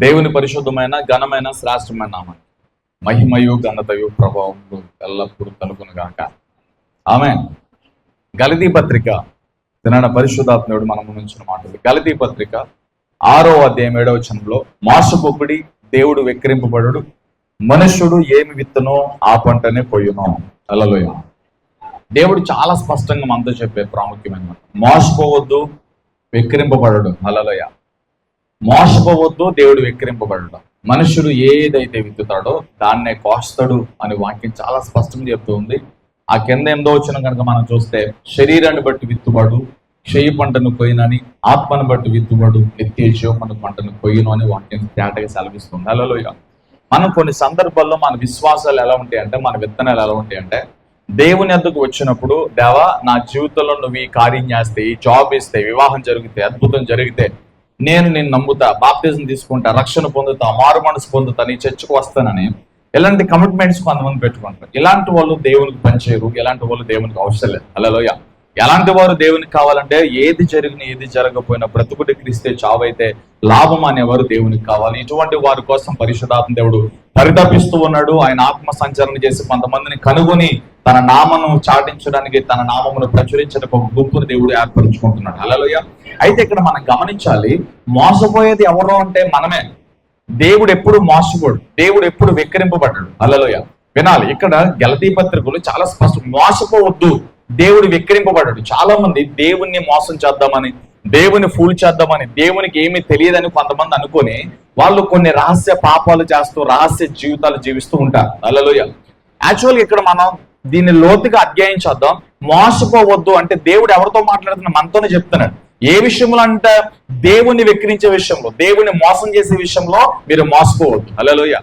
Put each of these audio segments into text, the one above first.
దేవుని పరిశుద్ధమైన ఘనమైన శ్రేష్టమైన నామం మహిమయు ఘనతయు ప్రభావములు ఎల్లప్పుడూ కలుగును గాక. ఆమేన్. గలతీ పత్రిక తినన పరిశుద్ధాత్ముడు మనము నుంచిన మాటలు. గలతీ పత్రిక 6వ అధ్యాయం 7వ వచనంలో, మోసపోకుడి, దేవుడు వెక్కిరింపబడుడు, మనుష్యుడు ఏమి విత్తనో ఆ పంటనే కొయ్యును. హల్లెలూయా. దేవుడు చాలా స్పష్టంగా మనతో చెప్పే ప్రాముఖ్యమైన మాట, మోసపోవద్దు, వెక్కిరింపబడడు. హల్లెలూయా. మోసపోవద్దు, దేవుడు వెక్కిరింపబడడు. మనుషుడు ఏదైతే విత్తుతాడో దాన్నే కోస్తాడు అని వాక్యం చాలా స్పష్టంగా చెప్తూ ఉంది. ఆ కింద 8వ వచనం కనుక మనం చూస్తే, శరీరాన్ని బట్టి విత్తుబడు క్షయ పంటను కొయ్యనని, ఆత్మను బట్టి విత్తుబడు నిత్య జీవమును పంటను కొయ్యను అని వాక్యం తేటగా సెలవిస్తుంది. హల్లెలూయా. మనం కొన్ని సందర్భాల్లో మన విశ్వాసాలు ఎలా ఉంటాయంటే, మన విత్తనాలు ఎలా ఉంటాయంటే, దేవుని వద్దకు వచ్చినప్పుడు, దేవా నా జీవితంలో నువ్వు ఈ కార్యం చేస్తే, ఈ జాబ్ ఇస్తే, వివాహం జరిగితే, అద్భుతం జరిగితే నేను నిన్ను నమ్ముతా, బాప్టిజం తీసుకుంటా, రక్షణ పొందుతా, మారు మనసు పొందుతా, నీ చర్చకు వస్తానని ఇలాంటి కమిట్మెంట్స్ కొంతమంది పెట్టుకుంటారు. ఇలాంటి వాళ్ళు దేవునికి పనిచేయరు, ఇలాంటి వాళ్ళు దేవునికి అవసరం లేదు. హల్లెలూయా. ఎలాంటి వారు దేవునికి కావాలంటే, ఏది జరిగినా ఏది జరగకపోయినా బ్రతుకుడు క్రీస్తే చావైతే లాభం అనేవారు దేవునికి కావాలి. ఇటువంటి వారి కోసం పరిశుద్ధాత్మ దేవుడు పరితపిస్తూ ఉన్నాడు. ఆయన ఆత్మ సంచరణ చేసి కొంతమందిని కనుగొని తన నామను చాటించడానికి, తన నామమును ప్రచురించడానికి ఒక గుంపును దేవుడు ఏర్పరచుకుంటున్నాడు. హల్లెలూయా. అయితే ఇక్కడ మనం గమనించాలి, మోసపోయేది ఎవరు అంటే మనమే. దేవుడు ఎప్పుడు మోసపోడు, దేవుడు ఎప్పుడు వెక్కిరింపబడ్డాడు. హల్లెలూయా. వినాలి, ఇక్కడ గలతీ పత్రికలు చాలా స్పష్టం, మోసపోవద్దు, దేవుడు వెక్కిరింపబడ్డాడు. చాలా మంది దేవుణ్ణి మోసం చేద్దామని, దేవుని ఫూల్ చేద్దామని, దేవునికి ఏమీ తెలియదని కొంతమంది అనుకొని వాళ్ళు కొన్ని రహస్య పాపాలు చేస్తూ రహస్య జీవితాలు జీవిస్తూ ఉంటారు. హల్లెలూయా. యాక్చువల్గా ఇక్కడ మనం దీన్ని లోతుగా అధ్యయనం చేద్దాం. మోసపోవద్దు అంటే దేవుడు ఎవరితో మాట్లాడుతున్నా, మనతోనే చెప్తున్నాడు. ఏ విషయంలో అంటే, దేవుని వెక్కిరించే విషయంలో, దేవుని మోసం చేసే విషయంలో మీరు మోసపోవద్దు. హల్లెలూయా.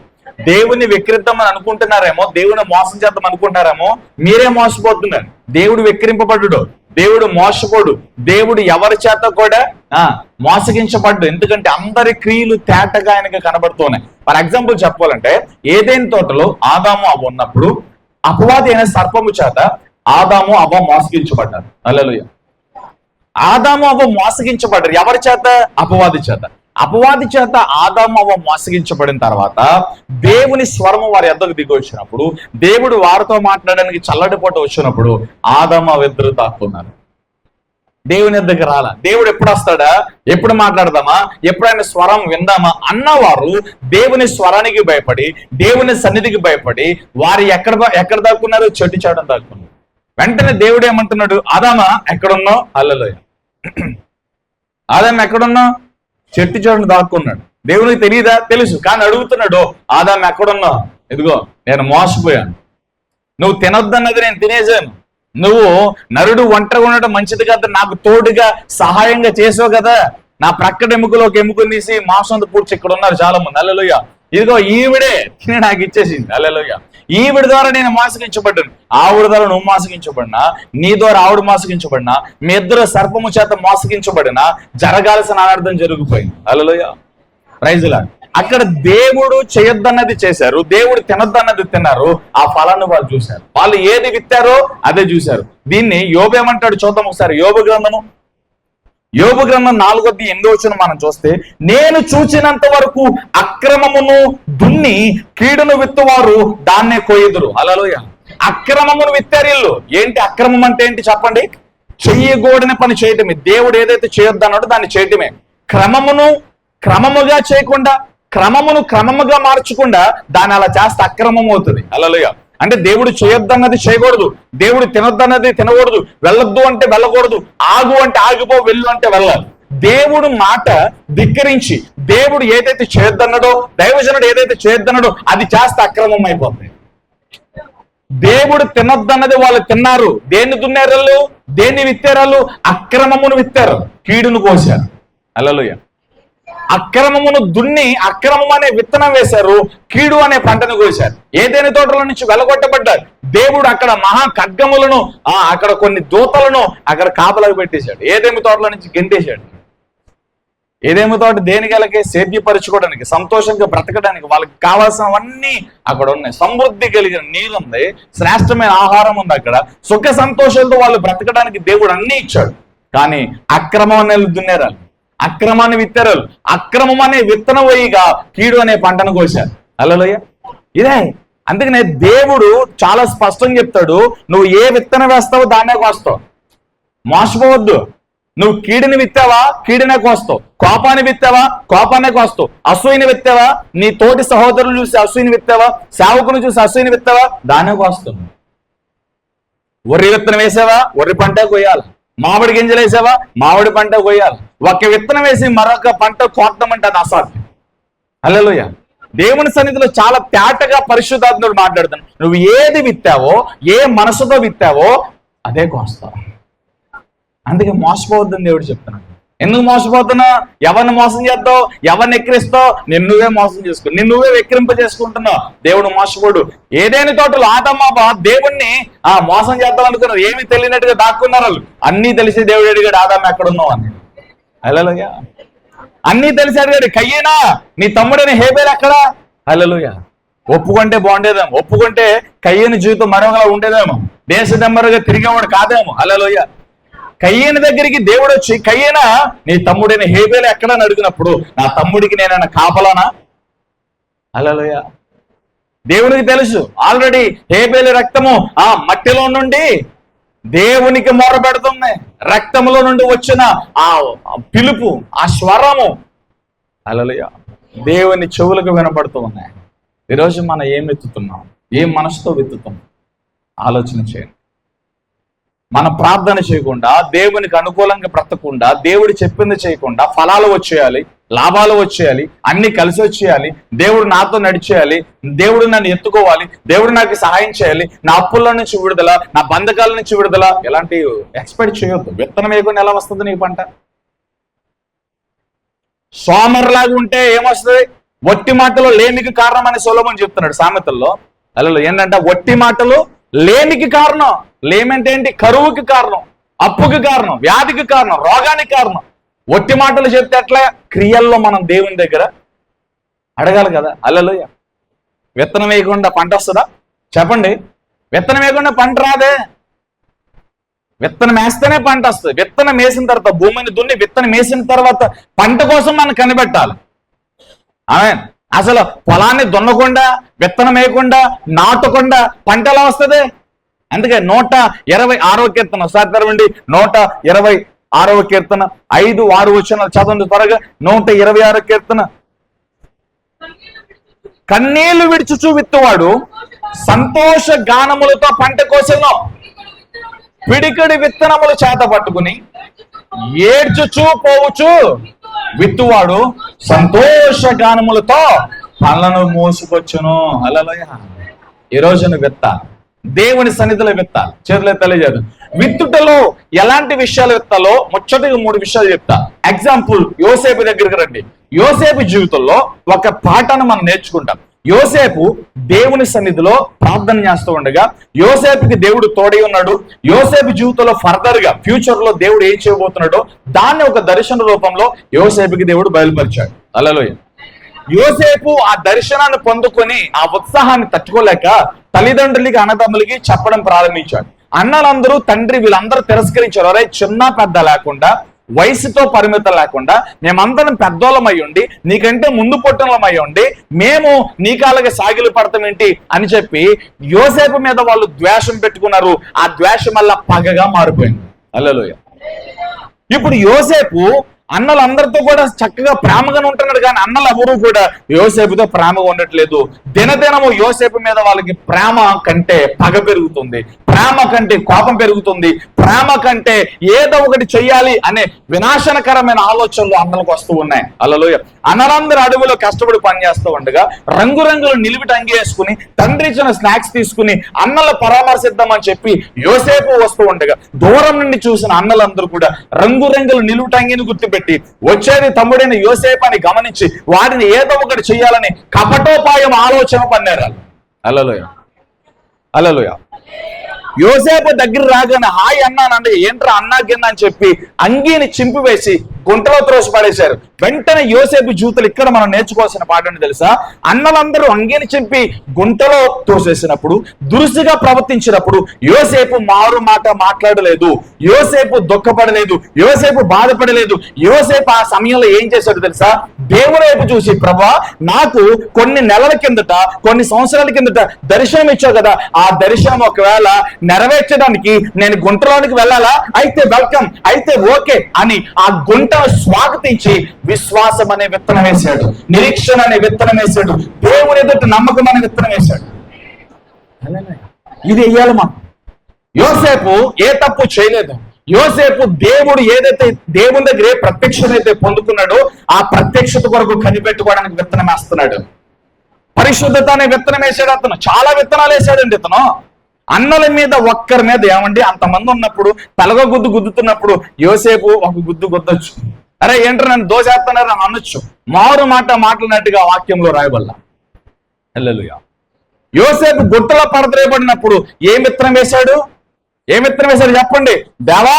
దేవుని వెక్కిరిద్దామని అనుకుంటున్నారేమో, దేవుని మోసం చేద్దాం అనుకుంటున్నారేమో, మీరే మోసపోతున్నారు. దేవుడు వెక్కిరింపబడ్డాడు, దేవుడు మోసపోడు, దేవుడు ఎవరి చేత కూడా మోసగించబడ్డు. ఎందుకంటే అందరి క్రియలు తేటగా ఆయనకి కనబడుతున్నాయి. ఫర్ ఎగ్జాంపుల్ చెప్పాలంటే, ఏదైనా తోటలో ఆదాము అవ్వ ఉన్నప్పుడు అపవాది అయిన సర్పము చేత ఆదాము అవ్వ మోసగించబడ్డారు. హల్లెలూయా. ఆదాము అవ్వ మోసగించబడ్డారు ఎవరి చేత? అపవాది చేత. అపవాది చేత ఆదాము అవ్వ మోసగించబడిన తర్వాత దేవుని స్వరము వారి యొద్దకు దిగి వచ్చినప్పుడు, దేవుడు వారితో మాట్లాడడానికి చల్లటి పూట వచ్చినప్పుడు ఆదాము అవ్వ ఇద్దరు దాక్కున్నారు. దేవుని యొద్దకు రాలా. దేవుడు ఎప్పుడు వస్తాడా, ఎప్పుడు మాట్లాడదామా, ఎప్పుడైనా స్వరం విందామా అన్నవారు దేవుని స్వరానికి భయపడి, దేవుని సన్నిధికి భయపడి వారు ఎక్కడ దాక్కున్నారు? చెట్టు చాటును దాక్కున్నారు. వెంటనే దేవుడు ఏమంటున్నాడు, ఆదామా ఎక్కడున్నావు? హల్లెలూయా. ఆదాము ఎక్కడున్నావు? చెట్టు చాటును దాక్కున్నాడు. దేవునికి తెలియదా? తెలుసు. కానీ అడుగుతున్నాడు, ఆదాము ఎక్కడున్నావు? ఇదిగో నేను మోసపోయాను, నువ్వు తినొద్దన్నది నేను తినేసాను, నువ్వు నరుడు ఒంటరిగా ఉండడం మంచిది కదా, నాకు తోడుగా సహాయంగా చేసావు కదా, నా ప్రక్కట ఎముకలో ఒక ఎముకను తీసి మాంసంతో పూడ్చి ఇక్కడ ఉన్నారు చాలా మంది. హల్లెలూయా. ఇదిగో ఈవిడే తిని నాకు ఇచ్చేసింది. హల్లెలూయా. ఈవిడ ద్వారా నేను మోసగించబడ్డాను, ఆవిడ ద్వారా నువ్వు మోసగించబడినా, నీ ద్వారా ఆవిడ మోసగించబడినా, మీ ఇద్దరు సర్పము చేత మోసగించబడినా జరగాల్సిన అనర్థం జరిగిపోయింది. హల్లెలూయా. Praise lord. అక్కడ దేవుడు చేయొద్దన్నది చేశారు, దేవుడు తినొద్దన్నది తిన్నారు. ఆ ఫలాన్ని వాళ్ళు చూశారు. వాళ్ళు ఏది విత్తారో అదే చూశారు. దీన్ని యోబు ఏమంటాడు చూద్దాం ఒకసారి. యోబు గ్రంథం 4వ అధ్యాయం 8వ వచనం మనం చూస్తే, నేను చూచినంత వరకు అక్రమమును దున్ని కీడును విత్తువారు దాన్నే కొయ్యుదురు. హల్లెలూయా. అక్రమమును విత్తారు వీళ్ళు. ఏంటి అక్రమం అంటే ఏంటి చెప్పండి? చెయ్యకూడని పని చేయటమే. దేవుడు ఏదైతే చేయొద్దన్నాడో దాన్ని చేయటమే. క్రమముగా చేయకుండా, క్రమమును క్రమముగా మార్చకుండా దాన్ని అలా చేస్తే అక్రమం అవుతుంది. హల్లెలూయా. అంటే దేవుడు చేయొద్దన్నది చేయకూడదు, దేవుడు తినొద్దన్నది తినకూడదు, వెళ్ళొద్దు అంటే వెళ్ళకూడదు, ఆగు అంటే ఆగిపో, వెళ్ళు అంటే వెళ్ళాలి. దేవుడు మాట ధిక్కరించి దేవుడు ఏదైతే చేయొద్దన్నాడో, దైవజనుడు ఏదైతే చేయొద్దన్నాడో అది చేస్తే అక్రమం అయిపోతుంది. దేవుడు తినొద్దన్నది వాళ్ళు తిన్నారు. దేన్ని దున్నారు వాళ్ళు? దేన్ని విత్తారు వాళ్ళు? అక్రమమును విత్తారు, కీడును కోశారు. హల్లెలూయా. అక్రమమును దున్ని అక్రమం అనే విత్తనం వేశారు, కీడు అనే పంటను కోశారు. ఏదైనా తోటల నుంచి వెలగొట్టబడ్డారు. దేవుడు అక్కడ మహా ఖడ్గములను, అక్కడ కొన్ని దూతలను అక్కడ కాపలకు పెట్టేశాడు. ఏదేమి తోటల నుంచి గెంటేశాడు. ఏదేమి తోట దేనికలకే సేద్యపరచుకోవడానికి, సంతోషంగా బ్రతకడానికి, వాళ్ళకి కావాల్సినవన్నీ అక్కడ ఉన్నాయి. సమృద్ధి కలిగిన నీరు ఉంది, శ్రేష్టమైన ఆహారం ఉంది. అక్కడ సుఖ సంతోషాలతో వాళ్ళు బ్రతకడానికి దేవుడు అన్ని ఇచ్చాడు. కానీ అక్రమం అనేది దున్నేరాలి. అక్రమాన్ని విత్తారు. అక్రమం అనే విత్తనం వేయగా కీడు అనే పంటను కోశారు. హల్లెలూయా. ఇదే అందుకనే దేవుడు చాలా స్పష్టంగా చెప్తాడు, నువ్వు ఏ విత్తనం వేస్తావో దాన్నే కోస్తావు. మోసపోవద్దు. నువ్వు కీడుని విత్తావా, కీడునే కోస్తావు. కోపాన్ని విత్తావా, కోపాన్నే కోస్తావు. అసూయని విత్తావా, నీ తోటి సహోదరులు చూసి అసూయని విత్తావా, సేవకుని చూసి అసూయని విత్తావా, దాన్నే కోస్తావు. వరి విత్తనం వేసావా, వరి పంట కొయ్యాలి. మామిడి గింజలు వేసావా, మామిడి పంట కొయ్యాలి. ఒక విత్తనం వేసి మరొక పంట కోటం అంటే అది అసాధ్యం. హల్లెలూయా. దేవుని సన్నిధిలో చాలా తేటగా పరిశుద్ధాత్ముడు మాట్లాడుతాను. నువ్వు ఏది విత్తావో, ఏ మనసుతో విత్తావో అదే కోస్తావు. అందుకే మోసపోవద్దని దేవుడు చెప్తున్నాడు. ఎందుకు మోసపోతున్నావు? ఎవరిని మోసం చేస్తావు, ఎవరిని ఎక్కిరిస్తావు? నిన్ను నువ్వే మోసం చేసుకో, నిన్ను నువ్వే వెక్కిరింప చేసుకుంటున్నావు. దేవుడు మోసపోడు. ఏదైనా తోటలు ఆదమ్మ దేవుణ్ణి మోసం చేద్దాం అనుకున్నారు. ఏమీ తెలియనట్టుగా దాక్కున్నారు వాళ్ళు. అన్నీ తెలిసి దేవుడు అడిగాడు, ఆదమ్మ ఎక్కడున్నావు అని. హల్లెలూయా. అన్నీ తెలిసి అడిగాడు, కయ్యేనా నీ తమ్ముడైన హేబేలు ఎక్కడా? హల్లెలూయా. ఒప్పుకుంటే బాగుండేదేమో, ఒప్పుకుంటే కయ్యని జీవితం మరొకలా ఉండేదేమో, దేశ నెంబరుగా తిరిగేవాడు కాదేమో. హల్లెలూయా. కయ్యేని దగ్గరికి దేవుడు వచ్చి, కయ్యేనా నీ తమ్ముడైన హేబేలు ఎక్కడని అడిగినప్పుడు, నా తమ్ముడికి నేనైనా కాపలానా? హల్లెలూయా. దేవునికి తెలుసు ఆల్రెడీ హేబేలు రక్తము ఆ మట్టిలో నుండి దేవునికి మొరపెడుతుంది. రక్తంలో నుండి వచ్చిన ఆ పిలుపు, ఆ స్వరము హల్లెలూయా దేవుని చెవులకు వినపడుతూ ఉన్నాయి. ఈరోజు మనం ఏం విత్తుతున్నాం, ఏం మనసుతో విత్తుతున్నాం ఆలోచన చేయండి. మన ప్రార్థన చేయకుండా, దేవునికి అనుకూలంగా బ్రతకకుండా, దేవుడు చెప్పింది చేయకుండా ఫలాలు వచ్చేయాలి, లాభాలు వచ్చేయాలి, అన్ని కలిసి వచ్చేయాలి, దేవుడు నాతో నడిచేయాలి, దేవుడు నన్ను ఎత్తుకోవాలి, దేవుడు నాకు సహాయం చేయాలి, నా అప్పుల నుంచి విడుదల, నా బంధకాల నుంచి విడుదల, ఎలాంటి ఎక్స్పెక్ట్ చేయొద్దు. విత్తనం వేయకుండా ఎలా వస్తుంది నీకు పంట? సోమర్లాగా ఉంటే ఏమొస్తుంది? వట్టి మాటలు లేమికి కారణం అని సొలొమోను చెప్తున్నాడు సామెతల్లో. అలా ఏంటంటే వట్టి మాటలు లేమికి కారణం. లేమంటే ఏంటి? కరువుకి కారణం, అప్పుకి కారణం, వ్యాధికి కారణం, రోగానికి కారణం. వట్టి మాటలు చెప్తే ఎట్లా? క్రియల్లో మనం దేవుని దగ్గర అడగాలి కదా. హల్లెలూయా. విత్తనం వేయకుండా పంట వస్తుందా? చెప్పండి. విత్తనం వేయకుండా పంట రాదే. విత్తనం వేస్తేనే పంట వస్తుంది. విత్తనం వేసిన తర్వాత భూమిని దున్ని విత్తనం వేసిన తర్వాత పంట కోసం మనం కనిపెట్టాలి. ఆమేన్. అసలు పొలాన్ని దున్నకుండా, విత్తనం వేయకుండా, నాటకుండా పంట ఎలా వస్తుంది? అందుకే 126వ కీర్తన ఒకసారి తెరవండి. 126వ కీర్తన 5-6 వచనాలు చదవండి త్వరగా. 126వ కీర్తన. కన్నీళ్లు విడుచుచు విత్తువాడు సంతోష గానములతో పంట కోసెను. పిడికిడి విత్తనములు చేత పట్టుకుని ఏడ్చుచూ పోవుచు విత్తువాడు సంతోష గానములతో పళ్ళను మోసుకొచ్చును. హల్లెలూయా. ఈ రోజున విత్తాలి, దేవుని సన్నిధిలో విత్తాలి. చేతులే తెలియజేదు. విత్తుటలో ఎలాంటి విషయాలు విత్తాలో ముచ్చటగా 3 విషయాలు చెప్తా. ఎగ్జాంపుల్, యోసేపు దగ్గరికి రండి. యోసేపు జీవితంలో ఒక పాఠాన్ని మనం నేర్చుకుంటాం. యోసేపు దేవుని సన్నిధిలో ప్రార్థన చేస్తూ ఉండగా యోసేపుకి దేవుడు తోడై ఉన్నాడు. యోసేపు జీవితంలో ఫర్దర్ గా ఫ్యూచర్ లో దేవుడు ఏం చేయబోతున్నాడో దాన్ని ఒక దర్శన రూపంలో యోసేపుకి దేవుడు బయలుపరిచాడు. హల్లెలూయా. యోసేపు ఆ దర్శనాన్ని పొందుకొని ఆ ఉత్సాహాన్ని తట్టుకోలేక తల్లిదండ్రులకి, అన్నదమ్ములకి చెప్పడం ప్రారంభించాడు. అన్నలందరూ, తండ్రి వీళ్ళందరూ తిరస్కరించారు. అరే, చిన్న పెద్ద లేకుండా, వయసుతో పరిమితం లేకుండా, మేమందరం పెద్దోళ్ళమై ఉండి, నీకంటే ముందు పుట్టినోళ్ళమై ఉండి, మేము నీకాలగా సాగిలు పడతాం ఏంటి అని చెప్పి యోసేపు మీద వాళ్ళు ద్వేషం పెట్టుకున్నారు. ఆ ద్వేషం వల్ల పగగా మారిపోయింది. హల్లెలూయా. ఇప్పుడు యోసేపు అన్నలందరితో కూడా చక్కగా ప్రేమగానే ఉంటున్నాడు, కానీ అన్నలు ఎవరు కూడా యోసేపుతో ప్రేమగా ఉండట్లేదు. దినదినము యోసేపు మీద వాళ్ళకి ప్రేమ కంటే పగ పెరుగుతుంది, ప్రేమ కంటే కోపం పెరుగుతుంది, ప్రేమ కంటే ఏదో ఒకటి చెయ్యాలి అనే వినాశనకరమైన ఆలోచనలు అన్నలకు వస్తూ ఉన్నాయి. హల్లెలూయా. అన్నలందరూ అడవిలో కష్టపడి పనిచేస్తూ ఉండగా రంగురంగులు నిలువిటి అంగి వేసుకుని, తండ్రి ఇచ్చిన స్నాక్స్ తీసుకుని అన్నల పరామర్శిద్దామని చెప్పి యోసేపు వస్తూ ఉండగా దూరం నుండి చూసిన అన్నలందరూ కూడా రంగురంగులు నిలువిటి అంగిని గుర్తుపెట్టి వచ్చేది తమ్ముడైన యోసేపు అని గమనించి వాడిని ఏదో ఒకటి చెయ్యాలని కపటోపాయం ఆలోచన పన్నారు. హల్లెలూయా. హల్లెలూయా. యోసేపు దగ్గర రాగానే హాయ్ అన్నానండి, ఏంట్రా అన్నా కింద అని చెప్పి అంగీని చింపివేసి గుంటలో త్రోసి పడేశారు. వెంటనే యోసేపు జీవితంలో ఇక్కడ మనం నేర్చుకోవాల్సిన పాఠం తెలుసా? అన్నలందరూ అంగీని చెప్పి గుంటలో తోసేసినప్పుడు, దురుసుగా ప్రవర్తించినప్పుడు యోసేపు మారు మాట మాట్లాడలేదు, యోసేపు దుఃఖపడలేదు, యోసేపు బాధపడలేదు. యోసేపు ఆ సమయంలో ఏం చేశాడు తెలుసా? దేవుని వైపు చూసి, ప్రభా నాకు కొన్ని నెలల కిందట, కొన్ని సంవత్సరాల కిందట దర్శనం ఇచ్చావు కదా, ఆ దర్శనం ఒకవేళ నెరవేర్చడానికి నేను గుంటలోనికి వెళ్ళాలా? అయితే వెల్కమ్, అయితే ఓకే అని ఆ గుంటను స్వాగతించి విశ్వాసం అనే విత్తనం వేశాడు, నిరీక్షణ అనే విత్తనం వేశాడు, దేవుని ఎదుట నమ్మకం అనే విత్తనం వేశాడు. ఇది వెయ్యాలి మనం. యోసేపు ఏ తప్పు చేయలేదు. యోసేపు దేవుడు ఏదైతే దేవుని దగ్గర ఏ ప్రత్యక్షత అయితే పొందుకున్నాడో ఆ ప్రత్యక్షత కొరకు కనిపెట్టుకోవడానికి విత్తనం వేస్తున్నాడు. పరిశుద్ధత అనే విత్తనం వేసాడు అతను. చాలా విత్తనాలు వేసాడండి ఇతను. అన్నల మీద ఒక్కరి మీద ఏమండి అంతమంది ఉన్నప్పుడు తలగ గుద్దు గుద్దుతున్నప్పుడు యోసేపు ఒక గుద్దు గుద్దొచ్చు. అరే ఏంటో నన్ను దోసేస్తున్నారని అని అనొచ్చు. మారు మాట మాట్లాడినట్టుగా వాక్యంలో రాయబల్లా. హల్లెలూయా. యోసేపు గుట్టలో పడద్రేయబడినప్పుడు ఏ విత్తనం వేశాడు? ఏ విత్తనం వేశాడు చెప్పండి? దేవా,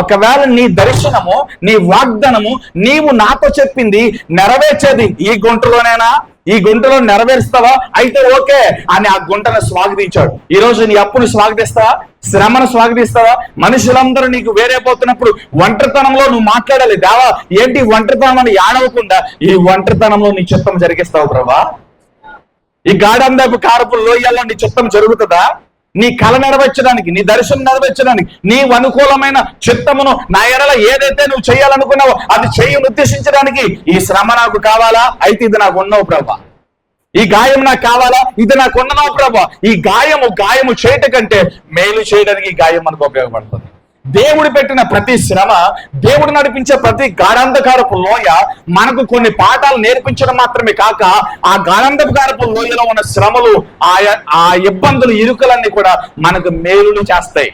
ఒకవేళ నీ దర్శనము, నీ వాగ్దానము, నీవు నాతో చెప్పింది నెరవేర్చేది ఈ గుంటలోనేనా? ఈ గుంటలో నెరవేరుస్తావా? అయితే ఓకే అని ఆ గుంటను స్వాగతించాడు. ఈ రోజు నీ అప్పును స్వాగతిస్తావా? శ్రమను స్వాగతిస్తావా? మనుషులందరూ నీకు వేరే పోతున్నప్పుడు ఒంటరితనంలో నువ్వు మాట్లాడాలి, దేవా ఏంటి ఒంటరితనం అని ఏడవకుండా ఈ ఒంటరితనంలో నీ చిత్తం జరిగిస్తావు ప్రభా? ఈ గాఢందపు కారపు లోయల్లో నీ చిత్తం జరుగుతుందా? నీ కళ నెరవేర్చడానికి, నీ దర్శనం నెరవేర్చడానికి, నీవు అనుకూలమైన చిత్తమును నా ఎడల ఏదైతే నువ్వు చేయాలనుకున్నావో అది చేయను ఉద్దేశించడానికి ఈ శ్రమ నాకు కావాలా? అయితే ఇది నాకు ఉన్నావు ప్రభా. ఈ గాయం నాకు కావాలా? ఇది నాకు ఉన్ననావు ప్రభా. ఈ గాయము చేయట కంటే మేలు చేయడానికి ఈ గాయం మనకు ఉపయోగపడుతుంది. దేవుడు పెట్టిన ప్రతి శ్రమ, దేవుడు నడిపించే ప్రతి గాఢాంధకారపు లోయ మనకు కొన్ని పాఠాలు నేర్పించడం మాత్రమే కాక, ఆ గాఢాంధకారపు లోయలో ఉన్న శ్రమలు, ఆ ఇబ్బందులు, ఇరుకులన్నీ కూడా మనకు మేలులు చేస్తాయి.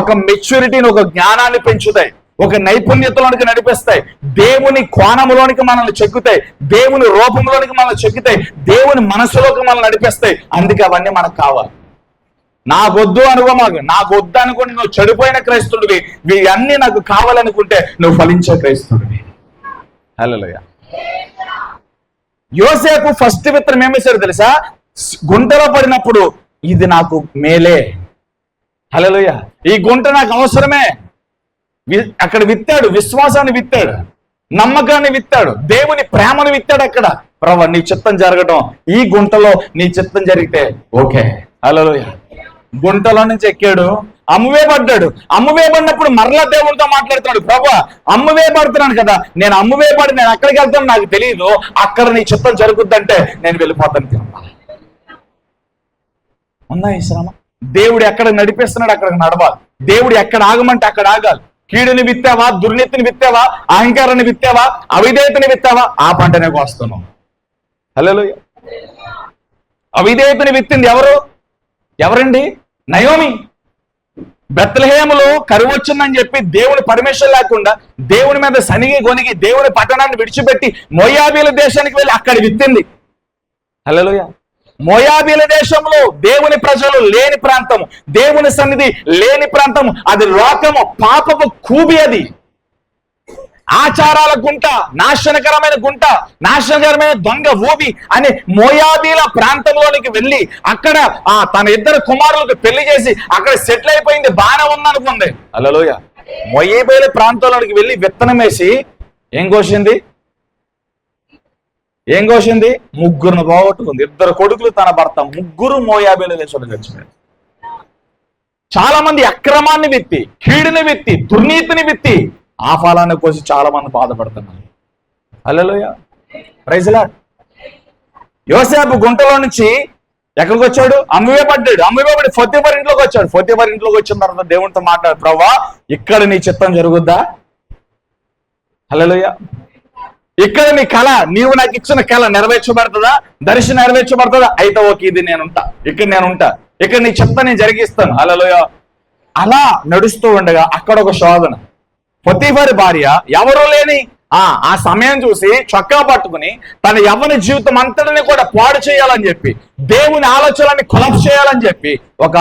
ఒక మెచ్యూరిటీని, ఒక జ్ఞానాన్ని పెంచుతాయి, ఒక నైపుణ్యతలోనికి నడిపిస్తాయి, దేవుని కోణంలోనికి మనల్ని చెక్కుతాయి, దేవుని రూపంలోనికి మనల్ని చెక్కుతాయి, దేవుని మనసులోకి మనల్ని నడిపిస్తాయి. అందుకే అవన్నీ మనకు కావాలి. నాకొద్దు అనుకోమాకు, నాకు వద్దు అనుకుంటే నువ్వు చెడిపోయిన క్రైస్తవుడివి. ఇవన్నీ నాకు కావాలనుకుంటే నువ్వు ఫలించే క్రైస్తవుడివి. హల్లెలూయా. యోసేపు ఫస్ట్ విత్తనం ఏమేశాడు తెలుసా? గుంటలో పడినప్పుడు ఇది నాకు మేలే. హల్లెలూయా. ఈ గుంట నాకు అవసరమే. అక్కడ విత్తాడు, విశ్వాసాన్ని విత్తాడు, నమ్మకాన్ని విత్తాడు, దేవుని ప్రేమను విత్తాడు. అక్కడ ప్రభా నీ చిత్తం జరగటం, ఈ గుంటలో నీ చిత్తం జరిగితే ఓకే. హల్లెలూయా. గుంటలో నుంచి ఎక్కాడు, అమ్మువేయబడ్డాడు. అమ్మువేయబడినప్పుడు మరలా దేవునితో మాట్లాడుతున్నాడు, ప్రభా అమ్మువేయబడుతున్నాను కదా, నేను అమ్మువేయబడి నేను ఎక్కడికి వెళ్తాను నాకు తెలియదు, అక్కడ నీ చిత్తం జరుగుద్దంటే నేను వెళ్ళిపోతాను. ఉందా ఈ శ్రమ? దేవుడు ఎక్కడ నడిపిస్తున్నాడు అక్కడికి నడవాలి. దేవుడు ఎక్కడ ఆగమంటే అక్కడ ఆగాలి. కీడుని విత్తావా, దుర్నీతిని విత్తావా, అహంకారాన్ని విత్తావా, అవిధేయతని విత్తావా, ఆ పంటనే కోస్తున్నాం. హల్లెలూయా. అవిధేయతని విత్తింది ఎవరండి? నయోమి. బెత్లెహేములో కరువు వచ్చిందని చెప్పి దేవుని పర్మిషన్ లేకుండా, దేవుని మీద సనిగి గొనిగి, దేవుని పట్టణాన్ని విడిచిపెట్టి మోయాబీల దేశానికి వెళ్ళి అక్కడ విత్తింది. హల్లెలూయా. మోయాబీల దేశంలో దేవుని ప్రజలు లేని ప్రాంతము, దేవుని సన్నిధి లేని ప్రాంతము, అది లోకము, పాపపు కూబి, అది ఆచారాల గుంట, నాశనకరమైన గుంట, నాశనకరమైన దొంగ ఊబి అని మోయాబీల ప్రాంతంలోనికి వెళ్ళి అక్కడ తన ఇద్దరు కుమారులకు పెళ్లి చేసి అక్కడ సెటిల్ అయిపోయింది, బాగానే ఉందనుకుంది. హల్లెలూయా. మోయాబీల ప్రాంతంలోనికి వెళ్ళి విత్తనం వేసి ఏం కోసింది? ముగ్గురును పోగొట్టుకుంది. ఇద్దరు కొడుకులు, తన భర్త, ముగ్గురు మోయాబీల దేశంలో చచ్చిపోయారు. చాలా మంది అక్రమాన్ని విత్తి, కీడుని విత్తి, దుర్నీతిని విత్తి ఆ ఫలాన్ని కోసి చాలా మంది బాధపడుతున్నారు. హల్లెలూయా. Praise lord. యోసేపు గుంటలో నుంచి ఎక్కడికి వచ్చాడు? అమ్మువేయబడ్డాడు. అమ్మువేయబడి పొత్తిఫర్ ఇంట్లోకి వచ్చాడు. పొత్తిఫర్ ఇంట్లోకి వచ్చిన తర్వాత దేవునితో మాట్లాడు, ప్రభువా ఇక్కడ నీ చిత్తం జరుగుద్దా? హల్లెలూయా. ఇక్కడ నీ కళ, నీవు నాకు ఇచ్చిన కళ నెరవేర్చబడుతుందా? దర్శనం నెరవేర్చబడుతుందా? అయితే ఓకే, ఇది నేనుంటా, ఇక్కడ నేనుంటా, ఇక్కడ నీ చిత్తం నేను జరిగిస్తాను. హల్లెలూయా. అలా నడుస్తూ ఉండగా అక్కడ ఒక శోధన. పొత్తిఫర్ భార్య ఎవరూ లేని ఆ సమయం చూసి చొక్కా పట్టుకుని తన యవ్వన జీవితం అంతటిని కూడా పాడు చేయాలని చెప్పి, దేవుని ఆలోచనని కొలాప్స్ చేయాలని చెప్పి ఒక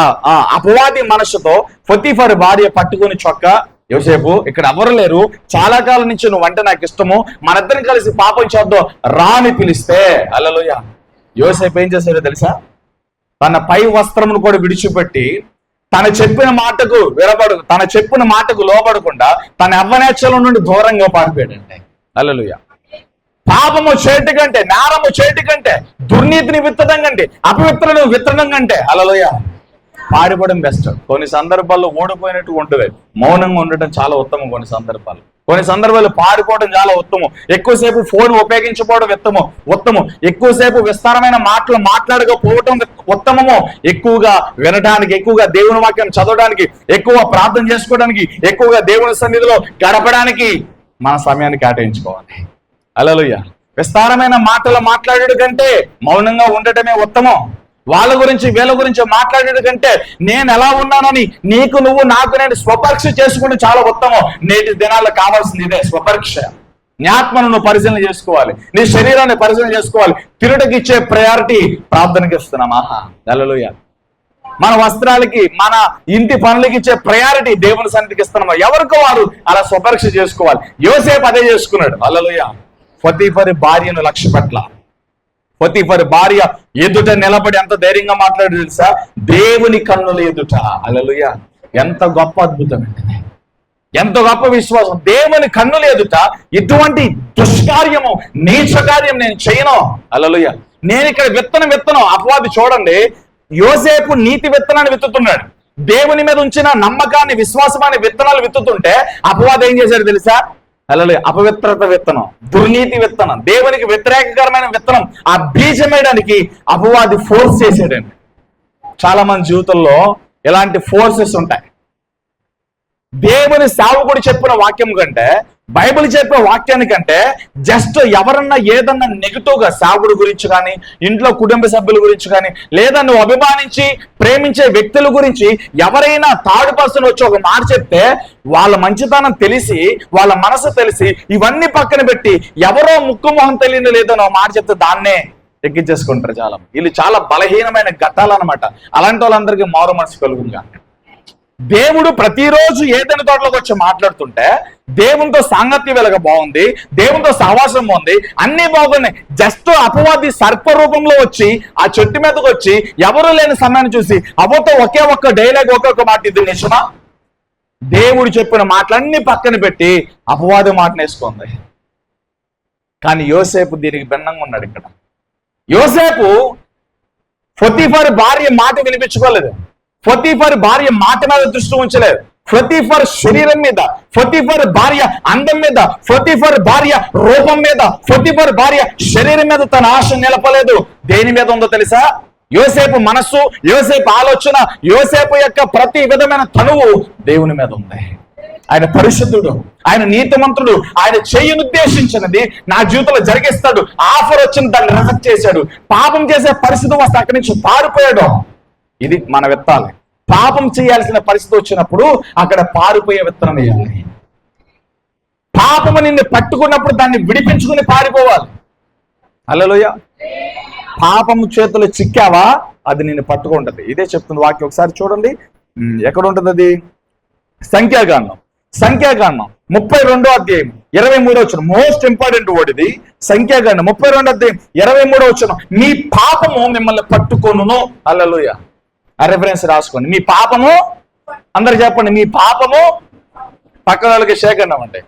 అపవాది మనసుతో పొత్తిఫర్ భార్య పట్టుకుని చొక్కా యోసేపు, ఇక్కడ ఎవరు లేరు, చాలా కాలం నుంచి నువ్వు అంటే నాకు ఇష్టము, మనిద్దరం కలిసి పాపం చేద్దాం రా అని పిలిస్తే, హల్లెలూయా, యోసేపు ఏం చేశాడో తెలుసా? తన పై వస్త్రమును కూడా విడిచిపెట్టి తన చెప్పిన మాటకు లోబడకుండా తన అవ్వనేచ్చల నుండి దూరంగా పారిపోయాడంటే. హల్లెలూయా. పాపము చేయటి కంటే, నేరము చేయటి కంటే, దుర్నీతిని విత్తడం కంటే, అపవిత్రను విత్తడం కంటే, హల్లెలూయా, పారిపోవడం బెస్ట్. కొన్ని సందర్భాల్లో ఓడిపోయినట్టు ఉంటుంది, మౌనంగా ఉండటం చాలా ఉత్తమం. కొన్ని సందర్భాలు పారిపోవడం చాలా ఉత్తమం. ఎక్కువసేపు ఫోన్ ఉపయోగించకపోవడం ఉత్తమం. ఎక్కువసేపు విస్తారమైన మాటలు మాట్లాడకపోవటం ఉత్తమము. ఎక్కువగా వినడానికి, ఎక్కువగా దేవుని వాక్యం చదవడానికి, ఎక్కువ ప్రార్థన చేసుకోవడానికి, ఎక్కువగా దేవుని సన్నిధిలో గడపడానికి మన సమయాన్ని కేటాయించుకోవాలి. హల్లెలూయా. విస్తారమైన మాటలు మాట్లాడడం కంటే మౌనంగా ఉండటమే ఉత్తమం. వాళ్ళ గురించి వీళ్ళ గురించి మాట్లాడేది కంటే నేను ఎలా ఉన్నానని నీకు నువ్వు నాకు నేను స్వపరీక్ష చేసుకుంటే చాలా ఉత్తమం. నేటి దినాల్లో కావాల్సింది ఇదే, స్వపరీక్ష. నీ ఆత్మను నువ్వు పరిశీలన చేసుకోవాలి, నీ శరీరాన్ని పరిశీలన చేసుకోవాలి. తిరుటకి ఇచ్చే ప్రయారిటీ ప్రార్థనకి ఇస్తున్నామా? హల్లెలూయా. మన వస్త్రాలకి, మన ఇంటి పనులకి ఇచ్చే ప్రయారిటీ దేవుని సన్నిధికి ఇస్తున్నామా? ఎవరికో వారు అలా స్వపరీక్ష చేసుకోవాలి. యోసేపు అదే చేసుకున్నాడు. హల్లెలూయా. పొతీఫరు భార్యను లక్ష్యపెట్ల. పొతీఫరు భార్య ఎదుట నిలబడి ఎంత ధైర్యంగా మాట్లాడు తెలుసా? దేవుని కన్నుల ఎదుట. హల్లెలూయా. ఎంత గొప్ప అద్భుతం అండి, ఎంత గొప్ప విశ్వాసం. దేవుని కన్నుల ఎదుట ఇటువంటి దుష్కార్యము, నీచ కార్యం నేను చేయను. హల్లెలూయా. నేను ఇక్కడ విత్తనం అపవాది చూడండి, యోసేపు నీతి విత్తనాన్ని విత్తుతున్నాడు. దేవుని మీద ఉంచిన నమ్మకాన్ని, విశ్వాసమాన్ని విత్తనాలు విత్తుతుంటే అపవాది ఏం చేశాడు తెలుసా? హల్లెలూయా. అపవిత్రత విత్తనం, దుర్నీతి విత్తనం, దేవునికి వ్యతిరేకకరమైన విత్తనం, ఆ బీజం వేయడానికి అపవాది ఫోర్స్ చేసాడండి. చాలా మంది జీవితంలో ఇలాంటి ఫోర్సెస్ ఉంటాయి. దేవుని సేవకుడు చెప్పిన వాక్యం కంటే, బైబిల్ చెప్పే వాక్యానికంటే జస్ట్ ఎవరన్నా ఏదన్నా నెగిటివ్ గా సేవకుడి గురించి కానీ, ఇంట్లో కుటుంబ సభ్యుల గురించి కానీ, లేదా నువ్వు అభిమానించి ప్రేమించే వ్యక్తుల గురించి ఎవరైనా థర్డ్ పర్సన్ వచ్చి ఒక మాట చెప్తే వాళ్ళ మంచితనం తెలిసి, వాళ్ళ మనసు తెలిసి, ఇవన్నీ పక్కన పెట్టి ఎవరో ముక్కు మొహం తెలియదు లేదో మాట చెప్తే దాన్నే ఎక్కించేసుకుంటారు చాలా. వీళ్ళు చాలా బలహీనమైన ఘట్టాలు అనమాట. అలాంటి వాళ్ళందరికీ మారు మనసు కలుగుగా. దేవుడు ప్రతిరోజు ఏదైనా తోటలోకి వచ్చి మాట్లాడుతుంటే దేవునితో సాంగత్యం వెలగ బాగుంది, దేవునితో సహవాసం బాగుంది, అన్ని బాగున్నాయి. జస్ట్ అపవాది సర్ప రూపంలో వచ్చి ఆ చెట్టు మీదకి వచ్చి ఎవరు లేని సమయాన్ని చూసి అవతో ఒకే ఒక్క డైలాగ్, ఒక్కొక్క మాట, ఇది నిజమా? దేవుడు చెప్పిన మాటలన్నీ పక్కన పెట్టి అపవాది మాట నేర్చుకుంది. కానీ యోసేపు దీనికి భిన్నంగా ఉన్నాడు. ఇక్కడ యోసేపు పొతీఫరు భార్య మాట వినిపించుకోలేదు, పొతీఫరు భార్య మాట మీద దృష్టి ఉంచలేదు, పొతీఫరు శరీరం మీద, పొతీఫరు భార్య అందం మీద, పొతీఫరు భార్య రూపం మీద, పొతీఫరు భార్య శరీరం మీద తన ఆశ నిలపలేదు. దేని మీద ఉందో తెలుసా? యోసేపు మనస్సు, యోసేపు ఆలోచన, యోసేపు యొక్క ప్రతి విధమైన తనువు దేవుని మీద ఉంది. ఆయన పరిశుద్ధుడు, ఆయన నీతిమంతుడు, ఆయన చేయనుద్దేశించినది నా జీవితంలో జరిగిస్తాడు. ఆఫర్ వచ్చింది, దాన్ని రిజెక్ట్ చేశాడు. పాపం చేసే పరిస్థితి వస్తే అక్కడి నుంచి పారిపోయాడు. ఇది మన విత్తాలి. పాపం చేయాల్సిన పరిస్థితి వచ్చినప్పుడు అక్కడ పారిపోయే విత్తనం వేయాలి. పాపము నిన్ను పట్టుకున్నప్పుడు దాన్ని విడిపించుకుని పారిపోవాలి. హల్లెలూయా. పాపము చేతులు చిక్కావా అది నిన్ను పట్టుకుంటది. ఇదే చెప్తుంది వాక్యం. ఒకసారి చూడండి, ఎక్కడ ఉంటుంది అది? సంఖ్యాకాండం 32వ అధ్యాయం 23వ వచనం. మోస్ట్ ఇంపార్టెంట్ వర్డ్ ఇది. సంఖ్యాకాండం 32వ అధ్యాయం 23వ వచనం. మీ పాపము మిమ్మల్ని పట్టుకొనును. హల్లెలూయా. ఆ రెఫరెన్స్ రాసుకోండి. మీ పాపము, అందరు చెప్పండి, మీ పాపము. పక్కన వాళ్ళకి సేకరణం అంటే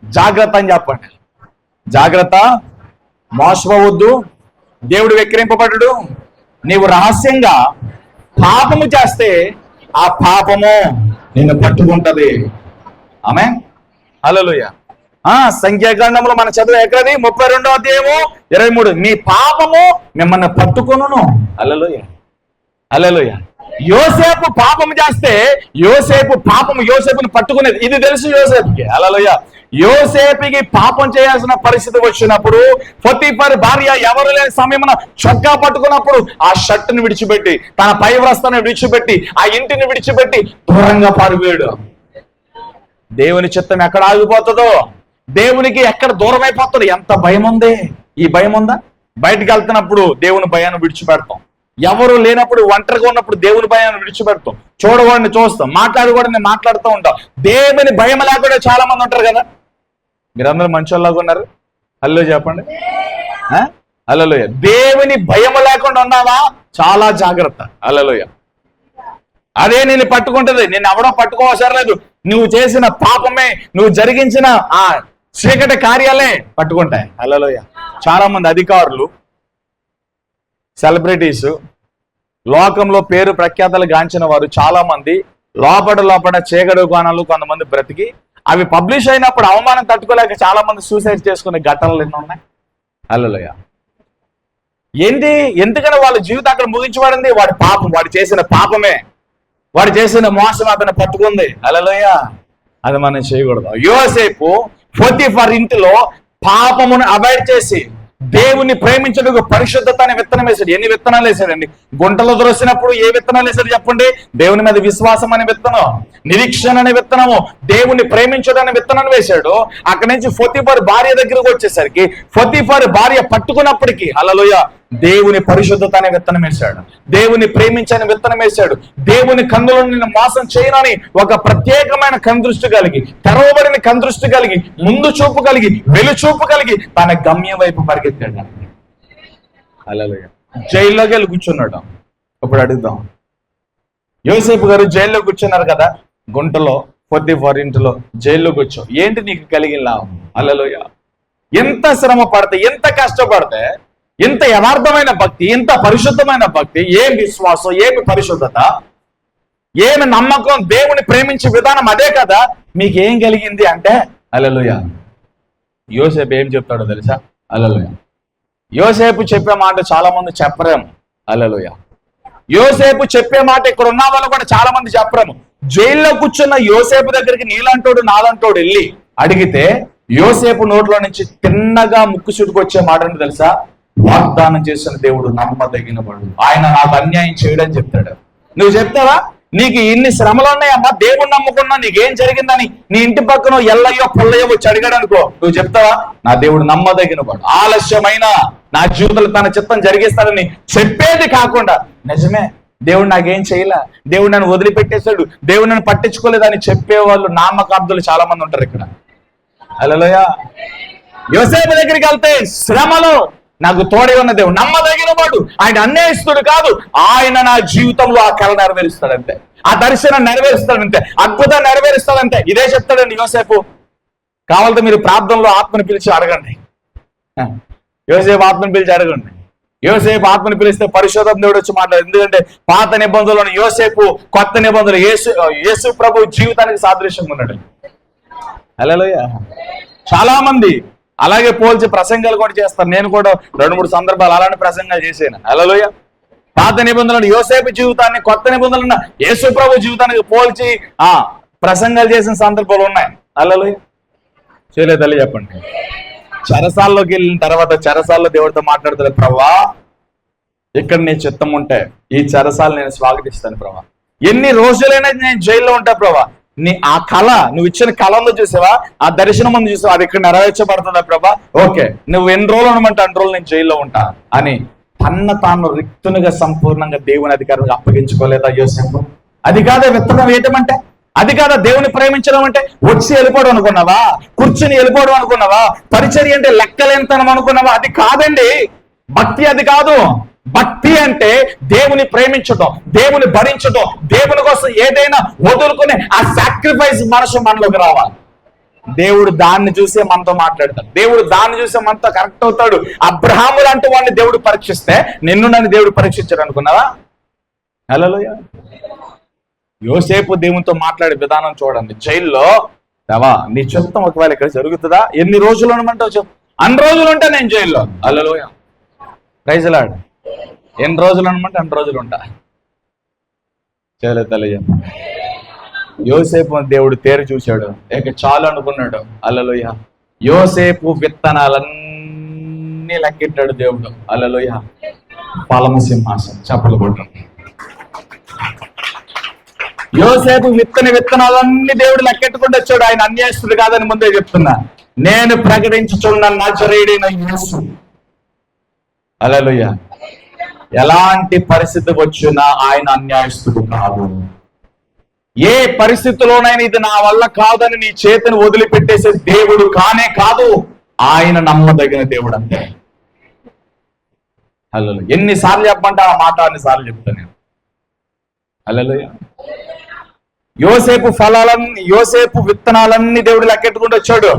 జాగ్రత్త అని చెప్పండి. జాగ్రత్త, మోసపోవద్దు, దేవుడు వెక్కిరింపబడ్డాడు. నీవు రహస్యంగా పాపము చేస్తే ఆ పాపము నిన్ను పట్టుకుంటది. ఆమేన్. హల్లెలూయా. సంఖ్యాకాండంలో మన చదువు ఎక్కడది? 32వ అధ్యాయము 23. మీ పాపము మిమ్మల్ని పట్టుకొనును. హల్లెలూయా. హల్లెలూయా. యోసేపు పాపం చేస్తే యోసేపుని పట్టుకునేది. ఇది తెలుసు యోసేపుకి. హల్లెలూయా. యోసేపుకి పాపం చేయాల్సిన పరిస్థితి వచ్చినప్పుడు, పొతీఫరు భార్య ఎవరు లేని సమయమున చొక్కా పట్టుకున్నప్పుడు ఆ షర్టును విడిచిపెట్టి, తన పై వస్త్రాన్ని విడిచిపెట్టి, ఆ ఇంటిని విడిచిపెట్టి దూరంగా పారిపోయాడు. దేవుని చిత్తం ఎక్కడ ఆగిపోతుందో, దేవునికి ఎక్కడ దూరం అయిపోతుందో ఎంత భయం ఉంది. ఈ భయం ఉందా? బయటికి వెళ్తున్నప్పుడు దేవుని భయాన్ని విడిచిపెడతాం. ఎవరు లేనప్పుడు ఒంటరిగా ఉన్నప్పుడు దేవుని భయాన్ని విడిచిపెడతాం, చూడకూడని చూస్తాం, మాట్లాడకూడని మాట్లాడుతూ ఉంటాం. దేవుని భయం లేకుండా చాలా మంది ఉంటారు కదా. మీరందరూ మంచోళ్ళలాగా ఉన్నారు, హల్లో చెప్పండి, హల్లెలూయా. దేవుని భయం లేకుండా ఉన్నావా, చాలా జాగ్రత్త. హల్లెలూయా. అదే నేను పట్టుకుంటది, నేను ఎవడో పట్టుకోవసరం లేదు. నువ్వు చేసిన పాపమే, నువ్వు జరిగించిన ఆ చీకటి కార్యాలే పట్టుకుంటాయి. హల్లెలూయా. చాలా మంది అధికారులు, సెలబ్రిటీస్, లోకంలో పేరు ప్రఖ్యాతలు గాంచిన వారు చాలా మంది లోపల చీకటి కోణాలు కొంతమంది బ్రతికి అవి పబ్లిష్ అయినప్పుడు అవమానం తట్టుకోలేక చాలా మంది సూసైడ్ చేసుకునే ఘటనలు ఎన్నో ఉన్నాయి. హల్లెలూయా. ఏంటి, ఎందుకని వాళ్ళ జీవితం అక్కడ ముగించబడింది? వాడి పాపం, వాడు చేసిన పాపమే, వాడు చేసిన మోసం అతను పట్టుకుంది. హల్లెలూయా. అది మనం చేయకూడదు. యోసేపు పోతీఫర్ ఇంటిలో పాపమును అవాయిడ్ చేసి దేవుని ప్రేమించడానికి పరిశుద్ధత అనే విత్తనం వేశాడు. ఎన్ని విత్తనాలు వేశాడండి? గుంటలో దొరికినప్పుడు ఏ విత్తనాలు వేశాడు చెప్పండి? దేవుని మీద విశ్వాసం అనే విత్తనం, నిరీక్షణ అనే విత్తనము, దేవుని ప్రేమించడం అనే విత్తనాన్ని వేశాడు. అక్కడి నుంచి పోతీఫర్ భార్య దగ్గరకు వచ్చేసరికి పోతీఫర్ భార్య పట్టుకున్నప్పటికీ హల్లెలూయా దేవుని పరిశుద్ధత అనే విత్తనం వేశాడు, దేవుని ప్రేమించని విత్తనం వేశాడు. దేవుని కన్నులను నిన్ను మోసం చేయనని ఒక ప్రత్యేకమైన కనుదృష్టి కలిగి, తెరవబడిన కనుదృష్టి కలిగి, ముందు చూపు కలిగి, వెలుచూపు కలిగి తన గమ్యం వైపు పరిగెత్తాడు. హల్లెలూయా. జైల్లోకి వెళ్ళి కూర్చున్నాడు. ఇప్పుడు అడుగుదాం, యోసేపు గారు జైల్లో కూర్చున్నారు కదా, గుంటలో, పోతీఫర్ ఇంటిలో జైల్లో కూర్చో, ఏంటి నీకు కలిగిన లాభం? హల్లెలూయా. ఎంత శ్రమ పడితే, ఎంత కష్టపడితే, ఎంత యథార్థమైన భక్తి, ఎంత పరిశుద్ధమైన భక్తి, ఏం విశ్వాసం, ఏమి పరిశుద్ధత, ఏమి నమ్మకం, దేవుని ప్రేమించే విధానం అదే కదా మీకేం కలిగింది అంటే హల్లెలూయా. యోసేపు ఏం చెప్తాడో తెలుసా? హల్లెలూయా. యోసేపు చెప్పే మాట చాలా మంది చెప్పరేము. హల్లెలూయా. యోసేపు చెప్పే మాట ఇక్కడ ఉన్న వాళ్ళు కూడా చాలా మంది చెప్పరేము. జైల్లో కూర్చున్న యోసేపు దగ్గరికి నీలంటోడు నాలంటోడు వెళ్ళి అడిగితే యోసేపు నోట్లో నుంచి తిన్నగా ముక్కు చుట్టుకొచ్చే మాట అంటే తెలుసా? వాగ్దానం చేసిన దేవుడు నమ్మదగిన వాడు, ఆయన నాకు అన్యాయం చేయడని చెప్తాడు. నువ్వు చెప్తావా? నీకు ఇన్ని శ్రమలు ఉన్నాయమ్మా, దేవుడు నమ్ముకున్నా, నీకేం జరిగిందని నీ ఇంటి పక్కన ఎల్లయ్యో పుల్లయ్యో వచ్చి అడిగాడు అనుకో, నువ్వు చెప్తావా? నా దేవుడు నమ్మదగిన వాడు, ఆలస్యమైన నా జీవితంలో తన చిత్తం జరిగిస్తాడని చెప్పేది కాకుండా నిజమే దేవుడు నాకేం చేయలే, దేవుడు నన్ను వదిలిపెట్టేశాడు, దేవుడు నన్ను పట్టించుకోలేదని చెప్పేవాళ్ళు నామకార్థులు చాలా మంది ఉంటారు ఇక్కడ. హల్లెలూయా. యోసేపు దగ్గరికి వెళ్తే శ్రమలో నాకు తోడే ఉన్న దేవుడు నమ్మదగిన వాడు, ఆయన అన్యాయస్తుడు కాదు, ఆయన నా జీవితంలో ఆ కళ నెరవేరుస్తాడంతే, ఆ దర్శనం నెరవేరుస్తాడంతే, అద్భుతం నెరవేరుస్తాడంతే. ఇదే చెప్తాడండి యోసేపు. కావాలంటే మీరు ప్రార్థనలో ఆత్మను పిలిచి అడగండి, యోసేపు ఆత్మను పిలిచి అడగండి. యోసేపు ఆత్మను పిలిస్తే పరిశోధన దేవుడు వచ్చి మాట్లాడు. ఎందుకంటే పాత నిబంధనలో యోసేపు, కొత్త నిబంధనలు యేసు ప్రభు జీవితానికి సాదృశ్యంగా ఉన్నాడు. హల్లెలూయా. చాలా మంది అలాగే పోల్చి ప్రసంగాలు కూడా చేస్తారు. నేను కూడా 2-3 సందర్భాలు అలాంటి ప్రసంగాలు చేశాను. హల్లెలూయా. పాత నిబంధనలు యోసేపు జీవితాన్ని, కొత్త నిబంధనలు యేసు ప్రభు జీవితానికి పోల్చి ప్రసంగాలు చేసిన సందర్భాలు ఉన్నాయి. హల్లెలూయా. చేయలేదు తల్లి చెప్పండి. చెరసాల్లోకి వెళ్ళిన తర్వాత చెరసాల్లో దేవుడితో మాట్లాడుతాడు, ప్రభా ఇక్కడ నీ చిత్తం ఉంటే ఈ చెరసాలు నేను స్వాగతిస్తాను ప్రభా, ఎన్ని రోజులైనా నేను జైల్లో ఉంటా ప్రభా, నీ ఆ కళ, నువ్వు ఇచ్చిన కళలో చూసావా, ఆ దర్శనం ముందు చూసావా, అది ఇక్కడ నెరవేర్చబడుతుందా ప్రభా, ఓకే నువ్వు ఎన్ని రోజులు ఉండమంటే అన్ని రోజులు నేను జైల్లో ఉంటా అని తాను రిక్తునిగా సంపూర్ణంగా దేవుని అధికారులకు అప్పగించుకోలేదా యోసేపు? అది కాదా విత్తనం వేయటం, అది కాదా దేవుని ప్రేమించడం అంటే? వచ్చి వెళ్ళిపోవడం అనుకున్నావా? కూర్చుని వెళ్ళిపోవడం అనుకున్నావా? పరిచర్య అంటే లెక్కలేంతనం అనుకున్నావా? అది కాదండి భక్తి, అది కాదు. భక్తి అంటే దేవుని ప్రేమించడం, దేవుని భరించడం, దేవుని కోసం ఏదైనా వదులుకునే ఆ సాక్రిఫైస్ మనసు మనలోకి రావాలి. దేవుడు దాన్ని చూసే మనతో మాట్లాడతాడు, దేవుడు దాన్ని చూసే మనతో కరెక్ట్ అవుతాడు. అబ్రహాము లాంటి వాడిని దేవుడు పరీక్షిస్తే నిన్ను నన్ను దేవుడు పరీక్షించాడు అనుకున్నావా? హల్లెలూయా. యోసేపు దేవునితో మాట్లాడే విధానం చూడండి. జైల్లో దేవా నీ చిత్తం ఒకవేళ ఇక్కడ జరుగుతుందా, ఎన్ని రోజులు ఉండమంటావు చెప్పు, అన్ని రోజులు ఉంటా నేను జైల్లో. హల్లెలూయా. Praise lord. ఎన్ని రోజులు ఉండమంటే అన్ని రోజులు ఉంటా. చేయలేదు తల్లి. యోసేపు దేవుడు తేరు చూశాడు, ఇక చాలు అనుకున్నాడు. హల్లెలూయా. యోసేపు విత్తనాలన్నీ లెక్కెట్టాడు దేవుడు. హల్లెలూయా. ఫలము సింహాసనం. చప్పట్లు కొట్టండి. యోసేపు విత్తనాలన్నీ దేవుడు లెక్కెట్టుకుంటూ వచ్చాడు. ఆయన అన్యాయస్తుడు కాదని ముందే చెప్తున్నా. నేను ప్రకటించుచున్న నజరేయుడైన యేసు. హల్లెలూయా. ఎలాంటి పరిస్థితి వచ్చినా ఆయన అన్యాయస్తుడు కాదు. ఏ పరిస్థితిలోనైనా ఇది నా వల్ల కాదని నీ చేతిని వదిలిపెట్టేసే దేవుడు కానే కాదు. ఆయన నమ్మదగిన దేవుడు అంతే. హల్లెలూయా. ఎన్నిసార్లు చెప్పమంటే ఆ మాట అన్నిసార్లు చెప్తాను నేను. హల్లెలూయా. యోసేపు విత్తనాలన్నీ దేవుడు లెక్కెట్టుకుంటూ వచ్చాడు.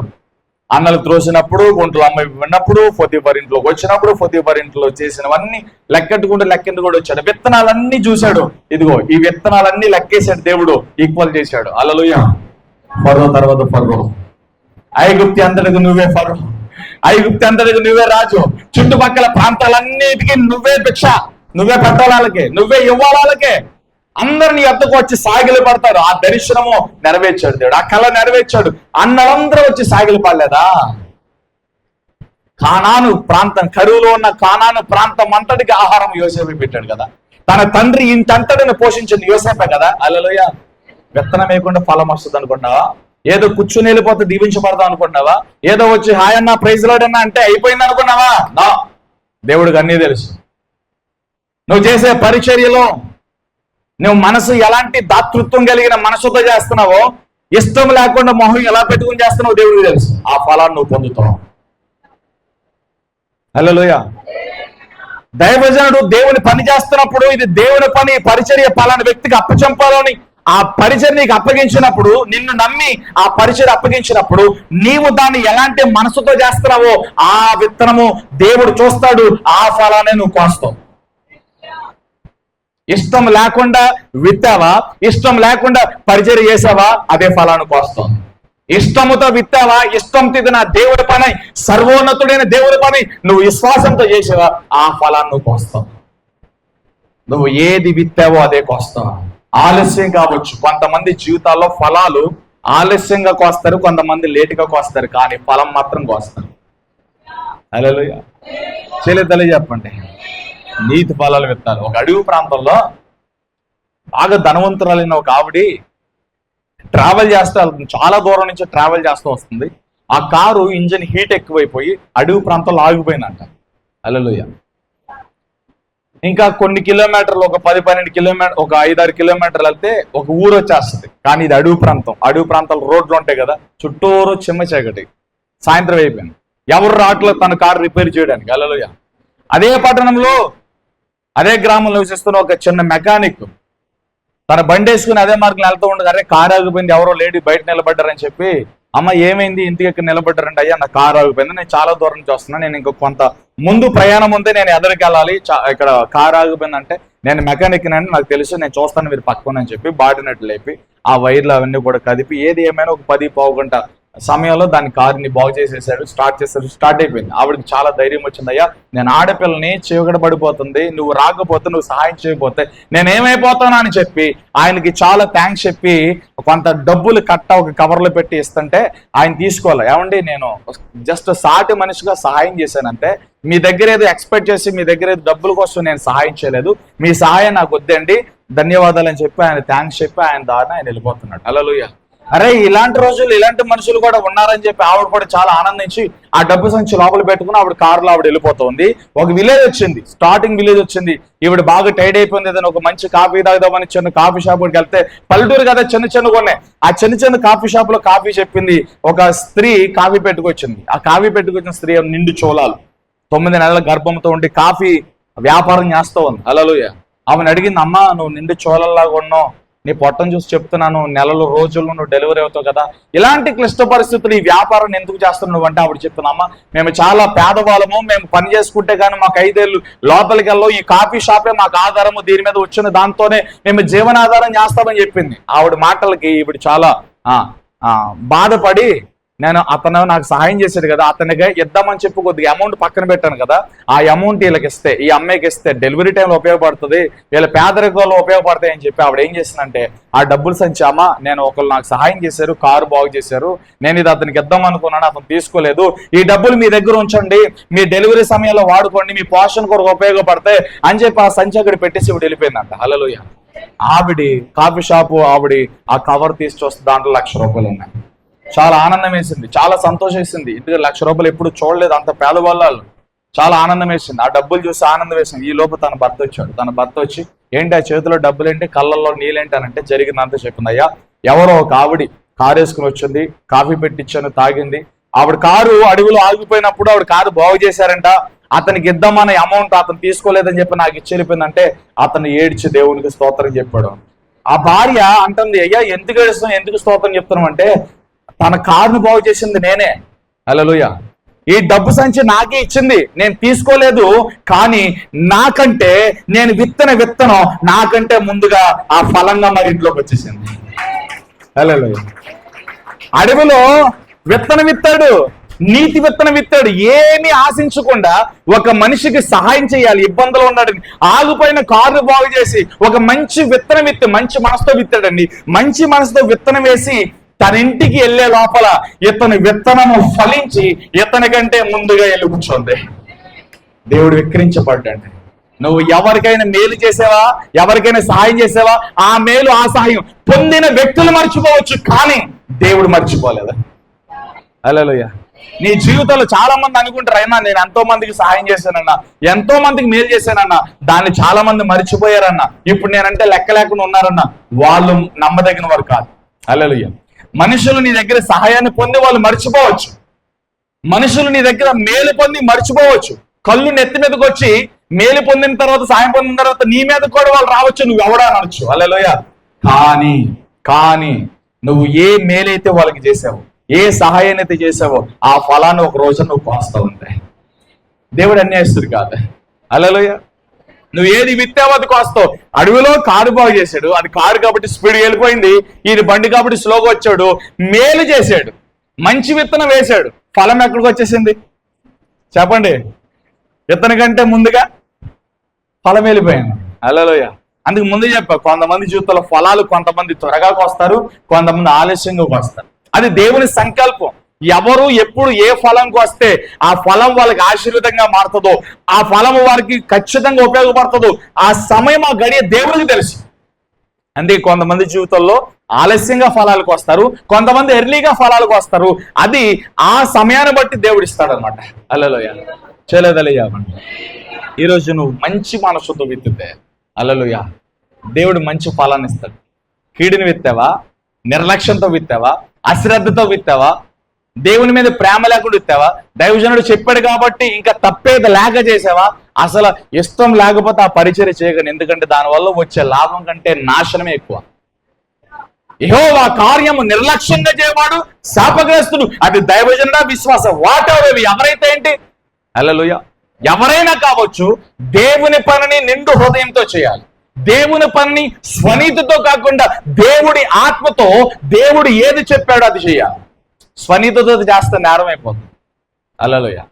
అన్నలు త్రోసినప్పుడు, గుంటలు అమ్మ విన్నప్పుడు, పొతిఫర్ ఇంట్లోకి వచ్చినప్పుడు, పొతిఫర్ ఇంట్లో చేసినవన్నీ లెక్కెట్టుకుంటూ వచ్చాడు. విత్తనాలన్నీ చూశాడు. ఇదిగో ఈ విత్తనాలన్నీ లెక్కేశాడు దేవుడు, ఈక్వల్ చేశాడు. హల్లెలూయా. ఫరో తర్వాత ఫరో, ఐగుప్తి అంతటికి నువ్వే ఫరో, ఐగుప్తి అంతటికి నువ్వే రాజు, చుట్టుపక్కల ప్రాంతాలన్నిటికీ నువ్వే భిక్ష, నువ్వే పెట్టాలకే, నువ్వే ఇవ్వాలకే, అందరిని ఎద్దకు వచ్చి సాగిలు పడతారు. ఆ దర్శనము నెరవేర్చాడు దేవుడు, ఆ కళ నెరవేర్చాడు. అన్నలందరూ వచ్చి సాగిలు పడలేదా? కానాను ప్రాంతం, కరువులో ఉన్న కానాను ప్రాంతం అంతటికి ఆహారం యోసేపే పెట్టాడు కదా. తన తండ్రి ఇంతంతటిని పోషించింది యోసేపే కదా. హల్లెలూయా. విత్తనం వేయకుండా ఫలం వస్తుంది అనుకుంటున్నావా? ఏదో కూర్చుని వెళ్ళిపోతే దీవించబడతాం అనుకుంటున్నావా? ఏదో వచ్చి హాయన్నా ప్రైజ్ లార్డ్ అన్నా అంటే అయిపోయింది అనుకున్నావా? నా దేవుడికి అన్నీ తెలుసు. నువ్వు చేసే పరిచర్యలో నువ్వు మనసు ఎలాంటి దాతృత్వం కలిగిన మనసుతో చేస్తున్నావో, ఇష్టం లేకుండా మొహం ఎలా పెట్టుకుని చేస్తున్నావు దేవుడికి తెలుసు. ఆ ఫలాన్ని నువ్వు పొందుతావు. హల్లెలూయా. దైవజనుడు దేవుని పని చేస్తున్నప్పుడు ఇది దేవుని పని, పరిచర్య పలానా వ్యక్తికి అప్పచెంపాలని ఆ పరిచర్య నీకు అప్పగించినప్పుడు, నిన్ను నమ్మి ఆ పరిచర్య అప్పగించినప్పుడు నీవు దాన్ని ఎలాంటి మనసుతో చేస్తున్నావో ఆ విత్తనము దేవుడు చూస్తాడు. ఆ ఫలాన్ని నువ్వు కోస్తావు. ఇష్టం లేకుండా విత్తావా, ఇష్టం లేకుండా పరిచర్య చేసావా, అదే ఫలాన్ని కోస్తావు. ఇష్టముతో విత్తావా, ఇష్టంతో ఇది నా దేవుడి పని, సర్వోన్నతుడైన దేవుడి పని నువ్వు విశ్వాసంతో చేసావా, ఆ ఫలాన్ని నువ్వు కోస్తావు. నువ్వు ఏది విత్తావో అదే కోస్తావు. ఆలస్యం కావచ్చు. కొంతమంది జీవితాల్లో ఫలాలు ఆలస్యంగా కోస్తారు, కొంతమంది లేటుగా కోస్తారు, కానీ ఫలం మాత్రం కోస్తారు. హల్లెలూయా. చెల్లిద్దలే చెప్పండి. నీతి ఫలాలు విత్తారు. ఒక అడవి ప్రాంతంలో బాగా ధనవంతురాలైన ఒక ఆవిడి ట్రావెల్ చేస్తూ వెళ్తుంది. చాలా దూరం నుంచి ట్రావెల్ చేస్తూ వస్తుంది. ఆ కారు ఇంజిన్ హీట్ ఎక్కువైపోయి అడవి ప్రాంతంలో ఆగిపోయిందంట. హల్లెలూయా. ఇంకా కొన్ని కిలోమీటర్లు, ఒక 10-12 కిలోమీటర్, ఒక 5-6 కిలోమీటర్లు వెళ్తే ఒక ఊరు వచ్చేస్తుంది. కానీ ఇది అడవి ప్రాంతం. అడవి ప్రాంతాలు రోడ్లు ఉంటాయి కదా, చుట్టూరు చిమ్మ చీకటి, సాయంత్రం అయిపోయింది. ఎవరు రావట్లేదు తన కారు రిపేర్ చేయడానికి. హల్లెలూయా. అదే పట్టణంలో, అదే గ్రామంలో నివసిస్తున్న ఒక చిన్న మెకానిక్ తన బండి వేసుకుని అదే మార్గం వెళ్తూ ఉండగా, అరే కారు ఆగిపోయింది, ఎవరో లేడీ బయట నిలబడ్డారని చెప్పి, అమ్మ ఏమైంది ఇంటికి ఎక్కడ నిలబడ్డారంటే, అయ్యా నా కారు ఆగిపోయింది, నేను చాలా దూరం నుంచి వస్తున్నా, నేను ఇంకో కొంత ముందు ప్రయాణం ఉంది, నేను ఎదురుకి వెళ్ళాలి, ఇక్కడ కారు ఆగిపోయిందంటే, నేను మెకానిక్ అని నాకు తెలుసు, నేను చూస్తాను మీరు పక్కన అని చెప్పి బాటినట్లు లేపి ఆ వైర్లు అవన్నీ కూడా కదిపి ఏది ఏమైనా ఒక 10-15 గంట సమయంలో దాని కారుని బాగు చేసేసాడు. స్టార్ట్ అయిపోయింది. ఆవిడకి చాలా ధైర్యం వచ్చింది. అయ్యా నేను ఆడపిల్లని చీకట పడిపోతుంది, నువ్వు రాకపోతే, నువ్వు సహాయం చేయకపోతే నేనేమైపోతాను అని చెప్పి ఆయనకి చాలా థ్యాంక్స్ చెప్పి కొంత డబ్బులు ఒక కవర్లో పెట్టి ఇస్తుంటే ఆయన తీసుకోవాలి. ఏమండి నేను జస్ట్ సాటి మనిషిగా సహాయం చేశానంటే, మీ దగ్గర ఏదో ఎక్స్పెక్ట్ చేసి మీ దగ్గర ఏదో డబ్బుల కోసం నేను సహాయం చేయలేదు, మీ సహాయం నాకు వద్దండి, ధన్యవాదాలు అని చెప్పి ఆయన థ్యాంక్స్ చెప్పి ఆయన దారిని ఆయన వెళ్ళిపోతున్నాడు. హల్లెలూయా. అరే ఇలాంటి రోజులు ఇలాంటి మనుషులు కూడా ఉన్నారని చెప్పి ఆవిడ కూడా చాలా ఆనందించి ఆ డబ్బు సంచి లోపల పెట్టుకుని ఆవిడ కారులో ఆవిడ వెళ్ళిపోతుంది. ఒక విలేజ్ వచ్చింది, స్టార్టింగ్ విలేజ్ వచ్చింది. ఈవిడ బాగా టైర్డ్ అయిపోయింది. ఏదైనా ఒక మంచి కాఫీ తాగుదామని చిన్న కాఫీ షాప్కి వెళ్తే, పల్లెటూరు కదా చిన్న ఉన్నాయి, ఆ చిన్న కాఫీ షాప్ లో కాఫీ చెప్పింది. ఒక స్త్రీ కాఫీ పెట్టుకొచ్చింది. ఆ కాఫీ పెట్టుకొచ్చిన స్త్రీ నిండు చోళాలు, 9 నెలల గర్భంతో ఉండి కాఫీ వ్యాపారం చేస్తూ ఉంది. హల్లెలూయా. ఆమెను అడిగింది, అమ్మ నువ్వు నిండు చోళల్లాగా ఉన్నావు, నీ పొట్టను చూసి చెప్తున్నాను, నెలలు రోజుల్లో నువ్వు డెలివరీ అవుతావు కదా, ఇలాంటి క్లిష్ట పరిస్థితులు ఈ వ్యాపారం ఎందుకు చేస్తున్నావు అంటే ఆవిడ చెప్తున్నామ్మా, మేము చాలా పేదవాళ్ళము, మేము పని చేసుకుంటే కానీ మాకు 5 ఏళ్ళు లోపలికి వెళ్ళవు, ఈ కాఫీ షాపే మాకు ఆధారము, దీని మీద వచ్చిన దాంతోనే మేము జీవనాధారం చేస్తామని చెప్పింది. ఆవిడ మాటలకి ఈవిడ చాలా బాధపడి, నేను అతను నాకు సహాయం చేశాడు కదా, అతనికి ఇద్దామని చెప్పి కొద్దిగా అమౌంట్ పక్కన పెట్టాను కదా, ఆ అమౌంట్ వీళ్ళకి ఇస్తే, ఈ అమ్మాయికి ఇస్తే డెలివరీ టైంలో ఉపయోగపడుతుంది, వీళ్ళ పేదరికంలో ఉపయోగపడతాయి అని చెప్పి ఆవిడ ఏం చేసిందంటే, ఆ డబ్బులు సంచి, అమ్మ నేను ఒకళ్ళు నాకు సహాయం చేశారు, కారు బాగు చేశారు, నేను ఇది అతనికి ఇద్దాం అనుకున్నాను, అతను తీసుకోలేదు, ఈ డబ్బులు మీ దగ్గర ఉంచండి, మీ డెలివరీ సమయంలో వాడుకోండి, మీ పోషణ కొరకు ఉపయోగపడతాయి అని చెప్పి ఆ సంచి అక్కడ పెట్టేసి ఇవిడ వెళ్ళిపోయిందంట. హల్లెలూయా. ఆవిడ కాఫీ షాపు ఆవిడ ఆ కవర్ తీసి చూస్తే దాంట్లో ₹1,00,000 ఉన్నాయి. చాలా ఆనందం వేసింది, చాలా సంతోషం వేసింది. ఇందుకు ₹1,00,000 ఎప్పుడు చూడలేదు, అంత పేదవాళ్ళు. చాలా ఆనందం వేసింది. ఆ డబ్బులు చూసి ఆనందం వేసింది. ఈ లోపు తన భర్త వచ్చాడు. తన భర్త వచ్చి, ఏంటి ఆ చేతిలో డబ్బులేంటి, కళ్ళల్లో నీళ్ళేంటి అని అంటే జరిగిందంతా చెప్పింది. అయ్యా, ఎవరో ఒక ఆవిడ కారు వేసుకుని వచ్చింది, కాఫీ పెట్టించాను, తాగింది. ఆవిడ కారు అడవిలో ఆగిపోయినప్పుడు ఆవిడ కారు బాగు చేశారంట. అతనికి ఇద్దామనే అమౌంట్ అతను తీసుకోలేదని చెప్పి నాకు ఇచ్చి వెళ్ళిపోయిందంటే అతను ఏడ్చి దేవునికి స్తోత్రం చెప్పాడు. ఆ భార్య అంటుంది, అయ్యా ఎందుకు ఏడుస్తున్నావు, ఎందుకు స్తోత్రం చెప్తున్నాం అంటే, తన కారును బాగు చేసింది నేనే. హల్లెలూయా. ఈ డబ్బు సంచి నాకే ఇచ్చింది, నేను తీసుకోలేదు. కానీ నాకంటే నేను విత్తనం నాకంటే ముందుగా ఆ ఫలంగా మరి ఇంట్లోకి వచ్చేసింది. హల్లెలూయా. అడవిలో విత్తనం విత్తాడు, నీతి విత్తనం విత్తాడు. ఏమీ ఆశించకుండా ఒక మనిషికి సహాయం చేయాలి, ఇబ్బందులు ఉన్నాడు, ఆగిపోయిన కారు బాగు చేసి ఒక మంచి విత్తనం విత్తి, మంచి మనసుతో విత్తాడండి. మంచి మనసుతో విత్తనం వేసి తన ఇంటికి వెళ్లే లోపల ఇతని విత్తనము ఫలించి ఇతని కంటే ముందుగా వెళ్ళి కూర్చోంది. దేవుడు విక్రించబడ్డాడు. నువ్వు ఎవరికైనా మేలు చేసావా, ఎవరికైనా సహాయం చేసావా, ఆ మేలు ఆ సహాయం పొందిన వ్యక్తులు మర్చిపోవచ్చు, కానీ దేవుడు మర్చిపోలేదు. హల్లెలూయా. నీ జీవితంలో చాలా మంది అనుకుంటారు, అయినా నేను ఎంతో మందికి సహాయం చేశానన్నా, ఎంతో మందికి మేలు చేశానన్నా, దాన్ని చాలా మంది మర్చిపోయారన్నా, ఇప్పుడు నేనంటే లెక్క లేకుండా ఉన్నారన్నా, వాళ్ళు నమ్మదగిన వారు కాదు. హల్లెలూయా. మనుషులు నీ దగ్గర సహాయాన్ని పొంది వాళ్ళు మర్చిపోవచ్చు, మనుషులు నీ దగ్గర మేలు పొంది మర్చిపోవచ్చు. కళ్ళు నెత్తి మీదకి వచ్చి మేలు పొందిన తర్వాత, సహాయం పొందిన తర్వాత నీ మీద కూడా వాళ్ళు రావచ్చు, నువ్వు ఎవడా అనొచ్చు. హల్లెలూయా. కానీ నువ్వు ఏ మేలైతే వాళ్ళకి చేసావో, ఏ సహాయాన్ని అయితే చేసావో, ఆ ఫలాన్ని ఒక రోజు నువ్వు కోస్తా ఉంటాయి. దేవుడు అన్యాయస్తుడు కాదు. హల్లెలూయా. నువ్వు ఏది విత్తావో అది కోస్తావు. అడవిలో కారు బాగు చేశాడు, అది కారు కాబట్టి స్పీడ్ వెళ్ళిపోయింది. ఈయన బండి కాబట్టి స్లోగా వచ్చాడు. మేలు చేశాడు, మంచి విత్తనం వేశాడు, ఫలం ఎక్కడికి వచ్చేసింది చెప్పండి? విత్తనం కంటే ముందుగా ఫలం వెళ్ళిపోయాను. హల్లెలూయా. అందుకు ముందు చెప్పా, కొంతమంది జీవితంలో ఫలాలు కొంతమంది త్వరగా కోస్తారు, కొంతమంది ఆలస్యంగా కోస్తారు. అది దేవుని సంకల్పం. ఎవరు ఎప్పుడు ఏ ఫలంకి వస్తే ఆ ఫలం వాళ్ళకి ఆశీర్వాదంగా మారుతుందో, ఆ ఫలం వారికి ఖచ్చితంగా ఉపయోగపడుతుందో, ఆ సమయం ఆ గడియ దేవుడికి తెలుసు. అందుకే కొంతమంది జీవితంలో ఆలస్యంగా ఫలాలకు వస్తారు, కొంతమంది ఎర్లీగా ఫలాలకు వస్తారు. అది ఆ సమయాన్ని బట్టి దేవుడు ఇస్తాడు అనమాట. హల్లెలూయా. చేయలేదలయ్యా. ఈరోజు నువ్వు మంచి మనసుతో విత్తితే, హల్లెలూయా, దేవుడు మంచి ఫలాన్ని ఇస్తాడు. కీడుని విత్తావా, నిర్లక్ష్యంతో విత్తావా, అశ్రద్ధతో విత్తావా, దేవుని మీద ప్రేమ లేకుండా విత్తావా, దైవజనుడు చెప్పాడు కాబట్టి ఇంకా తప్పేది లేక చేసావా, అసలు ఇష్టం లేకపోతే ఆ పరిచర్య చేయగలను. ఎందుకంటే దానివల్ల వచ్చే లాభం కంటే నాశనమే ఎక్కువ. యెహోవా కార్యము నిర్లక్ష్యంగా చేయవాడు శాపగ్రస్తుడు. అది దైవజనుడా విశ్వాసం వాటెవర్ ఎవరైతే ఏంటి. హల్లెలూయా. ఎవరైనా కావచ్చు, దేవుని పనిని నిండు హృదయంతో చేయాలి. దేవుని పనిని స్వనీతితో కాకుండా దేవుడి ఆత్మతో, దేవుడు ఏది చెప్పాడో అది చేయాలి. స్వనీతితో చేస్తే నేరం అయిపోతుంది. హల్లెలూయా.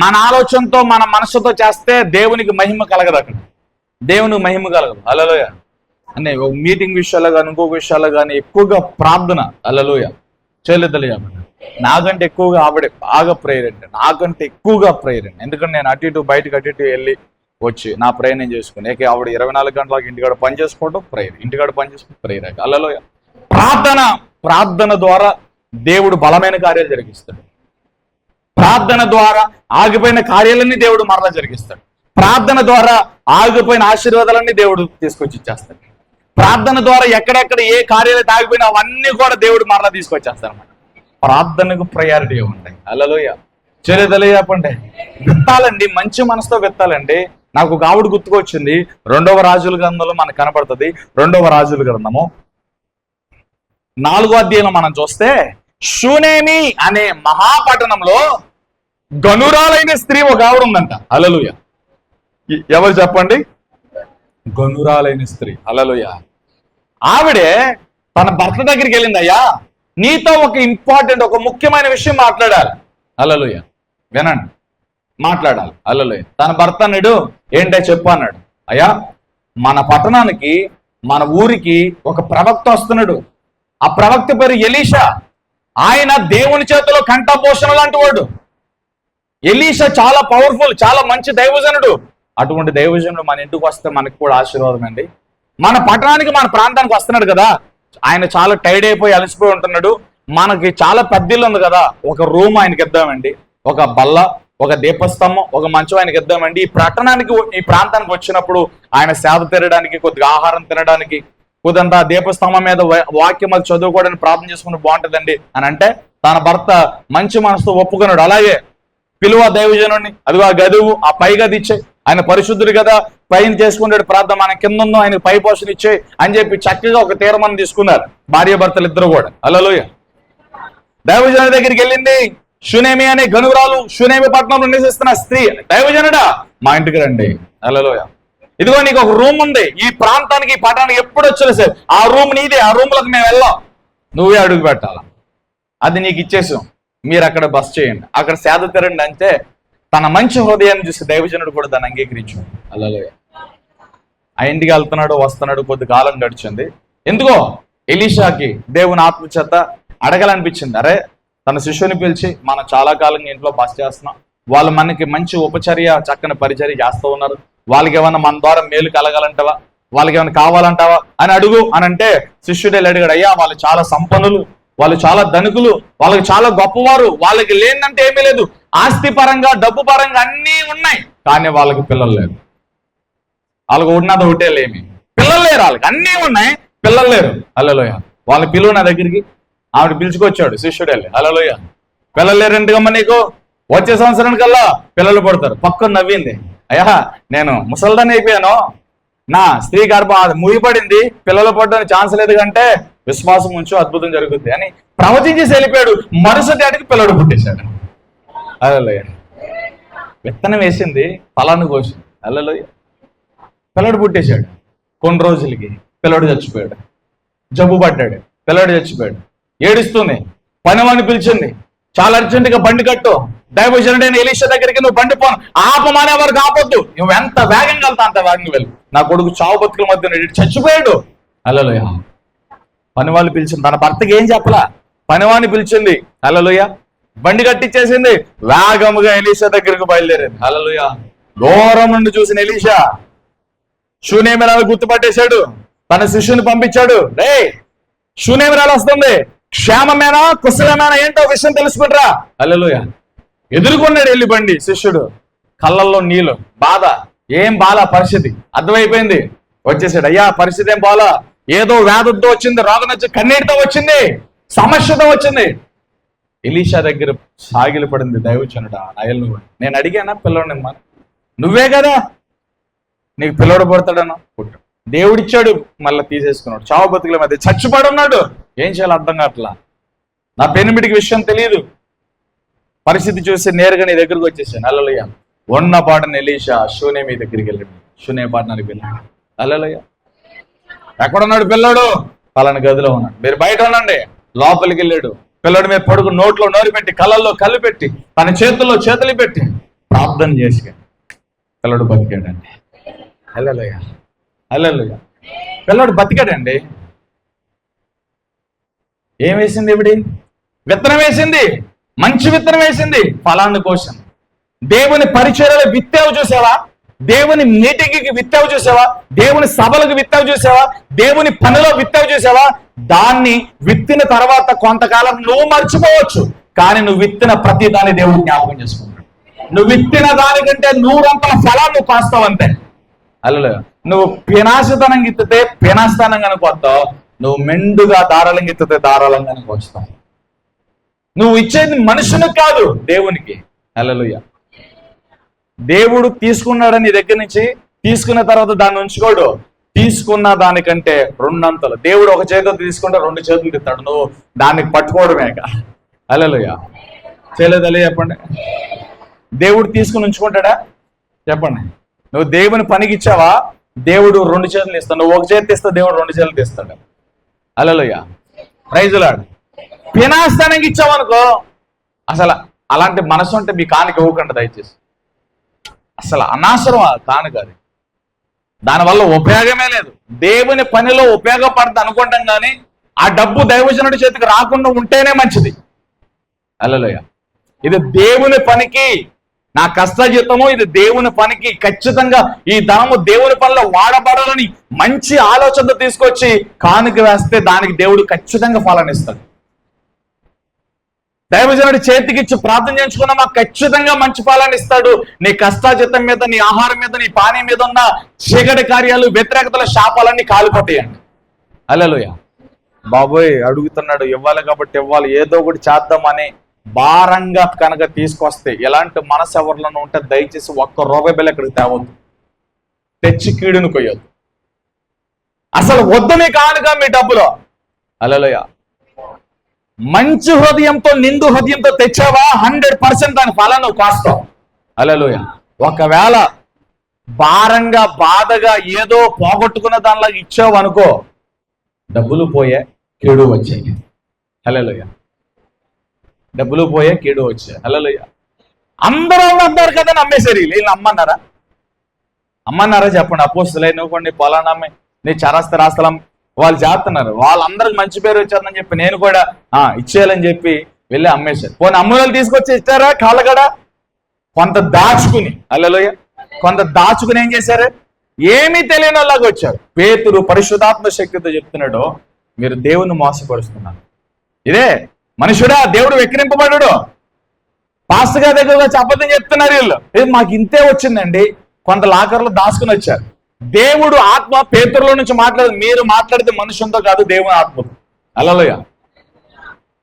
మన ఆలోచనతో, మన మనసుతో చేస్తే దేవునికి మహిమ కలగదు, అక్కడ దేవునికి మహిమ కలగదు. హల్లెలూయా. అనే ఒక మీటింగ్ విషయాల్లో కానీ ఇంకొక విషయాల్లో కానీ ఎక్కువగా ప్రార్థన. హల్లెలూయా. చేయలేదలయ్యా. నాకంటే ఎక్కువగా ఆవిడే బాగా ప్రేయర్ అంటే, నాకంటే ఎక్కువగా ప్రేయర్ అండి. ఎందుకంటే నేను అటు ఇటు బయటకు అటు ఇటు వెళ్ళి వచ్చి నా ప్రేయర్ నేను చేసుకుని, ఆవిడ 24 గంటలకు ఇంటికాడ పని చేసుకోవడం ప్రేయర్, ఇంటికాడ పని చేసుకుని ప్రేయర్. హల్లెలూయా. ప్రార్థన ద్వారా దేవుడు బలమైన కార్యాలు జరిగిస్తాడు. ప్రార్థన ద్వారా ఆగిపోయిన కార్యాలన్నీ దేవుడు మరలా జరిగిస్తాడు. ప్రార్థన ద్వారా ఆగిపోయిన ఆశీర్వాదాలన్నీ దేవుడు తీసుకొచ్చి ఇచ్చేస్తాడు. ప్రార్థన ద్వారా ఎక్కడెక్కడ ఏ కార్యాలు ఆగిపోయినా అవన్నీ కూడా దేవుడు మరలా తీసుకొచ్చేస్తాడు అన్నమాట. ప్రార్థనకు ప్రయారిటీ ఉంటాయి. హల్లెలూయా. చేయలేదలే చెప్పండి. విత్తాలండి, మంచి మనసుతో విత్తాలండి. నాకు ఒక ఆవిడ గుర్తుకొచ్చింది. 2వ రాజుల గ్రంథంలో మనకు కనపడుతుంది. 2వ రాజుల గ్రంథము 4వ అధ్యాయంలో మనం చూస్తే, షూనేమి అనే మహాపట్టణంలో గనురాలైన స్త్రీ ఒక ఆవిడ ఉందంట. హల్లెలూయా. ఎవరు చెప్పండి? గనురాలైన స్త్రీ. హల్లెలూయా. ఆవిడే తన భర్త దగ్గరికి వెళ్ళింది, అయ్యా నీతో ఒక ఇంపార్టెంట్, ఒక ముఖ్యమైన విషయం మాట్లాడాలి. హల్లెలూయా. వినండి, మాట్లాడాలి. హల్లెలూయా. తన భర్త అన్నాడు, ఏంటో చెప్పు అన్నాడు. అయ్యా, మన పట్టణానికి, మన ఊరికి ఒక ప్రవక్త వస్తున్నాడు. ఆ ప్రవక్త పేరు ఎలీషా. ఆయన దేవుని చేతిలో కంఠపోషణ లాంటి వాడు. ఎలీషా చాలా పవర్ఫుల్, చాలా మంచి దైవజనుడు. అటువంటి దైవజనుడు మన ఇంటికి వస్తే మనకి కూడా ఆశీర్వాదం అండి. మన పట్టణానికి, మన ప్రాంతానికి వస్తున్నాడు కదా, ఆయన చాలా టైర్డ్ అయిపోయి అలసిపోయి ఉంటున్నాడు. మనకి చాలా పెద్ద ఇల్లు ఉంది కదా, ఒక రూమ్ ఆయనకి ఇద్దామండి. ఒక బల్ల, ఒక దీపస్తంభం, ఒక మంచం ఆయనకి ఇద్దామండి. ఈ ప్రాంతానికి వచ్చినప్పుడు ఆయన సేద తీరడానికి, కొద్దిగా ఆహారం తినడానికి, కొద్దింత దీపస్తంభం మీద వాక్యం అది చదువుకోవడానికి ప్రార్థన చేసుకుని బాగుంటుందండి అని అంటే తన భర్త మంచి మనసుతో ఒప్పుకున్నాడు. అలాగే పిలువ దైవజనుడిని, అదిగో ఆ గదువు, ఆ పై గది ఇచ్చే, ఆయన పరిశుద్ధుడు కదా, పైన చేసుకున్నాడు ప్రార్థన, మన కింద ఉందో ఆయనకు పై పోషణ ఇచ్చే అని చెప్పి చక్కగా ఒక తీర్మానం తీసుకున్నారు భార్య భర్తలు ఇద్దరు కూడా. హల్లెలూయా. దైవజనుడి దగ్గరికి వెళ్ళింది. షునేమి అనే గనురాలు, షునేమి పట్టణంలో నివసిస్తున్న స్త్రీ, దైవజనుడా మా ఇంటికి రండి. హల్లెలూయా. ఇదిగో నీకు ఒక రూమ్ ఉంది, ఈ ప్రాంతానికి ఈ పట్టణానికి ఎప్పుడు వచ్చినా సరే ఆ రూమ్ నీదే, ఆ రూమ్లోకి మేము వెళ్ళాం, నువ్వే అడుగు పెట్టాలా, అది నీకు ఇచ్చేసాం, మీరు అక్కడ బస్ చేయండి, అక్కడ సేద తీరండి అంటే తన మంచి హృదయాన్ని చూసి దైవజనుడు కూడా దాన్ని అంగీకరించు. హల్లెలూయా. ఆ ఇంటికి వెళ్తున్నాడు, వస్తున్నాడు, కొద్ది కాలం గడిచింది. ఎందుకో ఎలీషాకి దేవుని ఆత్మచేత అడగాలనిపించింది. అరే తన శిష్యుని పిలిచి మనం చాలా కాలంగా ఇంట్లో బస చేస్తున్నాం, వాళ్ళు మనకి మంచి ఉపచర్య చక్కని పరిచర్య చేస్తూ ఉన్నారు, వాళ్ళకి ఏమైనా మన ద్వారా మేలు కలగాలంటావా, వాళ్ళకి ఏమైనా కావాలంటావా అని అడుగు అని అంటే శిష్యుడే అడిగాడు, అయ్యా వాళ్ళు చాలా సంపన్నులు, వాళ్ళు చాలా ధనికులు, వాళ్ళకి చాలా గొప్పవారు, వాళ్ళకి లేదంటే ఏమీ లేదు, ఆస్తి పరంగా డబ్బు పరంగా అన్నీ ఉన్నాయి, కానీ వాళ్ళకి పిల్లలు లేరు. వాళ్ళకి ఉన్నది ఒకటే లేమి, పిల్లలు లేరు, వాళ్ళకి అన్నీ ఉన్నాయి, పిల్లలు లేరు. హల్లెలూయా. వాళ్ళని పిలువు నా దగ్గరికి. ఆవిడ పిలుచుకొచ్చాడు శిష్యుడు వెళ్ళి. హల్లెలూయా. పిల్లలు లేరంటమ్మా నీకు, వచ్చే సంవత్సరానికల్లా పిల్లలు పడతారు. పక్కన నవ్వింది, అయ్యా నేను ముసల్దాన్ని అయిపోయాను, నా స్త్రీ గర్భం ముగిపడింది, పిల్లలు పడడానికి ఛాన్స్ లేదు కంటే విశ్వాసం ఉంచు అద్భుతం జరుగుద్ది అని ప్రవచించేసి వెళ్ళిపోయాడు. మరుసటి అడిగి పిల్లడు పుట్టేశాడు. హల్లెలూయా. విత్తనం వేసింది, ఫలాన్ని కోసింది. హల్లెలూయా. పిల్లడు పుట్టేశాడు. కొన్ని రోజులకి పిల్లడు చచ్చిపోయాడు. జబ్బు పడ్డాడు, పిల్లడు చచ్చిపోయాడు. ఏడుస్తుంది. పనివాడిని పిలిచింది, చాలా అర్జెంటుగా బండి కట్టు, దైవజనుడైన ఎలీషా దగ్గరికి నువ్వు బండి పోను, ఆపమానే వరకు ఆపొద్దు, నువ్వు ఎంత వేగంగా వెళ్తా అంత వేగంగా వెళ్ళు, నా కొడుకు చావు బతుకుల మధ్య చచ్చిపోయాడు. హల్లెలూయా. పనివాళ్ళు పిలిచింది, తన భర్తకి ఏం చెప్పలా, పనివాడిని పిలిచింది. హల్లెలూయా. బండి కట్టించేసింది, వేగముగా ఎలీషా దగ్గరికి బయలుదేరింది. హల్లెలూయా. దూరం నుండి చూసిన ఎలీషా షూనేమిరాలు గుర్తుపట్టేశాడు, తన శిష్యుని పంపించాడు, రే షూనేమిరాలు వస్తుంది, క్షేమమేనా కుశలమేనా ఏంటో విషయం తెలుసుకుంటారా. హల్లెలూయా. ఎదుర్కొన్నాడు వెళ్ళి బండి. శిష్యుడు కళ్ళల్లో నీళ్ళు, బాధ, ఏం బాల పరిస్థితి అర్థమైపోయింది. వచ్చేసాడు, అయ్యా పరిస్థితి ఏం బాలా, ఏదో వ్యాధులతో వచ్చింది, రోగం వచ్చి కన్నీటితో వచ్చింది, సమస్యతో వచ్చింది. ఎలీషా దగ్గర సాగిలి పడింది దైవజనుడా, అయలు నేను అడిగానా పిల్లవాడిని, నువ్వే కదా నీకు పిల్లడు పడతాడన్నా, పుట్టు దేవుడిచ్చాడు, మళ్ళీ తీసేసుకున్నాడు, చావు బతుకుల మధ్య చచ్చిపడున్నాడు, ఏం చేయాలో అర్థం కావట్లా, నా పెనిమిడికి విషయం తెలియదు. పరిస్థితి చూసి నేరుగా నీ దగ్గరకు వచ్చేసాను. హల్లెలూయా. ఉన్న పాటను ఎలీషా షూనేమి దగ్గరికి వెళ్ళాడు, షూనేమి పట్టణానికి వెళ్ళాడు. హల్లెలూయా. ఎక్కడున్నాడు పిల్లాడు? పలానా గదిలో ఉన్నాడు, మీరు బయట ఉండండి. లోపలికి వెళ్ళాడు. పిల్లడి మీద పడుకు నోట్లో నోరు పెట్టి, కళ్ళల్లో కళ్ళు పెట్టి, తన చేతుల్లో చేతులు పెట్టి ప్రార్థన చేసి పిల్లడు బతికాడండి. హల్లెలూయా. హల్లెలూయా. పిల్లడు బతికాడండి. ఏం వేసింది ఇవిడి? విత్తనం వేసింది, మంచి విత్తనం వేసింది, ఫలాన్ని కోసం. దేవుని పరిచర్యలో విత్తావు చూసావా, దేవుని మీటింగ్కి విత్తావు చూసావా, దేవుని సభలకు విత్తావు చూసావా, దేవుని పనిలో విత్తావు చూసావా. దాన్ని విత్తిన తర్వాత కొంతకాలం నువ్వు మర్చిపోవచ్చు, కానీ నువ్వు విత్తిన ప్రతి దాన్ని దేవుడు జ్ఞాపకం చేసుకుంటాడు. నువ్వు విత్తిన దానికంటే 100 ఫలాన్ని నువ్వు కాస్తావంతే. అలా నువ్వు పినాశతనంగా ఎత్తితే పినాశతనంగా వస్తావు, నువ్వు మెండుగా ధారాళంగా ఎత్తితే ధారాళంగా వస్తావు. నువ్వు ఇచ్చేది మనుషునికి కాదు, దేవునికి. హల్లెలూయా. దేవుడు తీసుకున్నాడని నీ దగ్గర నుంచి, తీసుకున్న తర్వాత దాన్ని ఉంచుకోడు, తీసుకున్న దానికంటే 2 అంతలు. దేవుడు ఒక చేతితో తీసుకుంటే 2 చేతులు తిస్తాడు, నువ్వు దానికి పట్టుకోవడమే. హల్లెలూయా. చేయలేదలే చెప్పండి. దేవుడు తీసుకుని ఉంచుకుంటాడా చెప్పండి? నువ్వు దేవుని పనికి ఇచ్చావా, దేవుడు 2 చేతులు ఇస్తాడు. నువ్వు ఒక చేతి ఇస్తా, దేవుడు 2 చేతులు తీస్తాడు. హల్లెలూయా. Praise lord. పినాస్తానికి ఇచ్చావనుకో, అసలు అలాంటి మనసు ఉంటే మీ కానుక ఇవ్వకండి దయచేసి. అసలు అనవసరం ఆ కానుక, అది దానివల్ల ఉపయోగమే లేదు. దేవుని పనిలో ఉపయోగపడదు అనుకుంటాం, కానీ ఆ డబ్బు దైవజనుడి చేతికి రాకుండా ఉంటేనే మంచిది. హల్లెలూయా. ఇది దేవుని పనికి నా కష్టజీతము, ఇది దేవుని పనికి ఖచ్చితంగా ఈ ధనము దేవుని పనిలో వాడబడాలని మంచి ఆలోచనతో తీసుకొచ్చి కానుక వేస్తే దానికి దేవుడు ఖచ్చితంగా ఫలాన్ని ఇస్తాడు. దైవజనుడి చేతికిచ్చి ప్రార్థన చేయించుకున్నా ఖచ్చితంగా మంచి ఫలాన్ని ఇస్తాడు. నీ కష్టాజితం మీద, నీ ఆహారం మీద, నీ పానీయం మీద ఉన్న చీకటి కార్యాలు, వ్యతిరేకతల శాపాలన్నీ కాలిపోతాయండి. హల్లెలూయా. బాబోయ్ అడుగుతున్నాడు, ఇవ్వాలి కాబట్టి ఇవ్వాలి, ఏదో ఒకటి చేద్దామని భారంగా కనుక తీసుకొస్తే, ఎలాంటి మనసు ఎవరిలోనూ ఉంటే దయచేసి ₹1 బిల్ల ఇక్కడికి తేవద్దు, తెచ్చి కీడును కొయ్యొద్దు. అసలు వద్దు మీ కానుక మీ డబ్బులో. హల్లెలూయా. మంచి హృదయంతో, నిండు హృదయంతో తెచ్చావా 100% దాని ఫలాన్ని నువ్వు కాస్తావు. హల్లెలూయా. ఒకవేళ భారంగా, బాధగా, ఏదో పోగొట్టుకున్న దానిలాగా ఇచ్చావు అనుకో, డబ్బులు పోయే, కీడు వచ్చాయి. హల్లెలూయా. డబ్బులు పోయే, కీడు వచ్చాయి. హల్లెలూయా. అందరూ అన్నారు కదా నమ్మేసరి, వీళ్ళు అమ్మన్నారా చెప్పండి. అపోస్తులే నువ్వు కొన్ని పొలాన్ని అమ్మి, నీ చరాస్తరాస్తలం వాళ్ళు చేస్తున్నారు, వాళ్ళందరికి మంచి పేరు వచ్చారని చెప్పి నేను కూడా ఇచ్చేయాలని చెప్పి వెళ్ళి అమ్మేశారు. పోనీ అమ్మలు తీసుకొచ్చి ఇచ్చారా కాళ్ళగడ? కొంత దాచుకుని, హల్లెలూయా, కొంత దాచుకుని ఏం చేశారు? ఏమీ తెలియని వాళ్ళగా వచ్చారు. పేతురు పరిశుద్ధాత్మ శక్తితో చెప్తున్నాడు, మీరు దేవుని మోసపరుస్తున్నారు. ఇదే మనుషుడా, దేవుడు వెక్కిరింపబడ్డాడు. పాస్టర్ గారి దగ్గర వచ్చి అబద్ధం చెప్తున్నారు వీళ్ళు. మాకు ఇంతే వచ్చిందండి, కొంత లాకర్లో దాచుకుని వచ్చారు. దేవుడు ఆత్మ పేతురులో నుంచి మాట్లాడదు. మీరు మాట్లాడితే మనుషులతో కాదు, దేవుని ఆత్మతో. హల్లెలూయా.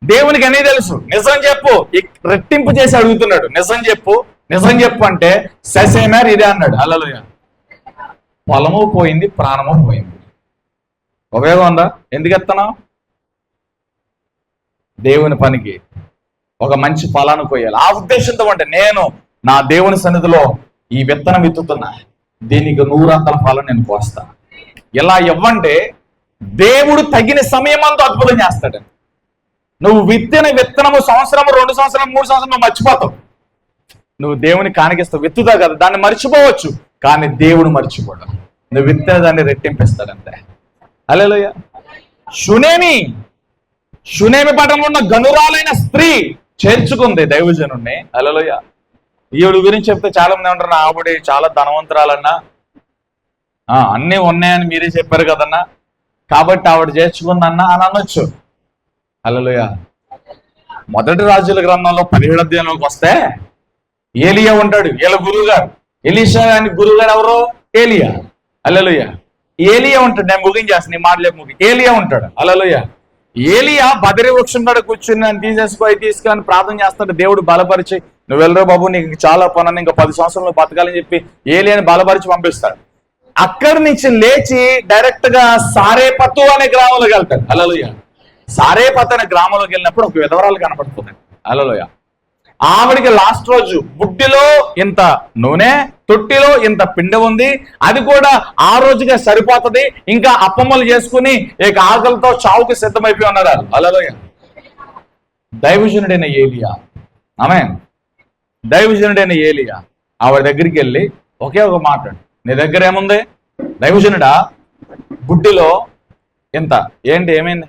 దేవునికి అన్నీ తెలుసు. నిజం చెప్పు, రెట్టింపు చేసి అడుగుతున్నాడు. నిజం చెప్పు, నిజం చెప్పు అంటే ససేమేర్ ఇదే అన్నాడు. హల్లెలూయా. పొలము పోయింది, ప్రాణము పోయింది. ఉపయోగం ఉందా? ఎందుకు ఎత్తనావు? దేవుని పనికి ఒక మంచి ఫలాన్ని కొయ్యాలి. ఆ ఉద్దేశంతో అంటే నేను నా దేవుని సన్నిధిలో ఈ విత్తనం విత్తుతున్నా, దీనికి 100 ఫలం నేను కోస్తా. ఇలా ఇవ్వంటే దేవుడు తగిన సమయం అంతా అద్భుతం చేస్తాడు. నువ్వు విత్తిన విత్తనము సంవత్సరం, 2 సంవత్సరం, 3 సంవత్సరం నువ్వు మర్చిపోతావు. నువ్వు దేవుని కానికిస్తావు, విత్తుతావు కదా, దాన్ని మర్చిపోవచ్చు, కానీ దేవుడు మర్చిపోవడం. నువ్వు విత్తిన దాన్ని రెట్టింపిస్తాడంతే. హల్లెలూయా. షునేమి పట్టణంలో ఉన్న గనురాలైన స్త్రీ చేర్చుకుంది దైవజనుడిని. హల్లెలూయా. ఈవిడ గురించి చెప్తే చాలా మంది ఉంటారు, ఆవిడ చాలా ధనవంతురాలన్నా, అన్నీ ఉన్నాయని మీరే చెప్పారు కదన్నా, కాబట్టి ఆవిడ చేర్చుకుందన్నా అని అనొచ్చు. హల్లెలూయా. మొదటి రాజుల గ్రంథంలో 17వ అధ్యాయంలోకి వస్తే ఏలియా ఉంటాడు, వీళ్ళ గురువు గారు. ఎలీషా అని గురువు గారు ఎవరు? ఏలియా. హల్లెలూయా. ఏలియా ఉంటాడు. నేను ముగించేస్తాను, నీ మాటలేపు ముగి. ఏలియా ఉంటాడు. హల్లెలూయా. ఏలియా బదరి వృక్షం కాడ కూర్చుని నన్ను తీసుకొని ప్రార్థన చేస్తాడు. దేవుడు బలపరిచి, నువ్వు వెళ్ళరా బాబు, నీకు చాలా పని, ఇంకా 10 సంవత్సరాలు బతకాలని చెప్పి ఏలియాని బలపరిచి పంపిస్తాడు. అక్కడి నుంచి లేచి డైరెక్ట్ గా సారేపతు అనే గ్రామంలోకి వెళ్తాడు. హల్లెలూయా. సారేపతు అనే గ్రామంలోకి వెళ్ళినప్పుడు ఒక విధవరాలు కనపడుతుంది. హల్లెలూయా. ఆవిడికి లాస్ట్ రోజు బుడ్డిలో ఇంత నూనె, తొట్టిలో ఇంత పిండి ఉంది, అది కూడా ఆ రోజుగా సరిపోతుంది. ఇంకా అప్పమ్మలు చేసుకుని ఇక ఆకలితో చావుకి సిద్ధమైపోయి ఉన్నారు. హల్లెలూయా. దైవజనుడైన ఏలియా, ఆమేన్, దైవజనుడైన ఏలియా ఆవిడ దగ్గరికి వెళ్ళి ఒకే ఒక మాట్లాడు, నీ దగ్గర ఏముంది? దైవజనుడా, బుడ్డిలో ఇంత, ఏంటి, ఏమైంది?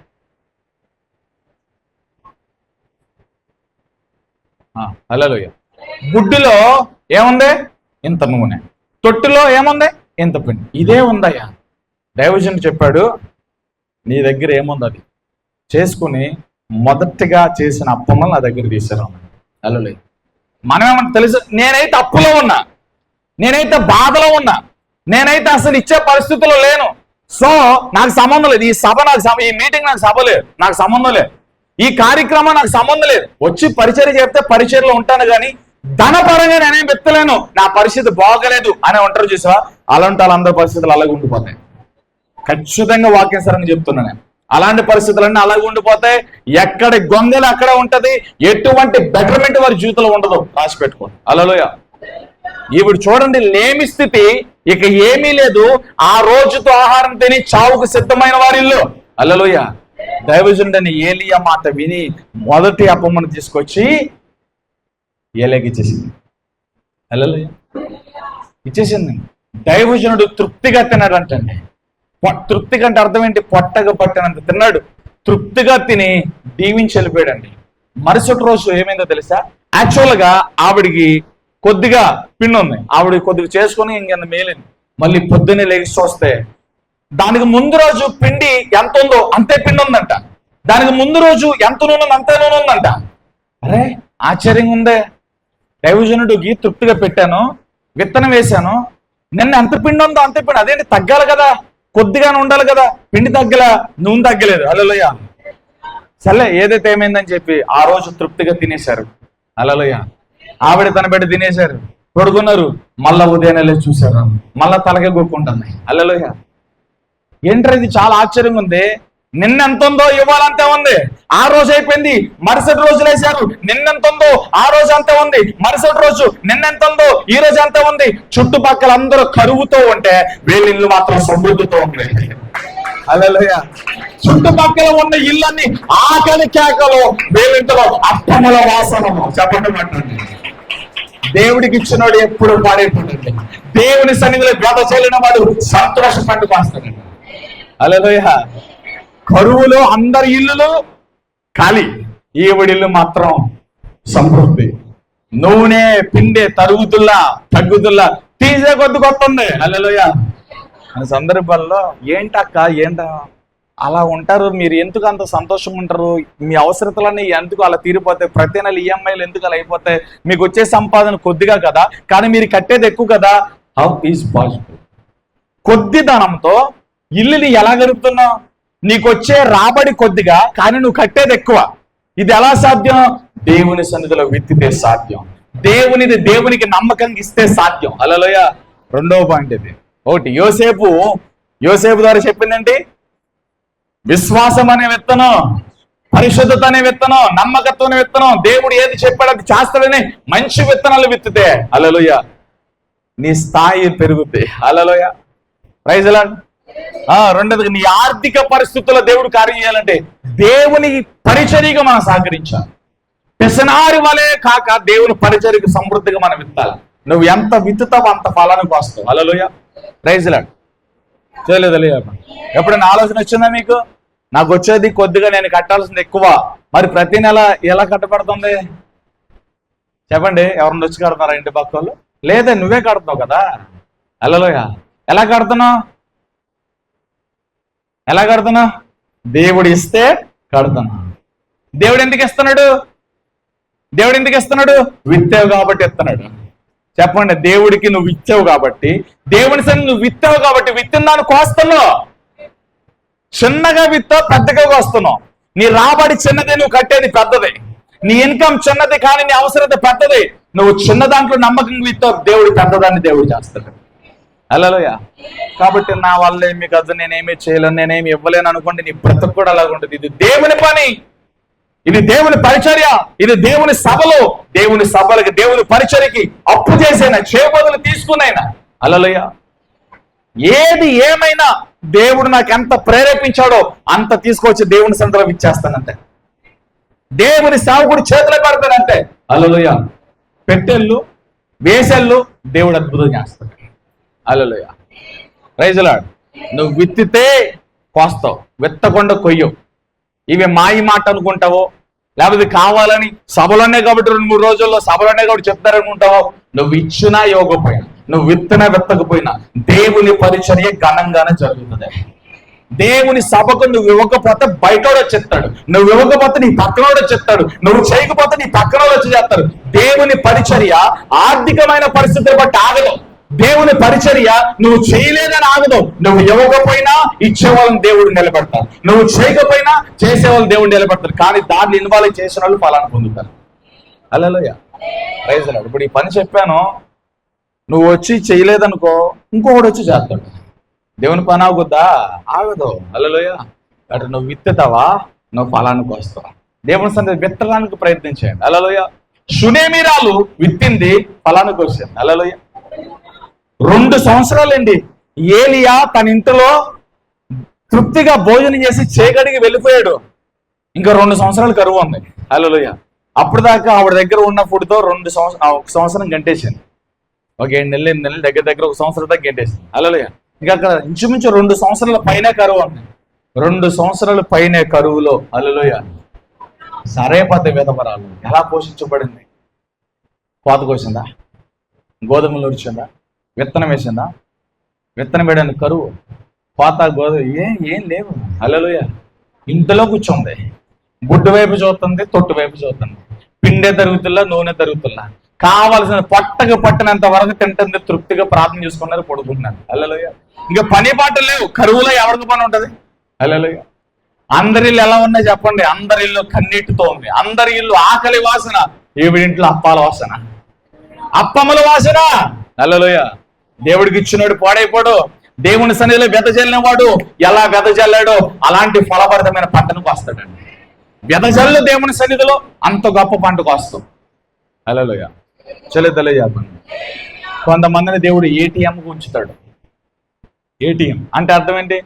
హల్లెలూయా. బుడ్డిలో ఏముంది? ఇంత నూనె. తొట్టిలో ఏముంది? ఇంత పిండి. ఇదే ఉందయ్యా. దైవజనుడు చెప్పాడు, నీ దగ్గర ఏముంది అది చేసుకుని మొదటిగా చేసిన అప్పమ్మలు నా దగ్గర తీసారు. హల్లెలూయా. మనమేమన్నా తెలుసు, నేనైతే అప్పులో ఉన్నా, నేనైతే బాధలో ఉన్నా, నేనైతే అసలు ఇచ్చే పరిస్థితుల్లో లేను. సో నాకు సంబంధం లేదు, ఈ సభ నాకు, ఈ మీటింగ్ నాకు సభ లేదు, నాకు సంబంధం లేదు, ఈ కార్యక్రమం నాకు సంబంధం లేదు. వచ్చి పరిచర్య చెప్తే పరిచర్యలో ఉంటాను, కానీ ధనపరంగా నేనేం వెత్తలేను, నా పరిస్థితి బాగలేదు అని ఉంటారు చూసావా, అలాంటి వాళ్ళందరి పరిస్థితులు అలాగే ఉండిపోతాయి. ఖచ్చితంగా వాక్యానుసారంగా చెప్తున్నాను నేను. అలాంటి పరిస్థితులన్నీ అలాగే ఉండిపోతాయి. ఎక్కడి గొంగలు అక్కడ ఉంటది, ఎటువంటి బెటర్మెంట్ వారి జీవితంలో ఉండదు. రాసి పెట్టుకోండి. హల్లెలూయా. ఇప్పుడు చూడండి, లేమి స్థితి, ఇక ఏమీ లేదు. ఆ రోజుతో ఆహారం తిని చావుకు సిద్ధమైన వారిల్లో. హల్లెలూయా. దైవజనుడని ఏలియా మాట విని మొదటి అప్పమ్మను తీసుకొచ్చి ఏలియాకి ఇచ్చేసింది. హల్లెలూయా. ఇచ్చేసింది. దైవజనుడు తృప్తిగా తిన్నాడంటండి. తృప్తిగా అంటే అర్థం ఏంటి? పొట్టగా పట్టినంత తిన్నాడు. తృప్తిగా తిని దీవించి వెళ్ళిపోయాడండి. మరుసటి రోజు ఏమైందో తెలుసా? యాక్చువల్గా ఆవిడికి కొద్దిగా పిండి ఉంది, ఆవిడ కొద్దిగా చేసుకుని ఇంకెంత మేలింది. మళ్ళీ పొద్దున్నే లేచి వస్తే దానికి ముందు రోజు పిండి ఎంత ఉందో అంతే పిండి ఉందంట. దానికి ముందు రోజు ఎంత నూనె అంతే నూనె ఉందంట. అరే ఆశ్చర్యంగా ఉందే, దైవజనుడికి తృప్తిగా పెట్టాను, విత్తనం వేశాను, నిన్న ఎంత పిండి ఉందో అంతే పిండి, అదేంటి తగ్గాలి కదా, కొద్దిగానే ఉండాలి కదా, పిండి తగ్గల, నూనె తగ్గలేదు. హల్లెలూయా. సర్లే ఏదైతే ఏమైందని చెప్పి ఆ రోజు తృప్తిగా తినేశారు. హల్లెలూయా. ఆవిడ తన బిడ్డ తినేశారు, పడుకున్నారు. మళ్ళా ఉదయాన్నే చూశారు, మళ్ళా తలకే గొక్కుంటుంది. హల్లెలూయా. ఏంటంటే ఇది చాలా ఆశ్చర్యంగా ఉంది. నిన్న ఎంత ఉందో ఇవ్వాలంతే ఉంది, ఆ రోజు అయిపోయింది. మరుసటి రోజు లేచారు, నిన్నెంత ఉందో ఆ రోజు అంతే ఉంది. మరుసటి రోజు నిన్నెంత ఉందో ఈ రోజు అంతే ఉంది. చుట్టుపక్కల అందరూ కరువుతో ఉంటే వీళ్ళ ఇల్లు మాత్రం సమృద్ధితో ఉంది. హల్లెలూయా. చుట్టుపక్కల ఉన్న ఇళ్ళన్ని ఆకలి కేకలు, వీళ్ళింట్లో అప్పముల వాసనము. చెప్పండి మాట్లాడండి. దేవుడికి ఇచ్చినోడు ఎప్పుడు పాడైపోతుంది. దేవుని సన్నిధిలో గత చెల్లిన వాడు సంతోషపడి పాస్తాడండి. హల్లెలూయా. కరువులో అందరి ఇల్లులు ఖాళీ, ఈవిడిల్లు మాత్రం సమృద్ధి. నూనె పిండే తరుగుతుల్లా తగ్గుతుల్లా, తీసే కొద్ది కొత్తుంది. హల్లెలూయా. అనే సందర్భాల్లో ఏంటక్క ఏంట అలా ఉంటారు, మీరు ఎందుకు అంత సంతోషంగా ఉంటారు, మీ అవసరతలన్నీ ఎందుకు అలా తీరిపోతాయి, ప్రతి నెల ఈఎంఐలు ఎందుకు అలా అయిపోతాయి, మీకు వచ్చే సంపాదన కొద్దిగా కదా కానీ మీరు కట్టేది ఎక్కువ కదా. How is possible? కొద్ది ధనంతో ఇల్లుని ఎలా గడుపుతున్నావు? నీకు వచ్చే రాబడి కొద్దిగా కానీ నువ్వు కట్టేది ఎక్కువ. ఇది ఎలా సాధ్యం? దేవుని సన్నిధిలో విత్తితే సాధ్యం, దేవునికి నమ్మకంగా ఇస్తే సాధ్యం. హల్లెలూయా. రెండవ పాయింట్ ఇది. ఒకటి యోసేపు ద్వారా చెప్పిందండి, విశ్వాసం అనే విత్తనం, పరిశుద్ధత అనే విత్తనం, నమ్మకత్వం అనే విత్తనం, దేవుడు ఏది చెప్పాడు అది చేస్తాడని మంచి విత్తనాలు విత్తితే హల్లెలూయా నీ స్థాయి పెరుగుతాయి. హల్లెలూయా. Praise lord. రెండోది, నీ ఆర్థిక పరిస్థితుల్లో దేవుడు కార్యం చేయాలంటే దేవుని పరిచర్యగా మనం సహకరించాలి. పిసనారి వలే కాక దేవుని పరిచర్యకు సమృద్ధిగా మనం విత్తాలి. నువ్వు ఎంత విత్తుతావు అంత ఫలానికి వస్తావు. హల్లెలూయా. Praise lord. చేయలేదు ఎప్పుడైనా ఆలోచన వచ్చిందా మీకు? నాకు వచ్చేది కొద్దిగా, నేను కట్టాల్సింది ఎక్కువ, మరి ప్రతి నెల ఎలా కట్టబడుతుంది చెప్పండి? ఎవరన్నా వచ్చి కడుతున్నారా ఇంటి పక్క వాళ్ళు? లేదా నువ్వే కడుతున్నావు కదా. హల్లెలూయా. ఎలా కడుతున్నావు? దేవుడు ఇస్తే కడుతున్నా. దేవుడు ఎందుకు ఇస్తున్నాడు? విత్తావు కాబట్టి ఇస్తున్నాడు. చెప్పండి, దేవుడికి నువ్వు ఇచ్చావు కాబట్టి, దేవుని సన్ని నువ్వు విత్తావు కాబట్టి విత్తిన దాన్ని కోస్తున్నావు. చిన్నగా విత్తావు, పెద్దగా కోస్తున్నావు. నీ రాబడి చిన్నది, నువ్వు కట్టేది పెద్దది. నీ ఇన్కమ్ చిన్నది కానీ నీ అవసరత పెద్దది. నువ్వు చిన్న దాంట్లో నమ్మకంగా విత్తావు, దేవుడు పెద్దదాన్ని దేవుడు చేస్తాడు. హల్లెలూయా. కాబట్టి నా వల్ల ఏమి కాదు, నేనేమీ చేయలేను, నేనేమి ఇవ్వలేను అనుకోండి, నీ బ్రతుకు కూడా అలాగ ఉంటుంది. ఇది దేవుని పని, ఇది దేవుని పరిచర్య, ఇది దేవుని సభలో, దేవుని సభలకి, దేవుని పరిచర్యకి అప్పు చేసైనా, చేయబదులు తీసుకునైనా. హల్లెలూయా. ఏది ఏమైనా దేవుడు నాకు ఎంత ప్రేరేపించాడో అంత తీసుకొచ్చి దేవుని సన్నిధిలో ఇచ్చేస్తానంటే, దేవుని సేవకుడు చేతిలో పెడతానంటే. హల్లెలూయా. పెట్టెళ్ళు వేసెళ్ళు దేవుడు అద్భుతం చేస్తాడు. హల్లెలూయా. Praise lord. నువ్వు విత్తితే కోస్తావు, విత్తకుండా కొయ్యవు. ఇవి మాయి మాట అనుకుంటావో, లేకపోతే కావాలని సభలోనే కాబట్టి 2-3 రోజుల్లో సభలోనే కాబట్టి చెప్తారనుకుంటావో, నువ్వు ఇచ్చినా ఇవ్వకపోయినా, నువ్వు విత్తనా విత్తకపోయినా దేవుని పరిచర్య ఘనంగానే జరుగుతుంది. దేవుని సభకు నువ్వు ఇవ్వకపోతే బయటోడు చెప్తాడు, నువ్వు ఇవ్వకపోతే నీ పక్కనోడు చెప్తాడు, నువ్వు చేయకపోతే నీ పక్కనోడు వచ్చి చేస్తాడు. దేవుని పరిచర్య ఆర్థికమైన పరిస్థితులు బట్టి ఆగదు. దేవుని పరిచర్య నువ్వు చేయలేదని ఆగదు. నువ్వు ఇవ్వకపోయినా ఇచ్చేవాళ్ళని దేవుడు నిలబెడతాడు, నువ్వు చేయకపోయినా చేసేవాళ్ళని దేవుడు నిలబెడతాడు. కానీ దాన్ని ఇన్వాల్వ్ చేసిన వాళ్ళు ఫలాన్ని పొందుతారు. హల్లెలూయా. Praise lord. ఇప్పుడు ఈ పని చెప్పాను, నువ్వు వచ్చి చేయలేదనుకో ఇంకొకటి వచ్చి చేస్తాడు. దేవుని పని ఆగుద్దా? ఆగదు. హల్లెలూయా. అంటే నువ్వు విత్తుతావా, నువ్వు ఫలానికి వస్తావా? దేవుని సన్నిధిలో విత్తడానికి ప్రయత్నించండి. హల్లెలూయా. షూనేమీరాలు విత్తింది, ఫలానికి వచ్చింది. హల్లెలూయా. 2 సంవత్సరాలండి ఏలియా తన ఇంటిలో తృప్తిగా భోజనం చేసి చేగడికి వెళ్ళిపోయాడు. ఇంకా 2 సంవత్సరాలు కరువు ఉంది. హల్లెలూయా. అప్పుడు దాకా ఆవిడ దగ్గర ఉన్న ఫుడ్తో 1 సంవత్సరం గంటేసింది. ఒక 7 నెలలు 8 నెలలు దగ్గర 1 సంవత్సరం దాకా గంటేసింది. హల్లెలూయా. ఇంకా అక్కడ ఇంచుమించు 2 సంవత్సరాల పైనే కరువు ఉంది. 2 సంవత్సరాల పైనే కరువులో హల్లెలూయా సరేపతి విధవరాలు ఎలా పోషించబడింది? కోత కోసిందా? గోధుమలు ఉడిచిందా? విత్తనం వేసిందా? విత్తనం వేయడానికి కరువు, కోత, గోధుమ ఏం లేవు. హల్లెలూయా. ఇంటిలో కూర్చుంది, గుడ్డు వైపు చూస్తుంది, తొట్టు వైపు చూస్తుంది. పిండే తరుగుతుల్లా నూనె తరుగుతుల్లా కావలసిన పొట్టకు పట్టినంత వరకు తింటుంది, తృప్తిగా ప్రార్థన చేసుకున్నారు, పడుకుంటున్నారు. హల్లెలూయా. ఇంకా పని పాటలు లేవు, కరువులో ఎవరికి పని ఉంటది? హల్లెలూయా. అందరి ఇల్లు ఎలా ఉన్నాయి చెప్పండి? అందరి ఇల్లు కన్నీటితో ఉంది. అందరి ఇల్లు ఆకలి వాసన, ఈవిడింట్లో అప్పాల వాసన, అప్పమ్మల వాసన. హల్లెలూయా. దేవుడికి ఇచ్చినాడు పాడైపోడు. దేవుని సన్నిధిలో వెదజల్లిన వాడు ఎలా వెదజల్లాడో అలాంటి ఫలభరితమైన పంటను కోస్తాడండి. వెదజల్లు దేవుని సన్నిధిలో అంత గొప్ప పంట కోస్తాం. హల్లెలూయా. చలిద్దలే చెప్పండి. కొంతమందిని దేవుడు ఏటీఎంకు ఉంచుతాడు. ఏటీఎం అంటే అర్థం ఏంటి?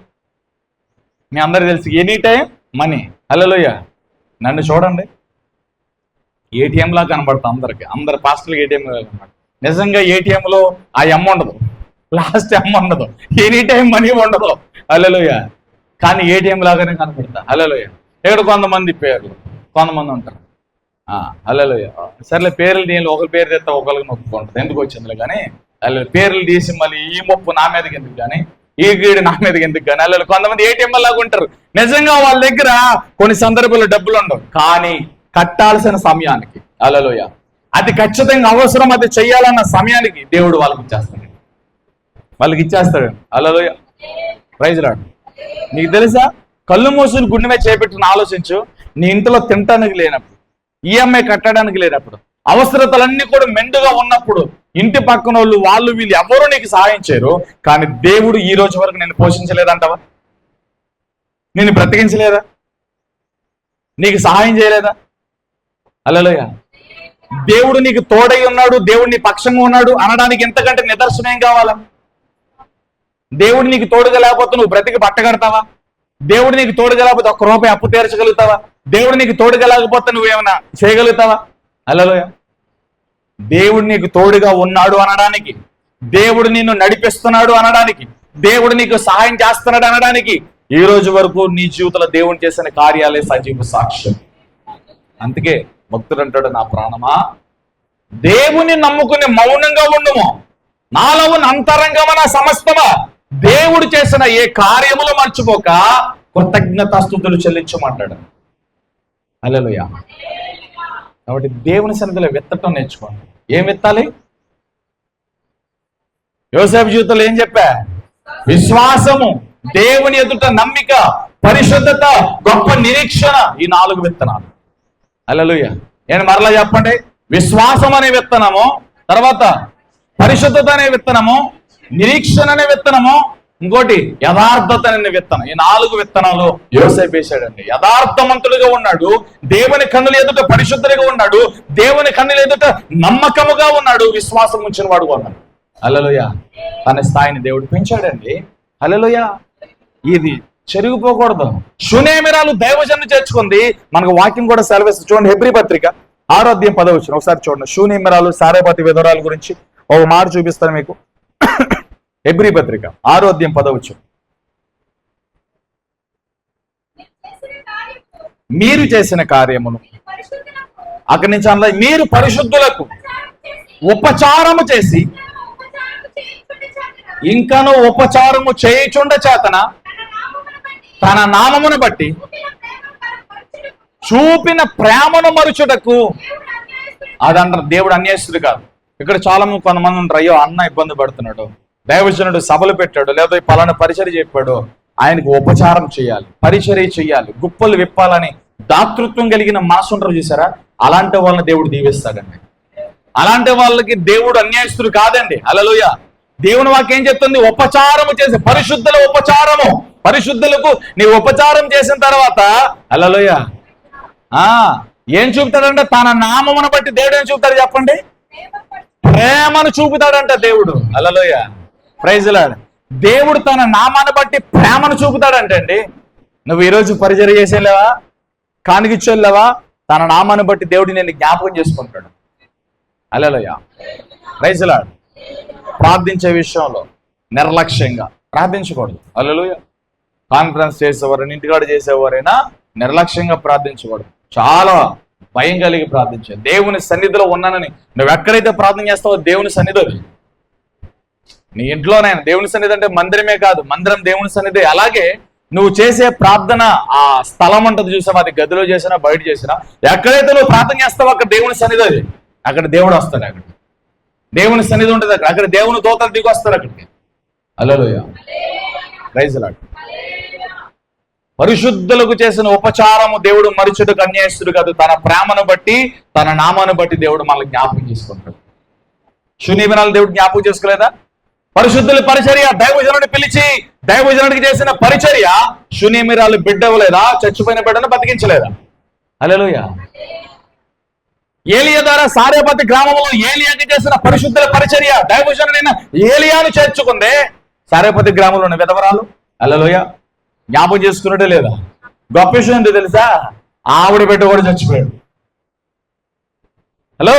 మీ అందరికి తెలుసు, ఎనీ టైం మనీ. హల్లెలూయా. నన్ను చూడండి, ఏటీఎం లా కనబడతాం అందరికి. అందరి పాస్టర్లకు ఏటీఎం కనబడతాం. నిజంగా ఏటీఎంలో ఆ ఎమ్ ఉండదు, లాస్ట్ ఎమ్ ఉండదు, ఎనీ టైం మనీ ఉండదు. హల్లెలూయా. కానీ ఏటీఎం లాగానే కనపడతా. హల్లెలూయా. ఇక్కడ కొంతమంది పేర్లు, కొంతమంది ఉంటారు. హల్లెలూయా. సర్లే, పేర్లు నేను ఒకరి పేరు తెస్తా ఒకరికి నొప్పుకుంటుంది, ఎందుకు వచ్చిందిలే. కానీ అలా పేర్లు తీసి మళ్ళీ ఈ మొప్పు నా మీదకి ఎందుకు కానీ, ఈ గీడు నా మీదకి ఎందుకు కానీ. అలా కొంతమంది ఏటీఎం లాగా ఉంటారు. నిజంగా వాళ్ళ దగ్గర కొన్ని సందర్భాల్లో డబ్బులు ఉండవు, కానీ కట్టాల్సిన సమయానికి, హల్లెలూయా, అది ఖచ్చితంగా అవసరం, అది చెయ్యాలన్న సమయానికి దేవుడు వాళ్ళకి ఇచ్చేస్తాడు. హల్లెలూయా. Praise lord. నీకు తెలుసా, కళ్ళు మూసుకుని గుండె మీద చేపెట్టుకుని ఆలోచించు. నీ ఇంట్లో తినటానికి లేనప్పుడు, ఈఎంఐ కట్టడానికి లేనప్పుడు, అవసరతలన్నీ కూడా మెండుగా ఉన్నప్పుడు, ఇంటి పక్కన వాళ్ళు వీళ్ళు ఎవరు నీకు సహాయం చేయరు. కానీ దేవుడు ఈ రోజు వరకు నేను పోషించలేదంటావా? నేను బ్రతికించలేదా? నీకు సహాయం చేయలేదా? హల్లెలూయా. దేవుడు నీకు తోడై ఉన్నాడు, దేవుడు నీ పక్షంగా ఉన్నాడు అనడానికి ఎంతకంటే నిదర్శనం ఏం కావాలా? దేవుడు నీకు తోడుగా లేకపోతే నువ్వు బ్రతికి పట్టగడతావా? దేవుడు నీకు తోడుగా లేకపోతే ఒక్క రూపాయి అప్పు తీర్చగలుగుతావా? దేవుడు నీకు తోడుగా లేకపోతే నువ్వేమైనా చేయగలుగుతావా? హల్లెలూయా. దేవుడు నీకు తోడుగా ఉన్నాడు అనడానికి, దేవుడు నిన్ను నడిపిస్తున్నాడు అనడానికి, దేవుడు నీకు సహాయం చేస్తున్నాడు అనడానికి ఈ రోజు వరకు నీ జీవితంలో దేవుడు చేసిన కార్యాలే సజీవ సాక్ష్యం. అందుకే భక్తుడు అంటాడు, నా ప్రాణమా దేవుని నమ్ముకుని మౌనంగా ఉండుము, నాలో ఉన్న అంతరంగమన సమస్తమా దేవుడు చేసిన ఏ కార్యములు మర్చిపోక కృతజ్ఞతాస్తుతులు చెల్లించమంటాడు. హల్లెలూయా. కాబట్టి దేవుని సన్నిధిలో విత్తటం నేర్చుకోండి. ఏం విత్తాలి? యోసేపు జీవితంలో ఏం చెప్పా? విశ్వాసము, దేవుని ఎదుట నమ్మిక, పరిశుద్ధత, గొప్ప నిరీక్షణ, ఈ 4 విత్తనాలు. హల్లెలూయా. నేను మరలా చెప్పండి, విశ్వాసం అనే విత్తనము, తర్వాత పరిశుద్ధత అనే విత్తనము, నిరీక్షణ అనే విత్తనము, ఇంకోటి యథార్థత అనే విత్తనం. ఈ 4 విత్తనాలు యోసేపు వేశాడండి. యథార్థవంతుడిగా ఉన్నాడు, దేవుని కన్నుల ఎదుట పరిశుద్ధుడిగా ఉన్నాడు, దేవుని కన్నుల ఎదుట నమ్మకముగా ఉన్నాడు, విశ్వాసం ఉంచిన వాడు ఉన్నాడు. హల్లెలూయా. తన స్థాయిని దేవుడు పెంచాడండి. హల్లెలూయా. ఇది చెరిగిపోకూడదు. షూనేమిరాలు దైవజన్ను చేర్చుకుంది. మనకు వాక్యం కూడా సెలవిస్తుంది. చూడండి, హెబ్రీ పత్రిక 6వ అధ్యాయం 10వ వచనం ఒకసారి చూడండి. షూనేమిరాలు సారేపతి విధవరాల గురించి ఒక మాట చూపిస్తాను మీకు. హెబ్రీ పత్రిక 6వ అధ్యాయం 10వ వచనం. మీరు చేసిన కార్యమును, అక్కడి నుంచి అలా, మీరు పరిశుద్ధులకు ఉపచారము చేసి ఇంకను ఉపచారము చేయుచుండ చేతన తన నామమును బట్టి చూపిన ప్రేమను మరుచుటకు, అదంటారు దేవుడు అన్యాయస్తుడు కాదు. ఇక్కడ చాలా కొంతమంది ఉంటారు, అయ్యో అన్న ఇబ్బంది పడుతున్నాడు, దైవజనుడు సభలు పెట్టాడు, లేదా పలానా పరిచర్య చెప్పాడు, ఆయనకు ఉపచారం చేయాలి, పరిచర్య చేయాలి, గుప్పలు విప్పాలని దాతృత్వం కలిగిన మనసు ఉంటారు చూసారా, అలాంటి వాళ్ళని దేవుడు దీవిస్తాడండి. అలాంటి వాళ్ళకి దేవుడు అన్యాయస్తుడు కాదండి. హల్లెలూయా. దేవుని వాక్యం ఏం చెప్తుంది? ఉపచారము చేసి, పరిశుద్ధుల ఉపచారము, పరిశుద్ధులకు నీ ఉపచారం చేసిన తర్వాత, హల్లెలూయా, ఏం చూపుతాడంటే తన నామమును బట్టి దేవుడు ఏం చూపుతాడు చెప్పండి? ప్రేమను చూపుతాడంట దేవుడు. హల్లెలూయా. Praise lord. దేవుడు తన నామాన్ని బట్టి ప్రేమను చూపుతాడంటే అండి. నువ్వు ఈరోజు పరిచర్య చేసేలేవా, కానిగిచ్చేళ్ళవా, తన నామాన్ని బట్టి దేవుడు నేను జ్ఞాపకం చేసుకుంటాడు. హల్లెలూయా. Praise lord. ప్రార్థించే విషయంలో నిర్లక్ష్యంగా ప్రార్థించకూడదు. హల్లెలూయా. కాన్ఫరెన్స్ చేసేవారైనా, ఇంటికాడ చేసేవారైనా నిర్లక్ష్యంగా ప్రార్థించకూడదు. చాలా భయం కలిగి ప్రార్థించాలి. దేవుని సన్నిధిలో ఉన్నానని నువ్వు ఎక్కడైతే ప్రార్థన చేస్తావో దేవుని సన్నిధి, నీ ఇంట్లోనైనా దేవుని సన్నిధి అంటే మందిరమే కాదు, మందిరం దేవుని సన్నిధి. అలాగే నువ్వు చేసే ప్రార్థన ఆ స్థలం ఉంటుంది చూసావు, అది గదిలో చేసినా బయట చేసినా, ఎక్కడైతే నువ్వు ప్రార్థన చేస్తావో అక్కడ దేవుని సన్నిధి, అది అక్కడ దేవుడు వస్తాడు. అక్కడ దేవుని సన్నిధి ఉంటుంది, అక్కడ దేవుని దూతలు దిగి వస్తారు అక్కడికి. హల్లెలూయా, ప్రైజ్ ది లార్డ్. పరిశుద్ధులకు చేసిన ఉపచారము దేవుడు మరుచుటకు అన్యాయస్తుడు కాదు. తన ప్రేమను బట్టి, తన నామాను బట్టి దేవుడు మనల్ని జ్ఞాపకం చేసుకుంటాడు. శూన్యమిరాలు దేవుడు జ్ఞాపకం చేసుకోలేదా? పరిశుద్ధుల పరిచర్య, దైవజనుడిని పిలిచి దైవజనుడికి చేసిన పరిచర్య శూన్యమిరాలు బిడ్డ ఇవ్వలేదా? చచ్చిపోయిన బిడ్డను బతికించలేదా? హల్లెలూయా. ఏలియా ద్వారా సారేపతి గ్రామంలో ఏలియాకి చేసిన పరిశుద్ధుల పరిచర్య, దైవజనుడైన ఏలియాను చేర్చుకుందే సారేపతి గ్రామంలోని విధవరాలు. హల్లెలూయా. జ్ఞాపకం చేసుకున్నట్టే లేదా? గొప్ప విషయం ఏంటో తెలుసా? ఆవిడ బిడ్డ కూడా చచ్చిపోయాడు. హలో,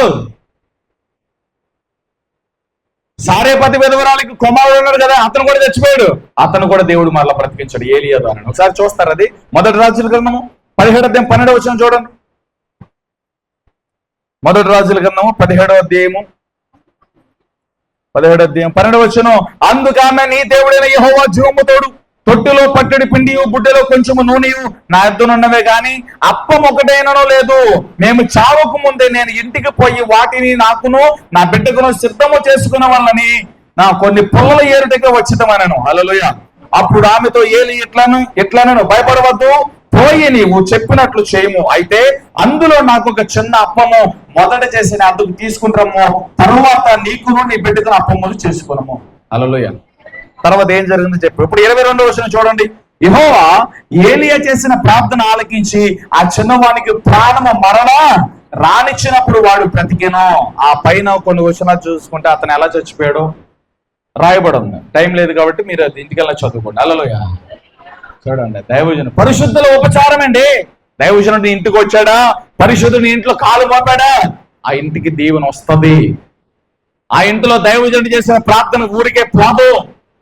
సారేపతి విధవరాలకి కుమారుడు ఉన్నాడు కదా, అతను కూడా చచ్చిపోయాడు. అతను కూడా దేవుడు మరలా బ్రతికించాడు ఏలియా ద్వారా. ఒకసారి చూస్తారు, అది మొదటి రాజుల గ్రంథము 17వ అధ్యాయం 12వ వచనం చూడండి. మొదటి రాజుల గ్రంథము 17వ అధ్యాయము 12వ వచనం. అందుకామె, నీ దేవుడైన యెహోవా జీవము తోడు, తొట్టులో పట్టడి పిండియు బుడ్డలో కొంచెము నూనెయు నా ఎద్దునున్నవే గాని అప్పం ఒకటైనను లేదు. మేము చావకు ముందే నేను ఇంటికి పోయి వాటిని నాకును నా బిడ్డకును సిద్ధము చేసుకున్న వాళ్ళని నా కొన్ని పొలల ఏరుటగా వచ్చితమనను. హల్లెలూయా. అప్పుడు ఆమెతో ఏలి ఇట్లను భయపడవద్దు, పోయి నీవు చెప్పినట్లు చేయము. అయితే అందులో నాకు ఒక చిన్న అప్పము మొదట చేసిన అందుకు తీసుకుంటాము, తరువాత నీకును నీ బిడ్డకును అప్పములు చేసుకున్నాము. హల్లెలూయా. తర్వాత ఏం జరిగిందో చెప్పు. ఇప్పుడు 22వ వచనం చూడండి. యెహోవా ఏలియా చేసిన ప్రార్థన ఆలకించి ఆ చిన్నవానికి ప్రాణము మరణ రానిచ్చినప్పుడు వాడు బ్రతికెను. ఆ పైన కొన్ని వచనాలు చూసుకుంటే అతను ఎలా చచ్చిపోయాడో రాయబడి ఉంది. టైం లేదు కాబట్టి మీరు అది ఇంటికెళ్ళి చదువుకోండి. హల్లెలూయా. చూడండి, దైవజనుడు పరిశుద్ధుల ఉపచారం అండి. దైవజనుడు ఇంటికి వచ్చాడా, పరిశుద్ధుని ఇంట్లో కాలు మోపాడా, ఆ ఇంటికి దీవెన వస్తుంది. ఆ ఇంట్లో దైవజనుడు చేసిన ప్రార్థన ఊరికే పోదు.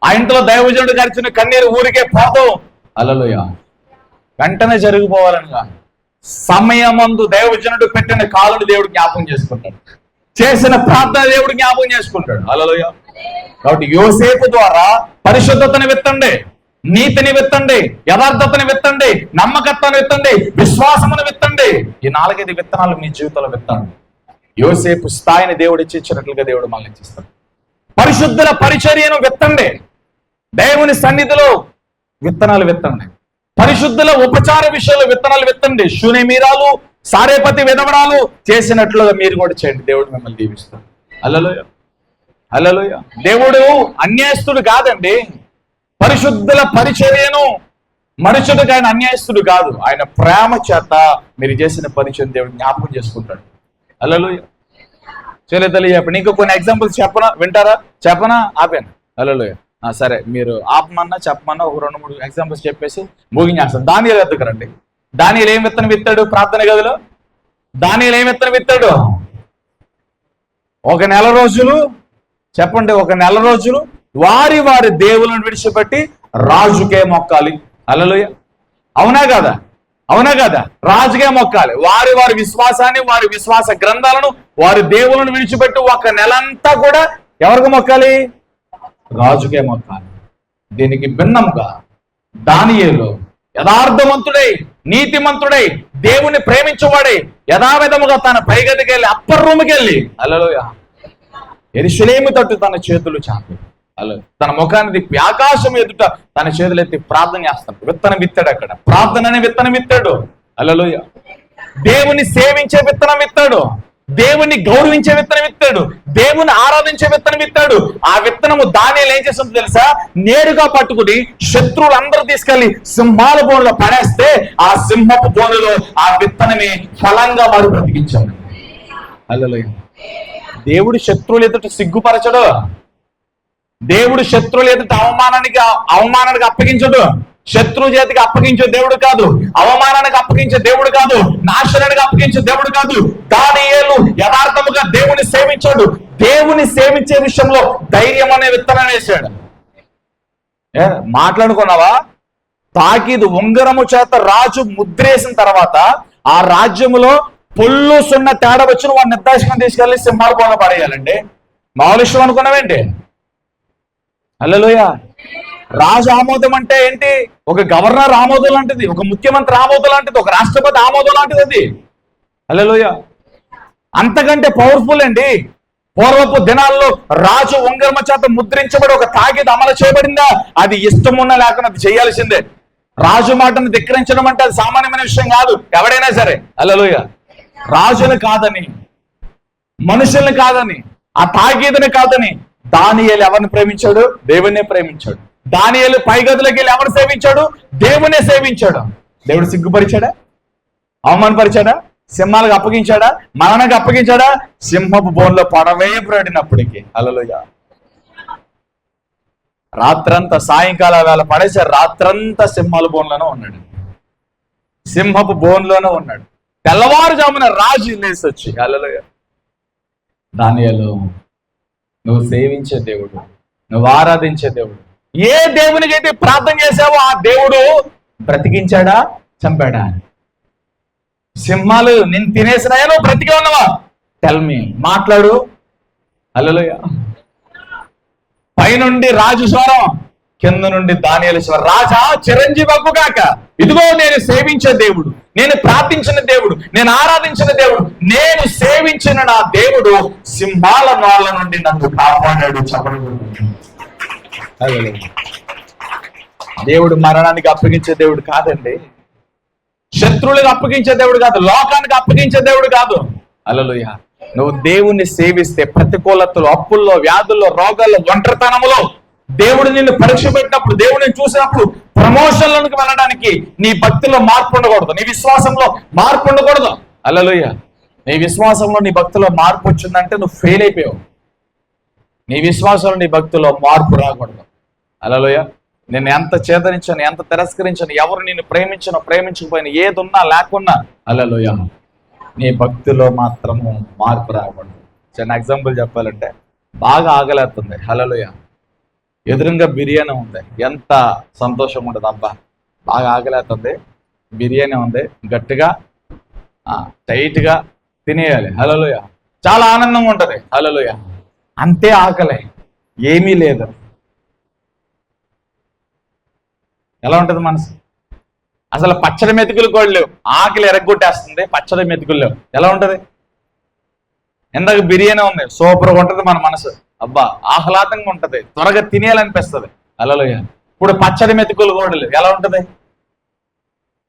ఆ ఇంట్లో దైవజనుడు గడిచిన కన్నీరు ఊరికే పోదు. హల్లెలూయా. వెంటనే జరిగిపోవాలని కాదు, సమయమందు దైవజనుడు పెట్టిన కాలుని దేవుడు జ్ఞాపకం చేసుకుంటాడు, చేసిన ప్రార్థన దేవుడు జ్ఞాపకం చేసుకుంటాడు. హల్లెలూయా. కాబట్టి యోసేపు ద్వారా పరిశుద్ధతను విత్తండి, నీతిని విత్తండి, యథార్థతని విత్తండి, నమ్మకత్వాన్ని విత్తండి, విశ్వాసమును విత్తండి. ఈ 4-5 విత్తనాలు మీ జీవితంలో విత్తండి. యోసేపు స్థాయిని దేవుడు ఇచ్చినట్లుగా దేవుడు మళ్ళీ ఇచ్చిస్తాడు. పరిశుద్ధుల పరిచర్యను విత్తండి, దేవుని సన్నిధిలో విత్తనాలు విత్తండి, పరిశుద్ధుల ఉపచార విషయంలో విత్తనాలు విత్తండి. శూన్యమిరాలు, సారేపతి విధవరాలు చేసినట్లుగా మీరు కూడా చేయండి. దేవుడు మిమ్మల్ని దీవిస్తాడు. హల్లెలూయా, హల్లెలూయా. దేవుడు అన్యాయస్తుడు కాదండి. పరిశుద్ధుల పరిచర్యను మనుషుడికి ఆయన అన్యాయస్తుడు కాదు. ఆయన ప్రేమ చేత మీరు చేసిన పరిచయం దేవుడు జ్ఞాపకం చేసుకుంటాడు. హల్లెలూయా. చేయలేదు చెప్పండి. ఇంకా కొన్ని ఎగ్జాంపుల్స్ చెప్పనా, వింటారా? చెప్పనా? ఆపాను. హల్లెలూయా. సరే, మీరు ఆపమన్నా చెప్పమన్నా ఒక 2-3 ఎగ్జాంపుల్స్ చెప్పేసి ముగించేస్తాను. దానియేలు ఎద్దుకు రండి. దానియేలు ఏం విత్తనం విత్తాడు ప్రార్థన గదిలో? దానియేలు ఏం విత్తనం విత్తాడు? 1 నెల రోజులు చెప్పండి, 1 నెల రోజులు వారి వారి దేవులను విడిచిపెట్టి రాజుకే మొక్కాలి. హల్లెలూయా. అవునా కదా? అవునా కదా? రాజుకే మొక్కాలి. వారి వారి విశ్వాసాన్ని, వారి విశ్వాస గ్రంథాలను, వారి దేవులను విడిచిపెట్టి 1 నెలంతా కూడా ఎవరికి మొక్కాలి? రాజుకే మొక్కాలి. దీనికి భిన్నముగా దానియేలు యథార్థవంతుడై, నీతిమంతుడై, దేవుని ప్రేమించువాడై యథావిధముగా తన పైగదికి వెళ్ళి అప్పర్ రూమ్కి వెళ్ళి హల్లెలూయా యెరూషలేము తట్టు తన చేతులు చాపి తన ముఖాన్ని తిప్పి ఆకాశం ఎదుట తన చేతులు ఎత్తి ప్రార్థన చేస్తాడు. విత్తనం విత్తాడు. అక్కడ ప్రార్థనని విత్తనం విత్తాడు. హల్లెలూయా. దేవుని సేవించే విత్తనం విత్తాడు, దేవుని గౌరవించే విత్తనం విత్తాడు, దేవుని ఆరాధించే విత్తనం విత్తాడు. ఆ విత్తనము దానియేలు ఏం చేస్తుందో తెలుసా? నేరుగా పట్టుకుని శత్రువులందరూ తీసుకెళ్లి సింహాల బోనులో పడేస్తే ఆ సింహపు బోనులో ఆ విత్తనమే ఫలంగా వారు బ్రతికించాడు. హల్లెలూయా. దేవుడు శత్రువులు ఎదుట సిగ్గుపరచడు. దేవుడు శత్రువులు ఎదుట అవమానానికి అప్పగించడు. శత్రువు చేతికి అప్పగించే దేవుడు కాదు, అవమానానికి అప్పగించే దేవుడు కాదు, నాశనానికి అప్పగించే దేవుడు కాదు. దానియేలు యథార్థముగా దేవుని సేవించాడు. దేవుని సేవించే విషయంలో ధైర్యం అనే విత్తనం వేశాడు. మాట్లాడుకున్నావా? తాకీదు ఉంగరము చేత రాజు ముద్రేసిన తర్వాత ఆ రాజ్యములో పొల్లు సున్న తేడా వచ్చిన వాడిని నిర్దాక్షిణ్యం తీసుకెళ్లి సింహాల బోన్లో పడేయాలండి. మామూలు విషయం అనుకున్నావేంటి? హల్లెలూయా. రాజు ఆమోదం అంటే ఏంటి? ఒక గవర్నర్ ఆమోదం లాంటిది, ఒక ముఖ్యమంత్రి ఆమోదం లాంటిది, ఒక రాష్ట్రపతి ఆమోదం లాంటిది అది. హల్లెలూయా. అంతకంటే పవర్ఫుల్ అండి. పూర్వపు దినాల్లో రాజు ఉంగరమ చేత ముద్రించబడి ఒక తాగిద అమలు చేయబడిందా, అది ఇష్టమున్నా లేకుండా అది చేయాల్సిందే. రాజు మాటను ధిక్కరించడం అంటే అది సామాన్యమైన విషయం కాదు. ఎవడైనా సరే హల్లెలూయా. రాజుని కాదని, మనుషుల్ని కాదని, ఆ తాగీదుని కాదని దానియేలు ఎవరిని ప్రేమించాడు? దేవుణ్ణే ప్రేమించాడు. దానియేలు పై గదులకి వెళ్ళి ఎవరు సేవించాడు? దేవుణ్ణే సేవించాడు. దేవుడు సిగ్గుపరిచాడా? అవమానపరిచాడా? సింహాలకు అప్పగించాడా? మరణానికి అప్పగించాడా? సింహపు బోన్లో పడవేయబడినప్పటికీ హల్లెలూయా. రాత్రంతా సాయంకాల వేళ పడేసారు. రాత్రంతా సింహాల బోన్లోనే ఉన్నాడు, సింహపు బోన్లోనే ఉన్నాడు. తెల్లవారుజామున రాజు లేసి వచ్చి హల్లెలూయా, దానియేలు నువ్వు సేవించే దేవుడు, నువ్వు ఆరాధించే దేవుడు, ఏ దేవునికి అయితే ప్రార్థన చేసావో ఆ దేవుడు బ్రతికించాడా చంపాడా? సింహాలు నిన్ను తినేసినాయా, నువ్వు బ్రతికే ఉన్నావా? టెల్ మీ, మాట్లాడు. హల్లెలూయా. పైనుండి రాజు స్వరం, కింద నుండి దానియేలు స్వరం. రాజా చిరంజీవి అప్పుగాక, ఇదిగో నేను సేవించే దేవుడు, నేను ప్రార్థించిన దేవుడు, నేను ఆరాధించిన దేవుడు, నేను సేవించిన నా దేవుడు సింహాల నోళ్ళ నుండి నన్ను కాపాడాడు. చెప్పడం దేవుడు మరణానికి అప్పగించే దేవుడు కాదండి, శత్రువులకు అప్పగించే దేవుడు కాదు, లోకానికి అప్పగించే దేవుడు కాదు. హల్లెలూయా. నువ్వు దేవుణ్ణి సేవిస్తే ప్రతికూలతలు, అప్పుల్లో, వ్యాధుల్లో, రోగాల్లో, ఒంటరితనంలో దేవుడు నిన్ను పరీక్ష పెట్టినప్పుడు, దేవుడిని చూసినప్పుడు ప్రమోషన్లకు వెళ్ళడానికి నీ భక్తిలో మార్పు ఉండకూడదు, నీ విశ్వాసంలో మార్పు ఉండకూడదు. హల్లెలూయా. నీ విశ్వాసంలో నీ భక్తిలో మార్పు వచ్చిందంటే నువ్వు ఫెయిల్ అయిపోయావు. నీ విశ్వాసంలో నీ భక్తిలో మార్పు రాకూడదు. హల్లెలూయా. నేను ఎంత చేదరించాను, ఎంత తిరస్కరించాను, ఎవరు నిన్ను ప్రేమించను, ప్రేమించకపోయినా, ఏది ఉన్నా లేకున్నా హల్లెలూయా, నీ భక్తిలో మాత్రము మార్పు రాకూడదు. చిన్న ఎగ్జాంపుల్ చెప్పాలంటే, బాగా ఆకలేస్తుంది, హల్లెలూయా, ఎదురుగా బిర్యానీ ఉంది, ఎంత సంతోషం ఉంటుంది. అబ్బా బాగా ఆకలేస్తుంది, బిర్యానీ ఉంది, గట్టిగా టైట్గా తినేయాలి. హల్లెలూయా. చాలా ఆనందంగా ఉంటుంది. హల్లెలూయా. అంతే ఆకలి, ఏమీ లేదు. ఎలా ఉంటుంది మనసు? అసలు పచ్చడి మెతుకులు కూడా లేవు, ఆకలి ఎరగొట్టేస్తుంది, పచ్చడి మెతుకులు లేవు, ఎలా ఉంటుంది? ఇందాక బిర్యానీ ఉంది, సూపర్గా ఉంటుంది మన మనసు, అబ్బా ఆహ్లాదంగా ఉంటుంది, త్వరగా తినేయాలనిపిస్తుంది. హల్లెలూయా. ఇప్పుడు పచ్చడి మెతుకులు కూడా లేవు, ఎలా ఉంటుంది?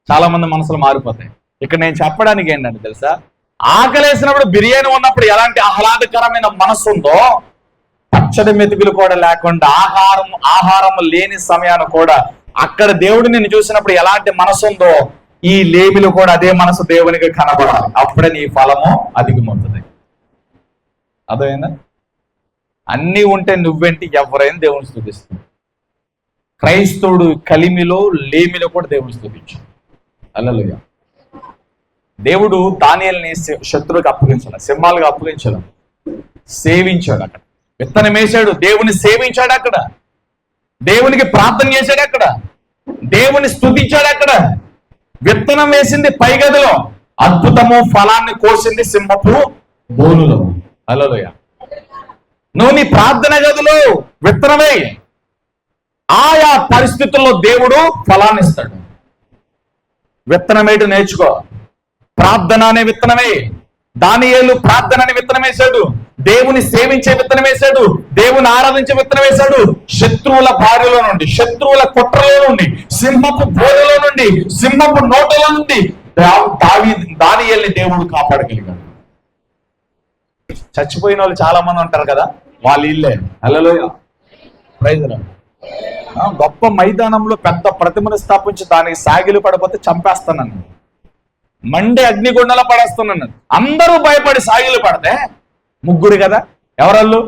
చాలా మంది మనసులు మారిపోతాయి. ఇక్కడ నేను చెప్పడానికి ఏంటంటే తెలుసా, ఆకలేసినప్పుడు బిర్యానీ ఉన్నప్పుడు ఎలాంటి ఆహ్లాదకరమైన మనసు ఉందో, పచ్చడి మెతుకులు కూడా లేకుండా ఆహారం లేని సమయాన్ని కూడా అక్కడ దేవుడు నిన్ను చూసినప్పుడు ఎలాంటి మనసు ఉందో, ఈ లేమిలో కూడా అదే మనసు దేవునికి కనబడాలి. అప్పుడే నీ ఫలము అధికమవుతుంది. అర్థమైందా? అన్నీ ఉంటే నువ్వేంటి, ఎవరైనా దేవుని స్తుతిస్తుంది. క్రైస్తవుడు కలిమిలో లేమిలో కూడా దేవుని స్తుతించు. హల్లెలూయా. దేవుడు దానియేలుని శత్రువుకి అప్పగించాడు, సింహాలకు అప్పగించాడు, సేవించాడు. అక్కడ విత్తనం వేశాడు, దేవుని సేవించాడు, అక్కడ దేవునికి ప్రార్థన చేశాడు, అక్కడ దేవుని స్తుతించాడు. అక్కడ విత్తనం వేసింది పై గదిలో, అద్భుతము ఫలాన్ని కోసింది సింహపు బోనులో. హల్లెలూయా. నువ్వు నీ ప్రార్థన గదిలో విత్తనమే, ఆయా పరిస్థితుల్లో దేవుడు ఫలాన్ని ఇస్తాడు. విత్తనమేటు నేర్చుకో. ప్రార్థన అనే విత్తనమే. దానియేలు ప్రార్థన అనే విత్తనం వేశాడు, దేవుని సేవించే విత్తనం వేశాడు, దేవుని ఆరాధించే విత్తనం వేశాడు. శత్రువుల బారిలో నుండి, శత్రువుల కుట్రలో నుండి, సింహపు బోరలో నుండి, సింహపు నోటలో నుండి దానియేలుని దేవుడు కాపాడగలిగాడు. చచ్చిపోయిన వాళ్ళు చాలా మంది ఉంటారు కదా, వాళ్ళ ఇల్లే. హల్లెలూయా. Praise lord. గొప్ప మైదానంలో పెద్ద ప్రతిమను స్థాపించి దానికి సాగిలు పడిపోతే చంపేస్తానని, మండే అగ్నిగుండంలో పడేస్తున్నాను. అందరూ భయపడి సాగిలు పడితే ముగ్గురు కదా, ఎవరళ్ళు?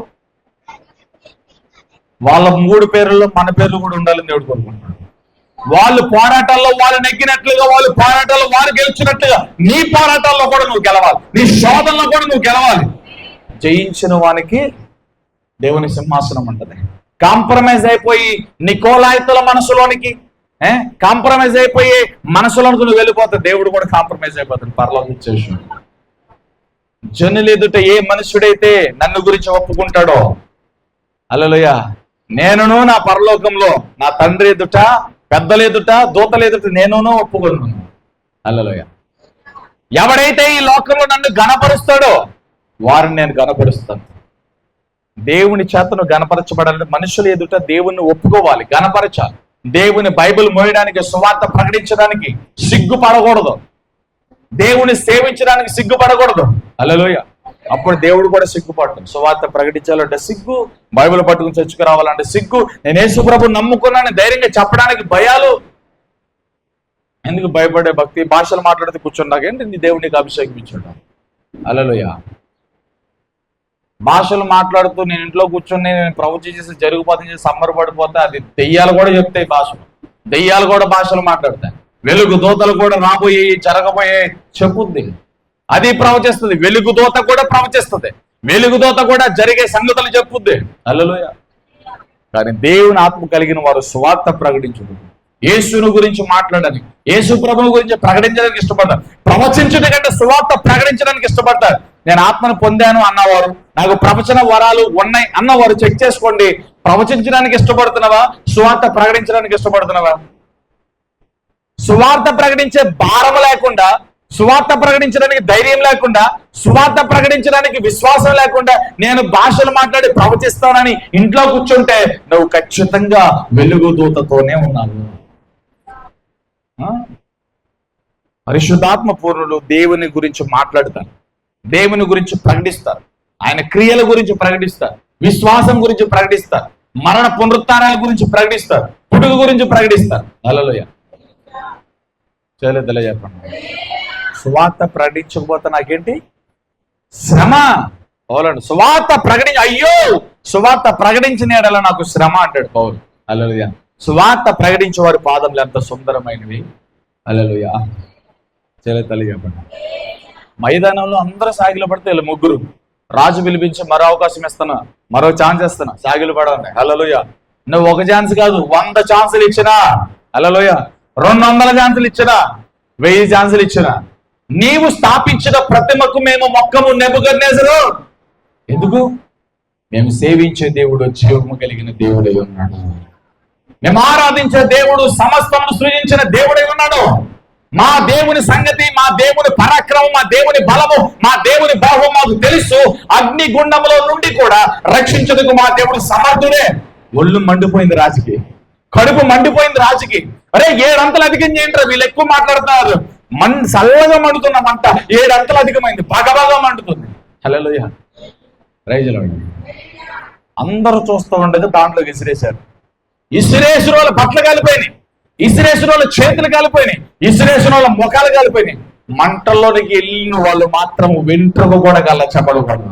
వాళ్ళ 3 పేర్లలో మన పేర్లు కూడా ఉండాలని దేవుడు కోరుకుంటున్నాడు. వాళ్ళు పోరాటాల్లో వాళ్ళు నెగ్గినట్లుగా, వాళ్ళు పోరాటాల్లో వారు గెలిచినట్లుగా నీ పోరాటాల్లో కూడా నువ్వు గెలవాలి, నీ శోధనలో కూడా నువ్వు గెలవాలి. జయించిన వానికి దేవుని సింహాసనం ఉంటుంది. కాంప్రమైజ్ అయిపోయి నికోలాయితుల మనసులోనికి, కాంప్రమైజ్ అయిపోయి మనసులోనికి నువ్వు వెళ్ళిపోతావు, దేవుడు కూడా కాంప్రమైజ్ అయిపోతాడు. పరలోకం చేసి జనులు ఎదుట ఏ మనుషుడైతే నన్ను గురించి ఒప్పుకుంటాడో, హల్లెలూయా, నేనును నా పరలోకంలో నా తండ్రి ఎదుట, పెద్దల ఎదుట, దూతల ఎదుట నేనును ఒప్పుకున్నాను. హల్లెలూయా. ఎవడైతే ఈ లోకంలో నన్ను గణపరుస్తాడో వారిని నేను గణపరుస్తాను. దేవుని చేతను గణపరచబడాలంటే మనుషుల ఎదుట దేవుణ్ణి ఒప్పుకోవాలి, గణపరచాలి. దేవుని బైబిల్ మోయడానికి, సువార్త ప్రకటించడానికి సిగ్గుపడకూడదు. దేవుని సేవించడానికి సిగ్గుపడకూడదు. హల్లెలూయా. అప్పుడు దేవుడు కూడా సిగ్గుపడతాడు. సువార్త ప్రకటించాలంటే సిగ్గు, బైబిల్ పట్టుకుని చర్చకు రావాలంటే సిగ్గు, నేను యేసుప్రభుని నమ్ముకున్నాను ధైర్యంగా చెప్పడానికి భయాలు. ఎందుకు భయపడే? భక్తి భాషలు మాట్లాడితే కూర్చున్నాకేంటి నీ దేవునికి అభిషేకం ఇచ్చాడు. హల్లెలూయా. భాషలు మాట్లాడుతూ నేను ఇంట్లో కూర్చొని నేను ప్రవచనం చేసి జరిగిపోతుంది చేసి సంబరపడిపోతే అది దెయ్యాలు కూడా చెప్తాయి భాషలు. దెయ్యాలు కూడా భాషలు మాట్లాడతాయి. వెలుగు దూతలు కూడా రాబోయే జరగబోయే చెప్పుద్ది, అది ప్రవచిస్తుంది. వెలుగుదూత కూడా ప్రవచిస్తుంది. వెలుగుదూత కూడా జరిగే సంగతులు చెప్పుద్ది. హల్లెలూయా. కానీ దేవుని ఆత్మ కలిగిన వారు సువార్త ప్రకటించుకుంటారు, యేసును గురించి మాట్లాడడానికి, యేసు ప్రభువు గురించి ప్రకటించడానికి ఇష్టపడతారు. ప్రవచించడం కంటే సువార్త ప్రకటించడానికి ఇష్టపడతారు. నేను ఆత్మను పొందాను అన్నవారు, నాకు ప్రవచన వరాలు ఉన్నాయి అన్నవారు చెక్ చేసుకోండి. ప్రవచించడానికి ఇష్టపడుతున్నావా? సువార్త ప్రకటించడానికి ఇష్టపడుతున్నావా? సువార్త ప్రకటించే భారం లేకుండా, సువార్త ప్రకటించడానికి ధైర్యం లేకుండా, సువార్త ప్రకటించడానికి విశ్వాసం లేకుండా నేను భాషలు మాట్లాడి ప్రవచిస్తానని ఇంట్లో కూర్చుంటే నువ్వు ఖచ్చితంగా వెలుగుదూతతోనే ఉన్నావు. పరిశుద్ధాత్మ పూర్ణులు దేవుని గురించి మాట్లాడతారు, దేవుని గురించి ప్రకటిస్తారు, ఆయన క్రియల గురించి ప్రకటిస్తారు, విశ్వాసం గురించి ప్రకటిస్తారు, మరణ పునరుత్థానాల గురించి ప్రకటిస్తారు, పుట్టుక గురించి ప్రకటిస్తారు. హల్లెలూయా. చేయలేదులే చెప్పండి. సువార్త ప్రకటించకపోతే నాకేంటి? శ్రమ. పౌలు సువార్త అయ్యో సువార్త చెప్పిన యెడల నాకు శ్రమ అంటాడు పౌలు. హల్లెలూయా. సువార్త ప్రకటించే వారి పాదములు ఎంత సుందరమైనవి. హల్లెలూయా. చేయలేదు చెప్పండి. మైదానంలో అందరూ సాగిలు పడితే వీళ్ళు ముగ్గురు రాజు పిలిపించి మరో అవకాశం ఇస్తున్నా, మరో ఛాన్స్ ఇస్తున్నా, సాగిలు పడవండి. హల్లెలూయా. నువ్వు ఒక ఛాన్స్ కాదు 100 ఛాన్సులు ఇచ్చినా, హల్లెలూయా, 200 ఛాన్సులు ఇచ్చినా, 1000 ఛాన్సులు ఇచ్చినా, నీవు స్థాపించిన ప్రతిమకు మేము మొక్కము నెబుకద్నెజరు. ఎందుకు? మేము సేవించే దేవుడు జీవము కలిగిన దేవుడై ఉన్నాడు. మేము ఆరాధించే దేవుడు సమస్తమును సృజించిన దేవుడై ఉన్నాడు. మా దేవుని సంగతి, మా దేవుని పరాక్రమం, మా దేవుని బలము, మా దేవుని బాహు మాకు తెలుసు. అగ్ని గుండంలో నుండి కూడా రక్షించేందుకు మా దేవుడు సమర్థుడే. ఒళ్ళు మండిపోయింది రాజుకి, కడుపు మండిపోయింది రాజుకి. అరే 7 అంతలు అధికం చేయండి, వీళ్ళు ఎక్కువ మాట్లాడుతున్నారు. చల్లగా మండుతున్న మంట 7 అంతలు అధికమైంది, బాగా మండుతుంది. హల్లెలూయా. Praise lord. అందరూ చూస్తూ ఉండేది దాంట్లోకి ఇసిరేశారు. ఇసిరేసిన వాళ్ళ బట్టలు కాలిపోయినాయి, ఇసిరేసిన వాళ్ళ చేతులు కాలిపోయినాయి, ఇసిరేసిన వాళ్ళ ముఖాలు కాలిపోయినాయి. మంటల్లోనికి వెళ్ళిన వాళ్ళు మాత్రం వెంట్రుక కూడా కల్లా చెప్పడకూడదు.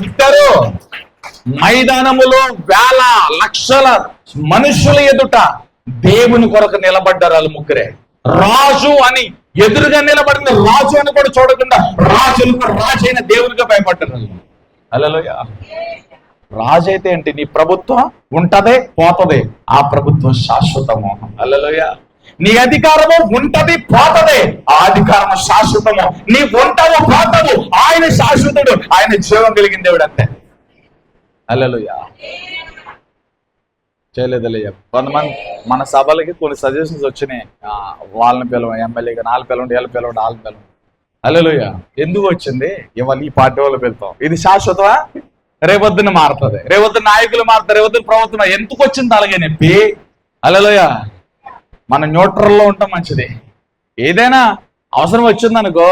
పుట్టారు. మైదానములో వేల లక్షల మనుషుల ఎదుట దేవుని కొరకు నిలబడ్డారు వాళ్ళు ముగ్గురే. రాజు అని ఎదురుగా నిలబడింది, రాజు అని కూడా చూడకుండా రాజులకు రాజైన దేవునిగా భయపడ్డారు. హల్లెలూయా. రాజు అయితే ఏంటి? నీ ప్రభుత్వం ఉంటదే పోతదే, ఆ ప్రభుత్వం శాశ్వతము. హల్లెలూయా. నీ అధికారము ఉంటది పోతదే, ఆ అధికారము శాశ్వతము. నీ ఉంటావు పోతావు, ఆయన శాశ్వతుడు, ఆయన జీవం కలిగిన దేవుడు అంతే. హల్లెలూయా. చేయలేదులే. కొంతమంది మన సభలకి కొన్ని సజెషన్స్ వచ్చినాయి, వాళ్ళని పిలవం, ఎమ్మెల్యేగా 4 పిలవండి, 7 పిలవండి, 4 పిలవండి. హల్లెలూయా. ఎందుకు వచ్చింది? ఇవాళ ఈ పార్టీ వాళ్ళు వెళ్తాం, ఇది శాశ్వతమా? రేవద్దున మారుతుంది, రేవద్దున నాయకులు మారుతారు, రేవద్దున ప్రభుత్వం. ఎందుకు వచ్చింది అలాగే నొప్పి? హల్లెలూయా. మన న్యూట్రల్లో ఉంటాం మంచిది. ఏదైనా అవసరం వచ్చిందనుకో,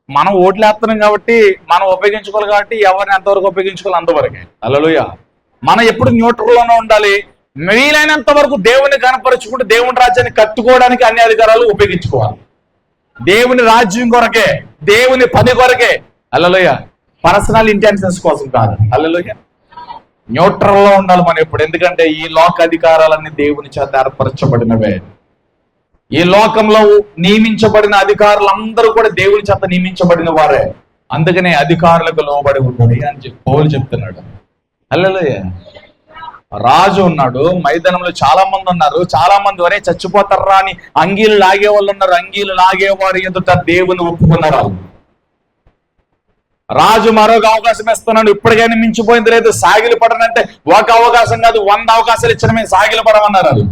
మనం ఓట్లు వేస్తున్నాం కాబట్టి మనం ఉపయోగించుకోవాలి, కాబట్టి ఎవరిని ఎంతవరకు ఉపయోగించుకోవాలి అంతవరకే. హల్లెలూయా. మనం ఎప్పుడు న్యూట్రల్లోనే ఉండాలి. వీలైనంత వరకు దేవుని కనపరుచుకుంటూ దేవుని రాజ్యాన్ని కట్టుకోవడానికి అన్ని అధికారాలు ఉపయోగించుకోవాలి. దేవుని రాజ్యం కొరకే, దేవుని పని కొరకే. హల్లెలూయా. పర్సనల్ ఇంటెన్షన్స్ కోసం కాదు. హల్లెలూయా. న్యూట్రల్లో ఉండాలి మనం ఎప్పుడు. ఎందుకంటే ఈ లోక అధికారాలన్నీ దేవుని చేత ఏర్పరచబడినవే. ఈ లోకంలో నియమించబడిన అధికారులందరూ కూడా దేవుని చేత నియమించబడిన వారే. అందుకనే అధికారులకు లోబడి ఉంటుంది అని పౌలు చెప్తున్నాడు. హల్లెలూయా. రాజు ఉన్నాడు, మైదానంలో చాలా మంది ఉన్నారు. చాలా మంది వరే చచ్చిపోతారా అని అంగీలు లాగే వాళ్ళు ఉన్నారు. అంగీలు లాగేవారు ఎదుట దేవుని ఒప్పుకున్నారు. రాజు మరొక అవకాశం ఇస్తున్నాడు, ఇప్పటికైనా మించిపోయింది లేదు, సాగిలు పడనంటే ఒక అవకాశం కాదు 100 అవకాశాలు ఇచ్చిన మేము సాగిలు పడమన్నారు. అది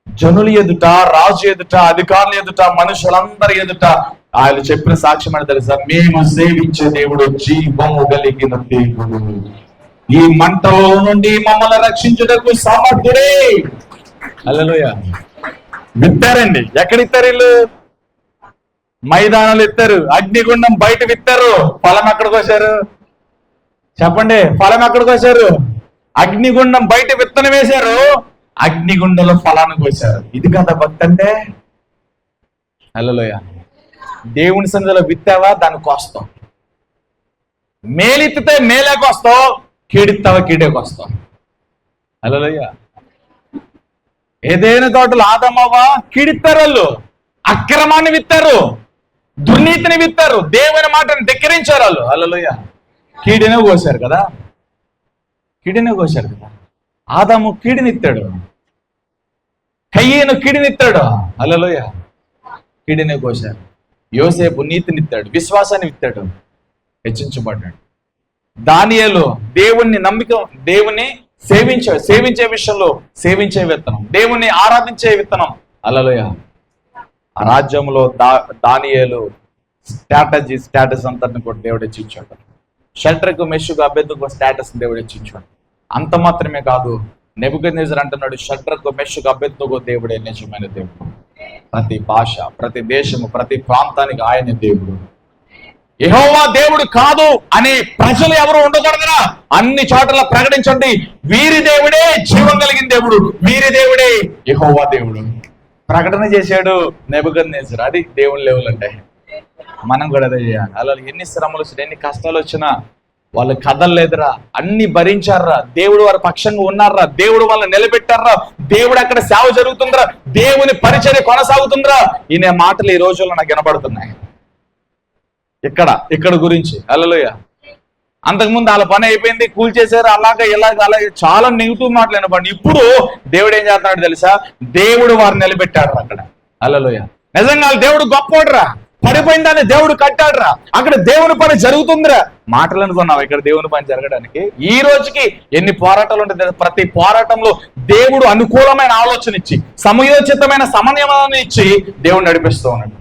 జనుల ఎదుట, రాజు ఎదుట, అధికారుల ఎదుట, మనుషులందరి ఎదుట ఆయన చెప్పిన సాక్ష్యం అని తెలుసా, మేము సేవించే దేవుడు జీవము కలిగిన దేవుడు, ఈ మంటలో నుండి మమ్మల్ని రక్షించుటకు సమర్థుడే. హల్లెలూయా. విత్తారండి. ఎక్కడ ఇస్తారు వీళ్ళు? మైదానాలు ఇస్తారు, అగ్నిగుండం బయట విత్తారు. ఫలం ఎక్కడికి వచ్చారు చెప్పండి? ఫలం ఎక్కడికి వచ్చారు? అగ్నిగుండం బయట విత్తనం వేశారు, అగ్నిగుండంలో ఫలానికి వచ్చారు. ఇది కదా భక్తి అంటే. హల్లెలూయా. దేవుని సన్నిధిలో విత్తావా, దానికి వస్తాం. మేలెత్తితే మేలేకి వస్తావు, కీడిస్తావా కీడేకి వస్తాం. హల్లెలూయా. ఏదైనా తోటలు ఆదమవ్వా కీడిస్తారు, వాళ్ళు అక్రమాన్ని విత్తారు, దుర్నీతిని విత్తారు, దేవుని మాటను ధిక్కరించారు వాళ్ళు. హల్లెలూయా. కీడినే కోసారు కదా, కీడినే కోసారు కదా. ఆదాము కీడినిత్తాడు, కయ్యేను కీడినిత్తాడు. హల్లెలూయా. కీడినే కోసారు. యోసేపు నీతినిత్తాడు, విశ్వాసాన్ని విత్తాడు, హెచ్చించబడ్డాడు. దానియేలు దేవుణ్ణి దేవుణ్ణి సేవించే విషయంలో సేవించే విత్తనం, దేవుణ్ణి ఆరాధించే విత్తనం. హల్లెలూయా. ఆ రాజ్యంలో దానియేలు స్టేటస్ అంతటిని కూడా దేవుడు హెచ్చించాడు. షడ్రకు, మెషుకు, అబేద్నెగో స్టేటస్ దేవుడు హెచ్చించాడు. అంత మాత్రమే కాదు, నెబుకద్నెజర్ అంటున్నాడు, షడ్రకు, మెషుకు, అబేద్నెగో దేవుడే నిజమైన దేవుడు. ప్రతి భాష, ప్రతి దేశము, ప్రతి ప్రాంతానికి ఆయన దేవుడు. యెహోవా దేవుడు కాదు అనే ప్రజలు ఎవరు ఉండకూడదురా, అన్ని చోట్ల ప్రకటించండి, వీరి దేవుడే జీవం కలిగిన దేవుడు, వీరి దేవుడే యెహోవా దేవుడు. ప్రకటన చేశాడు నెబుకద్నెజర్. అది దేవుని లెవెల్ అంటే. మనం కూడా అదే చేయాలి. అలా ఎన్ని శ్రమలు వచ్చినా, ఎన్ని కష్టాలు వచ్చినా వాళ్ళు కదలలేదురా, అన్ని భరించారా, దేవుడు వారి పక్షంగా ఉన్నారా, దేవుడు వాళ్ళని నిలబెట్టారా, దేవుడు అక్కడ సేవ జరుగుతుందిరా, దేవుని పరిచర్య కొనసాగుతుందిరా. ఈయన మాటలు ఈ రోజుల్లో నాకు వినపడుతున్నాయి. ఇక్కడ గురించి. హల్లెలూయా. అంతకుముందు వాళ్ళ పని అయిపోయింది, కూల్చేశారు, అలాగే చాలా నెగిటివ్ మాటలు వినపడి. ఇప్పుడు దేవుడు ఏం చేస్తున్నాడు తెలుసా? దేవుడు వారిని నిలబెట్టాడు అక్కడ. హల్లెలూయా. నిజంగా దేవుడు గొప్పోడురా, పడిపోయిందని దేవుడు కట్టాడురా, అక్కడ దేవుని పని జరుగుతుందిరా. మాటలు అనుకున్నావు, ఇక్కడ దేవుని పని జరగడానికి ఈ రోజుకి ఎన్ని పోరాటాలు ఉంటాయి. ప్రతి పోరాటంలో దేవుడు అనుకూలమైన ఆలోచన ఇచ్చి, సమయోచితమైన సమన్వయాన్ని ఇచ్చి దేవుడు నడిపిస్తూ ఉన్నాడు.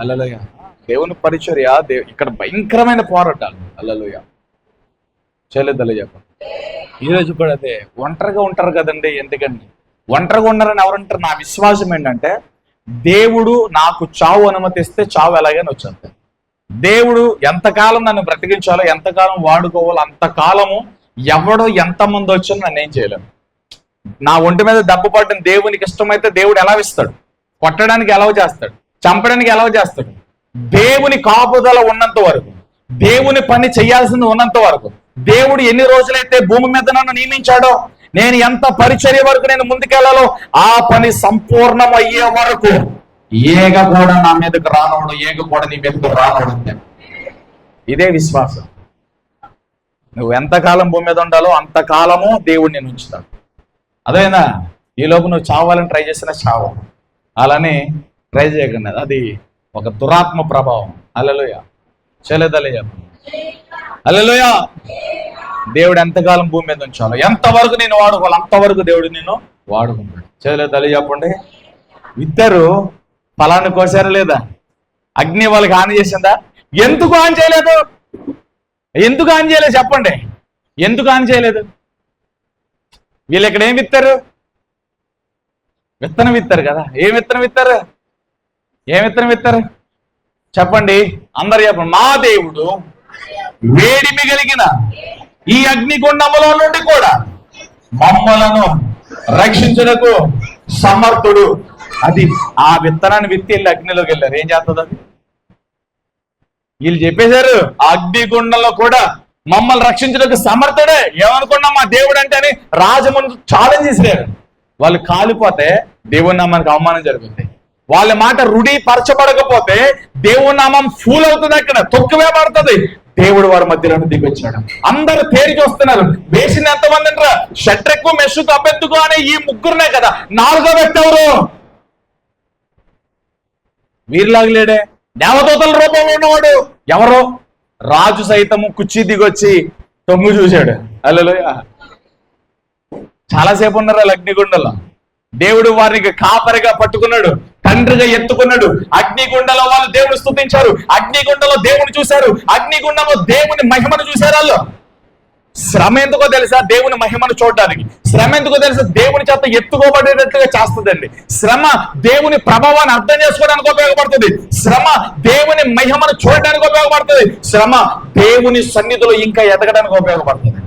హల్లెలూయా. దేవుని పరిచర్య ఇక్కడ భయంకరమైన పోరాటాలు. హల్లెలూయా. చేయలేదలే చెప్పండి. ఈరోజు కూడా అదే. ఒంటరిగా ఉంటారు కదండి. ఎందుకండి ఒంటరిగా ఉన్నారని ఎవరంటారు? నా విశ్వాసం ఏంటంటే, దేవుడు నాకు చావు అనుమతిస్తే చావు ఎలాగైనా వచ్చేస్తాను. దేవుడు ఎంతకాలం నన్ను బ్రతికించాలో, ఎంతకాలం వాడుకోవాలో అంతకాలము ఎవడో ఎంతమంది వచ్చినా నన్ను ఏం చేయలేము. నా ఒంటి మీద దెబ్బ పడిన దేవునికి ఇష్టమైతే దేవుడు ఎలా ఇస్తాడు? కొట్టడానికి ఎలా చేస్తాడు? చంపడానికి ఎలా చేస్తాడు? దేవుని కాపుదల ఉన్నంత వరకు, దేవుని పని చేయాల్సింది ఉన్నంత వరకు, దేవుడు ఎన్ని రోజులైతే భూమి మీద నన్ను నియమించాడో, నేను ఎంత పరిచర్య వరకు నేను ముందుకెళ్లాలో ఆ పని సంపూర్ణం అయ్యే వరకు ఏగ కూడా నా మీదకు రానోడు, ఏగ కూడా నీ మీదకు రానోడు. ఇదే విశ్వాసం. నువ్వు ఎంతకాలం భూమి మీద ఉండాలో అంతకాలము దేవుడు నేను ఉంచుతాడు. అదేనా? ఈలోపు నువ్వు చావాలని ట్రై చేసిన చావు, అలానే ట్రై చేయకుండా, అది ఒక దురాత్మ ప్రభావం. హల్లెలూయా. చేయలేదలే. హల్లెలూయా. దేవుడు ఎంతకాలం భూమి మీద ఉంచాలో, ఎంతవరకు నేను వాడుకోవాలి అంతవరకు దేవుడు నేను వాడుకుంటాడు. చేయలేదలే చెప్పండి. ఇద్దరు ఫలాన్ని కోసారా లేదా? అగ్ని వాళ్ళకి హాని చేసిందా? ఎందుకు హాని చేయలేదు? ఎందుకు హాని చేయలేదు చెప్పండి? ఎందుకు హాని చేయలేదు? వీళ్ళు ఇక్కడ ఏం విత్తారు? విత్తనం విత్తారు కదా. ఏం విత్తనం విత్తారు? ఏం విత్తనం విత్తారు చెప్పండి? అందరు చెప్పండి. మా దేవుడు వేడిమి కలిగిన ఈ అగ్నిగుండములో నుండి కూడా మమ్మలను రక్షించుటకు సమర్థుడు. అది ఆ విత్తనాన్ని విత్తి వెళ్ళి అగ్నిలోకి వెళ్ళారు. ఏం చేస్తుంది అది? వీళ్ళు చెప్పేశారు, ఆ అగ్నిగుండంలో కూడా మమ్మల్ని రక్షించడానికి సమర్థుడే. ఏమనుకున్నా మా దేవుడు అంటే అని రాజమును ఛాలెంజ్ చేశారు. వాళ్ళు కాలిపోతే దేవుని నామానికి అవమానం జరుగుతుంది. వాళ్ళ మాట రూఢీపరచబడకపోతే దేవుని నామం ఫూల్ అవుతుంది, అక్కడ తొక్కువే పడుతుంది. దేవుడు వారి మధ్యలో దిగొచ్చాడు. అందరూ తేరికి వస్తున్నారు. వేసింది ఎంతమంది అంటారా? షడ్రకు, మెషుకు, అబేద్నెగో అనే ఈ ముగ్గురునే కదా. నాలుగో వ్యక్తి ఎవరు? వీరిలాగా లేడే. దేవదూతల రూపంలో ఉన్నవాడు ఎవరో? రాజు సైతము కుర్చీ దిగొచ్చి తొంగు చూశాడు. హల్లెలూయా. చాలాసేపు ఉన్నారు వాళ్ళు అగ్నిగుండంలో. దేవుడు వారికి కాపరిగా పట్టుకున్నాడు, తండ్రిగా ఎత్తుకున్నాడు. అగ్నిగుండంలో వాళ్ళు దేవుడు స్తుతించారు, అగ్నిగుండంలో దేవుని చూశారు, అగ్నిగుండంలో దేవుని మహిమను చూశారు. వాళ్ళు శ్రమ ఎందుకో తెలుసా? దేవుని మహిమను చూడడానికి. శ్రమ ఎందుకో తెలుసా? దేవుని చేత ఎత్తుకోబడేటట్లుగా చేస్తుందండి. శ్రమ దేవుని ప్రభావాన్ని అర్థం చేసుకోవడానికి ఉపయోగపడుతుంది. శ్రమ దేవుని మహిమను చూడడానికి ఉపయోగపడుతుంది. శ్రమ దేవుని సన్నిధిలో ఇంకా ఎదగడానికి ఉపయోగపడుతుంది.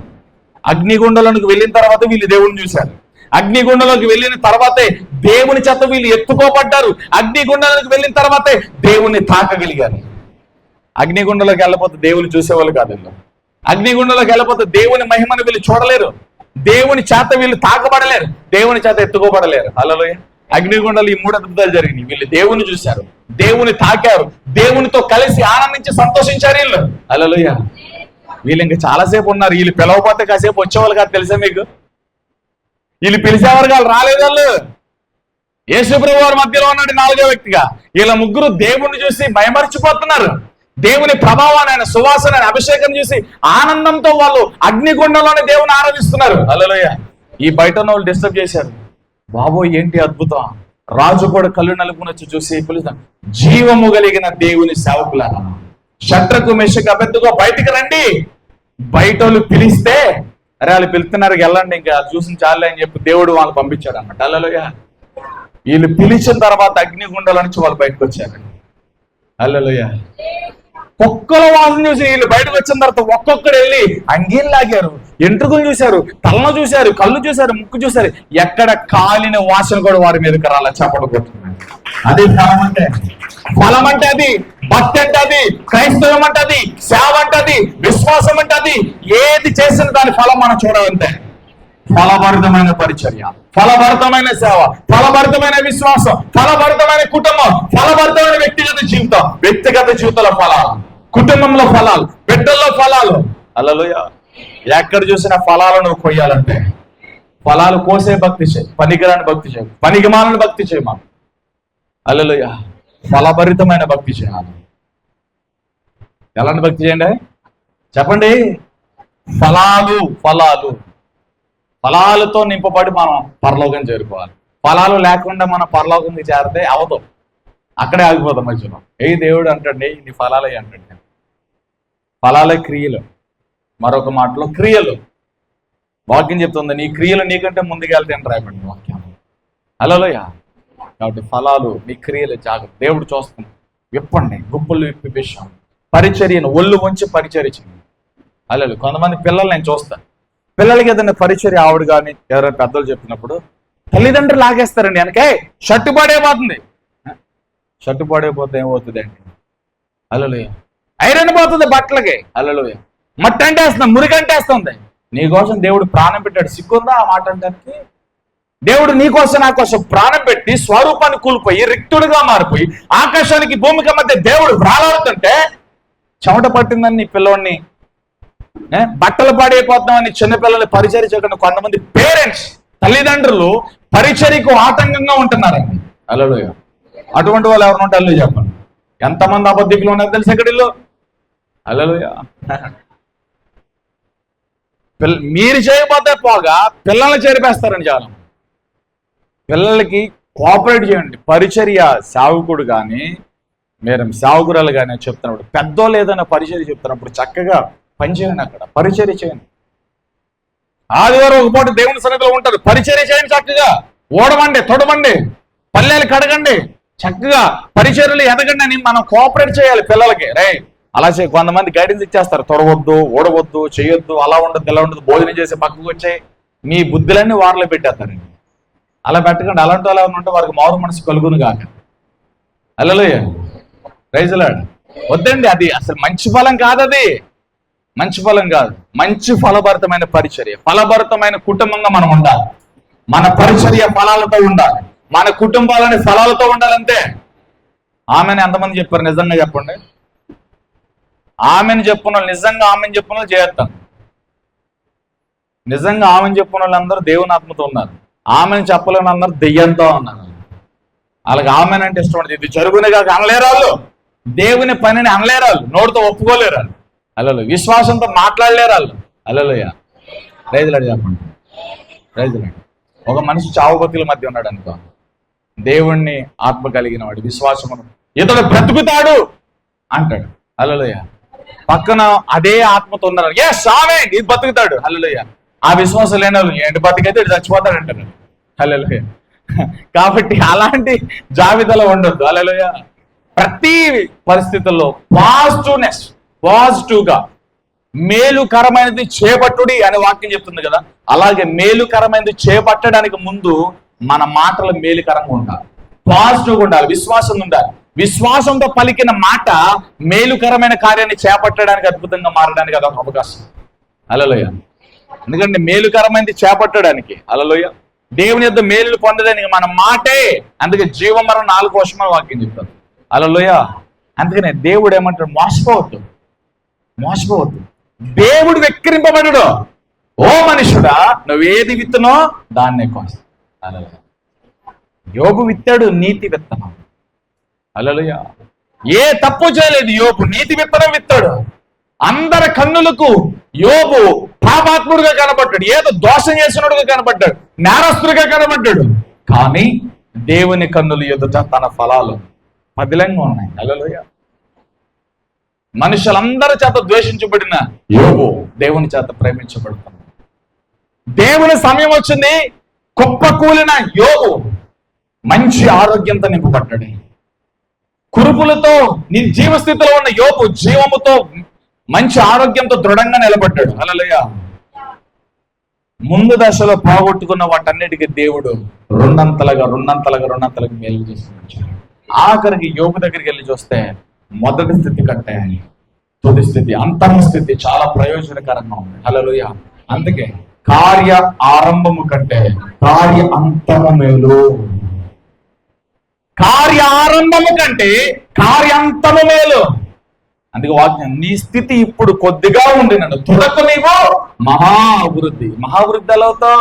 అగ్నిగుండంలోకి వెళ్ళిన తర్వాత వీళ్ళు దేవుని చూశారు. అగ్నిగుండంలోకి వెళ్ళిన తర్వాతే దేవుని చేత వీళ్ళు ఎత్తుకోబడ్డారు. అగ్నిగుండంలోకి వెళ్ళిన తర్వాతే దేవుణ్ణి తాకగలిగారు. అగ్నిగుండంలోకి వెళ్ళకపోతే దేవుని చూసేవాళ్ళు కాదు. అగ్నిగుండంలోకి వెళ్ళకపోతే దేవుని మహిమను వీళ్ళు చూడలేరు, దేవుని చేత వీళ్ళు తాకబడలేరు, దేవుని చేత ఎత్తుకోబడలేరు. హల్లెలూయా. అగ్నిగుండంలో ఈ 3 అద్భుతాలు జరిగినాయి. వీళ్ళు దేవుని చూశారు, దేవుని తాకారు, దేవునితో కలిసి ఆనందించి సంతోషించారు వీళ్ళు. హల్లెలూయా. వీళ్ళు ఇంకా చాలాసేపు ఉన్నారు. వీళ్ళు పిలవపోతే కాసేపు వచ్చేవాళ్ళు కాదు. తెలుసా మీకు? వీళ్ళు పిలిచేవారు కాదు, రాలేదు వాళ్ళు. యేసుప్రభువు వారి మధ్యలో ఉన్నాడు 4వ వ్యక్తిగా. వీళ్ళ ముగ్గురు దేవుణ్ణి చూసి భయమర్చిపోతున్నారు. దేవుని ప్రభావాన్ని, ఆయన సువాసన, అభిషేకం చూసి ఆనందంతో వాళ్ళు అగ్నిగుండంలోనే దేవుని ఆరాధిస్తున్నారు. హల్లెలూయా. ఈ బయట ఉన్న వాళ్ళు డిస్టర్బ్ చేశారు. బాబోయ్ ఏంటి అద్భుతం! రాజు కూడా కళ్ళు నలుపునొచ్చి చూసి పిలుస్తాం, జీవము కలిగిన దేవుని సేవకులారా, షడ్రకు మెషకు అబెద్దుగో బయటికి రండి. బయట వాళ్ళు పిలిస్తే అరే వాళ్ళు పిలుస్తున్నారు వెళ్ళండి, ఇంకా చూసిన చాలే అని చెప్పి దేవుడు వాళ్ళు పంపించాడు అన్నమాట. హల్లెలూయా. వీళ్ళు పిలిచిన తర్వాత అగ్నిగుండాల నుంచి వాళ్ళు బయటకు వచ్చారండి. హల్లెలూయా. కుక్కల వాసన చూసి వీళ్ళు బయటకు వచ్చిన తర్వాత ఒక్కొక్కరు వెళ్ళి అంగీలు లాగారు, ఎంట్రుకలు చూశారు, తలను చూశారు, కళ్ళు చూశారు, ముక్కు చూశారు. ఎక్కడ కాలిన వాసన కూడా వారి మీదకి రాలా చెప్పడబోతున్నారు. అది ఫలం అంటే. ఫలం అంటే అది, భక్తి అంటే అది, క్రైస్తవం అంటే అది, సేవ అంటే అది, విశ్వాసం అంటే అది. ఏది చేసిన దాని ఫలం మనం చూడాలంటే ఫలభరితమైన పరిచర్య, ఫలభరితమైన సేవ, ఫలభరితమైన విశ్వాసం, ఫలభరితమైన కుటుంబం, ఫలభరితమైన వ్యక్తిగత జీవితం, వ్యక్తిగత జీవితంలో ఫలాలు, కుటుంబంలో ఫలాలు, బిడ్డల్లో ఫలాలు. హల్లెలూయా. ఎక్కడ చూసిన ఫలాలను కొయ్యాలంటే ఫలాలు కోసే భక్తి చేయి, పనికిరాని భక్తి చేయి, పనికిమాలని భక్తి చేయమా. హల్లెలూయా. ఫలభరితమైన భక్తి చేయాలి. ఎలాంటి భక్తి చేయండి చెప్పండి? ఫలాలు ఫలాలు ఫలాలతో నింపబడి మనం పరలోకం చేరుకోవాలి. ఫలాలు లేకుండా మనం పరలోకంకి చేరితే అవదు, అక్కడే ఆగిపోతాం మధ్యలో. ఏ దేవుడు అంటండి నీ ఫలాలే అంటండి. ఫలాలే క్రియలు, మరొక మాటలో క్రియలు. వాక్యం చెప్తుంది నీ క్రియలు నీకంటే ముందుకెళ్తే అని రాయబడింది వాక్యం. హల్లెలూయా. కాబట్టి ఫలాలు నీ క్రియలు జాగ్రత్త. దేవుడు చూస్తుంది. విప్పండి, గుంపులు విప్పి విషయం పరిచర్యను ఒళ్ళు వంచి పరిచర్య చేయండి. హల్లెలూయా. కొంతమంది పిల్లలు నేను చూస్తాను, పిల్లలకి ఏదైనా పరిచర్య ఆవిడ కానీ ఎవరైనా పెద్దలు చెప్పినప్పుడు తల్లిదండ్రులు లాగేస్తారండి వెనకే. షర్టు పాడైపోతుంది. షర్టు పాడైపోతే ఏమవుతుంది అండి? హల్లెలూయా. ఐరన్ పోతుంది బట్టలకి. హల్లెలూయా. మట్టి అంటేస్తుంది, మురికి అంటేస్తుంది. నీకోసం దేవుడు ప్రాణం పెట్టాడు. సిగ్గుందా ఆ మాట అంటానికి? దేవుడు నీకోసం నా కోసం ప్రాణం పెట్టి స్వరూపాన్ని కూలిపోయి రిక్తుడుగా మారిపోయి ఆకాశానికి భూమికి మధ్య దేవుడు వ్రాలాడుతుంటే చెమట పట్టిందని నీ పిల్లోడిని, బట్టలు పాడైపోతామని చిన్నపిల్లల్ని పరిచర్య చేయకుండా కొంతమంది పేరెంట్స్, తల్లిదండ్రులు పరిచర్యకు ఆటంకంగా ఉంటున్నారండి. హల్లెలూయా. అటువంటి వాళ్ళు ఎవరు ఉంటే అల్లు చెప్పండి. ఎంతమంది అబద్ధికులు ఉన్నారు తెలుసు ఇక్కడ ఇల్లు. హల్లెలూయా. మీరు చేయకపోతే పోగా పిల్లల్ని చేరిపేస్తారండి. చాలా పిల్లలకి కోఆపరేట్ చేయండి. పరిచర్య సేవకుడు కానీ మీరు సేవకురాలు కానీ చెప్తున్నప్పుడు, పెద్దోళ్ళు ఏదైనా పరిచర్య చెప్తున్నప్పుడు చక్కగా పనిచేయండి, అక్కడ పరిచర్య చేయండి. ఆదివారం ఒక పూట దేవుని సన్నిధిలో ఉంటారు, పరిచర్య చేయండి చక్కగా. ఓడమండి, తొడమండి, పల్లెలు కడగండి, చక్కగా పరిచర్యలు ఎదగండి అని మనం కోఆపరేట్ చేయాలి పిల్లలకి. రే అలా కొంతమంది గైడెన్స్ ఇచ్చేస్తారు, తొడవద్దు, ఓడవద్దు, చేయొద్దు, అలా ఉండదు, ఇలా ఉండదు, భోజనం చేసి పక్కకు వచ్చాయి, మీ బుద్ధులన్నీ వారిలో పెట్టేస్తారండి. అలా పెట్టకండి. అలాంటి వాళ్ళు ఏమైనా ఉంటే వారికి మారు మనసు కలుగును కాక. హల్లెలూయా. Praise lord. వద్దండి, అది అసలు మంచి ఫలం కాదు. అది మంచి ఫలం కాదు. మంచి ఫలభరితమైన పరిచర్య, ఫలభరితమైన కుటుంబంగా మనం ఉండాలి. మన పరిచర్య ఫలాలతో ఉండాలి, మన కుటుంబాలని ఫలాలతో ఉండాలంటే. ఆమెను ఎంతమంది చెప్పారు? నిజంగా చెప్పండి. ఆమెను చెప్పున్న వాళ్ళు, నిజంగా ఆమెను చెప్పున్న వాళ్ళు చేస్తాను. నిజంగా ఆమెను చెప్పున్న వాళ్ళందరూ దేవుని ఆత్మతో ఉన్నారు. ఆమెను చెప్పలేని అందరూ దెయ్యంతో ఉన్నారు. వాళ్ళకి ఆమెను అంటే ఇష్టం ఉండదు. ఇది జరుగునిగా అనలేరు వాళ్ళు, దేవుని పనిని అనలేరు వాళ్ళు, నోటితో ఒప్పుకోలేరు వాళ్ళు. హల్లెలూయా. విశ్వాసంతో మాట్లాడలేరు వాళ్ళు. హల్లెలూయా. రైతులాడు చెప్పండి. రైతులాడు. ఒక మనిషి చావు బతుకుల మధ్య ఉన్నాడు అనుకో, దేవుణ్ణి ఆత్మ కలిగిన వాడు విశ్వాసమును ఇతడు బ్రతుకుతాడు అంటాడు. హల్లెలూయా. పక్కన అదే ఆత్మతో ఉన్నారు, ఆమె ఇది బతుకుతాడు. హల్లెలూయా. ఆ విశ్వాసం లేని వాళ్ళు ఏంటి బతికైతే ఇటు చచ్చిపోతాడు అంటారు. హల్లెలూయా. కాబట్టి అలాంటి జాబితాలో ఉండొద్దు. హల్లెలూయా. ప్రతి పరిస్థితుల్లో పాజిటివ్గా మేలుకరమైనది చేపట్టుడి అనే వాక్యం చెప్తుంది కదా, అలాగే మేలుకరమైనది చేపట్టడానికి ముందు మన మాటలు మేలుకరంగా ఉండాలి, పాజిటివ్గా ఉండాలి, విశ్వాసం ఉండాలి. విశ్వాసంతో పలికిన మాట మేలుకరమైన కార్యాన్ని చేపట్టడానికి, అద్భుతంగా మారడానికి అదొక అవకాశం. హల్లెలూయా. ఎందుకంటే మేలుకరమైనది చేపట్టడానికి, హల్లెలూయా, దేవుని యొక్క మేలులు పొందడానికి మన మాటే. అందుకే జీవమరణ 4 వర్షమని వాక్యం చెప్తారు. హల్లెలూయా. అందుకనే దేవుడు ఏమంటాడు, మోసపోవద్దు. దేవుడు వెక్కిరింపబడు. ఓ మనుషుడా, నువ్వేది విత్తనో దాన్నే కోస్తావు. హల్లెలూయా. యోబు విత్తాడు నీతి విత్తనం. హల్లెలూయా. ఏ తప్పు చేయలేదు యోబు, నీతి విత్తనం విత్తాడు. అందరి కన్నులకు యోబు పాపాత్ముడుగా కనబడ్డాడు, ఏదో దోషం చేసినట్టుగా కనబడ్డాడు, నేరస్తుడిగా కనబడ్డాడు. కానీ దేవుని కన్నులు ఎదుట తన ఫలాలు పదిలంగా ఉన్నాయి. హల్లెలూయా. మనుషులందరి చేత ద్వేషించబడిన యోబు దేవుని చేత ప్రేమించబడుతున్నాడు. దేవుని సమయం వచ్చింది, కుప్పకూలిన యోబు మంచి ఆరోగ్యంతో నింపబడ్డాడు. కురుపులతో జీవస్థితిలో ఉన్న యోబు జీవముతో మంచి ఆరోగ్యంతో దృఢంగా నిలబడ్డాడు. హల్లెలూయా. ముందు దశలో పోగొట్టుకున్న వాటన్నిటికీ దేవుడు రెండంతలుగా మేలు చేస్తున్నాడు. ఆఖరికి యోబు దగ్గరికి వెళ్ళి చూస్తే మొదటి స్థితి కంటే తుది స్థితి, అంతమ స్థితి చాలా ప్రయోజనకరంగా ఉంది. హల్లెలూయా. అందుకే కార్య ఆరంభము కంటే కార్య అంతము మేలు. కార్య ఆరంభము కంటే కార్యాంతము మేలు. అందుకే వాక్యం, నీ స్థితి ఇప్పుడు కొద్దిగా ఉండి నన్ను తుదకు నీవు మహా అభివృద్ధి అలవుతో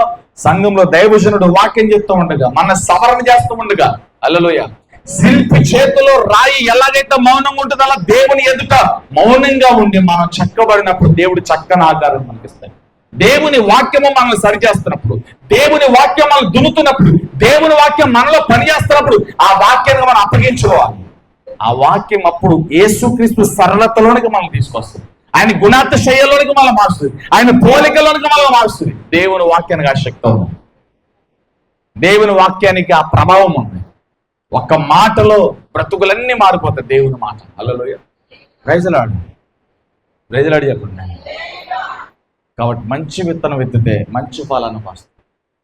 సంఘంలో దైవజనుడు వాక్యం చెప్తూ ఉండగా, మన సవరణ చేస్తూ ఉండగా, హల్లెలూయా, శిల్పి చేతిలో రాయి ఎలాగైతే మౌనంగా ఉంటుందో అలా దేవుని ఎదుట మౌనంగా ఉండి మనం చెక్కబడినప్పుడు దేవుడు చక్కని ఆకారం మనకిస్తాడు. దేవుని వాక్యము మనల్ని సరిచేస్తున్నప్పుడు, దేవుని వాక్యం మనల్ని దున్నుతున్నప్పుడు, దేవుని వాక్యం మనలో పనిచేస్తున్నప్పుడు ఆ వాక్యాన్ని మనం అప్పగించుకోవాలి. ఆ వాక్యం అప్పుడు యేసుక్రీస్తు సరళతలోనికి మనం తీసుకొస్తుంది, ఆయన గుణాతిశయంలోనికి మనం మారుస్తుంది, ఆయన పోలికలోనికి మనం మారుస్తుంది. దేవుని వాక్యానికి ఆ శక్తి ఉంది, దేవుని వాక్యానికి ఆ ప్రభావం ఉంది. ఒక్క మాటలో బ్రతుకులన్నీ మారిపోతాయి దేవుని మాట. హల్లెలూయా. ప్రైజ్ లార్డ్ చెప్పండి. కాబట్టి మంచి విత్తనం విత్తితే మంచి ఫలాన్ని వస్తుంది.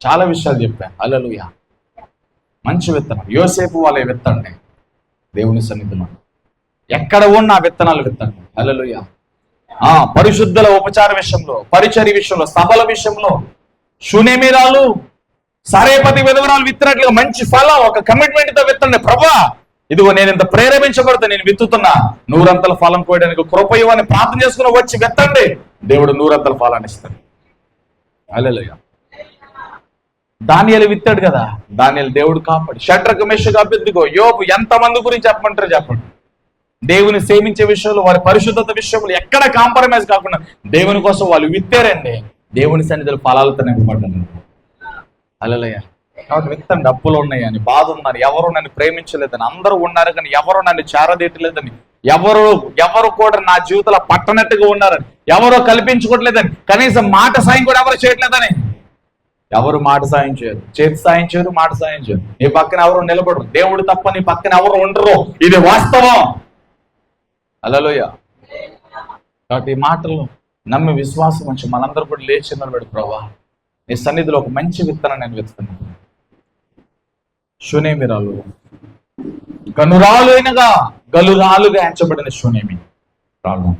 చాలా విషయాలు చెప్పాను. హల్లెలూయా. మంచి విత్తనం యోసేపు వాళ్ళే విత్తండి దేవుని సన్నిధిలో, ఎక్కడ ఉన్న ఆ విత్తనాలు విత్తండి. హల్లెలూయా. పరిశుద్ధుల ఉపచార విషయంలో, పరిచర్య విషయంలో, సభల విషయంలో షూనేమీరాలు సారేపతి విధవరాలు విత్తినట్లుగా మంచి ఫలం ఒక కమిట్మెంట్ తో విత్తండి. ప్రభువా, ఇదిగో నేను ఇంత ప్రేరేపించబడితే నేను విత్తుతున్నా, 100 ఫలం కోయడానికి కృప ఇవ్వని ప్రార్థన చేసుకుని వచ్చి విత్తండి, దేవుడు 100 ఫలాన్ని ఇస్తాడు. హల్లెలూయా. దానియేలు విత్తాడు కదా, దానియేలు దేవుడు కాపాడు. షడ్రకు మెషకు అబేద్నెగో యోబు, ఎంతమంది గురించి చెప్పమంటారు చెప్పండి. దేవుని సేవించే విషయంలో, వారి పరిశుద్ధత విషయంలో ఎక్కడ కాంప్రమైజ్ కాకుండా దేవుని కోసం వాళ్ళు విత్తారండి. దేవుని సన్నిధిలో ఫలాలతో నింపబడ్డారు. హల్లెలూయా. కాబట్టి విత్తండి. అప్పులు ఉన్నాయని, బాధ ఉందని, ఎవరు నన్ను ప్రేమించలేదని, అందరూ ఉన్నారు కానీ ఎవరు నన్ను చేరదీయట్లేదని, ఎవరు కూడా నా జీవితంలో పట్టనట్టుగా ఉన్నారని, ఎవరో కల్పించుకోవట్లేదని, కనీసం మాట సాయం కూడా ఎవరు చేయట్లేదని. ఎవరు మాట సాయం చేయరు, చేతి సాయం చేయరు, మాట సాయం చేయరు. నీ పక్కన ఎవరు నిలబడరు, దేవుడు తప్ప నీ పక్కన ఎవరు ఉండరు. ఇది వాస్తవం. హల్లెలూయా. కాబట్టి ఈ మాటలు నమ్మి విశ్వాసం వచ్చి మనందరూ కూడా లేచి నిలబడి, ప్రభువా నీ సన్నిధిలో ఒక మంచి విత్తనం నేను విత్తున్నాను. షూనేమీరాలు గనురాలు అయినగా గలురాలుగా ఎంచబడిన షూనేమి రాళ్ళు.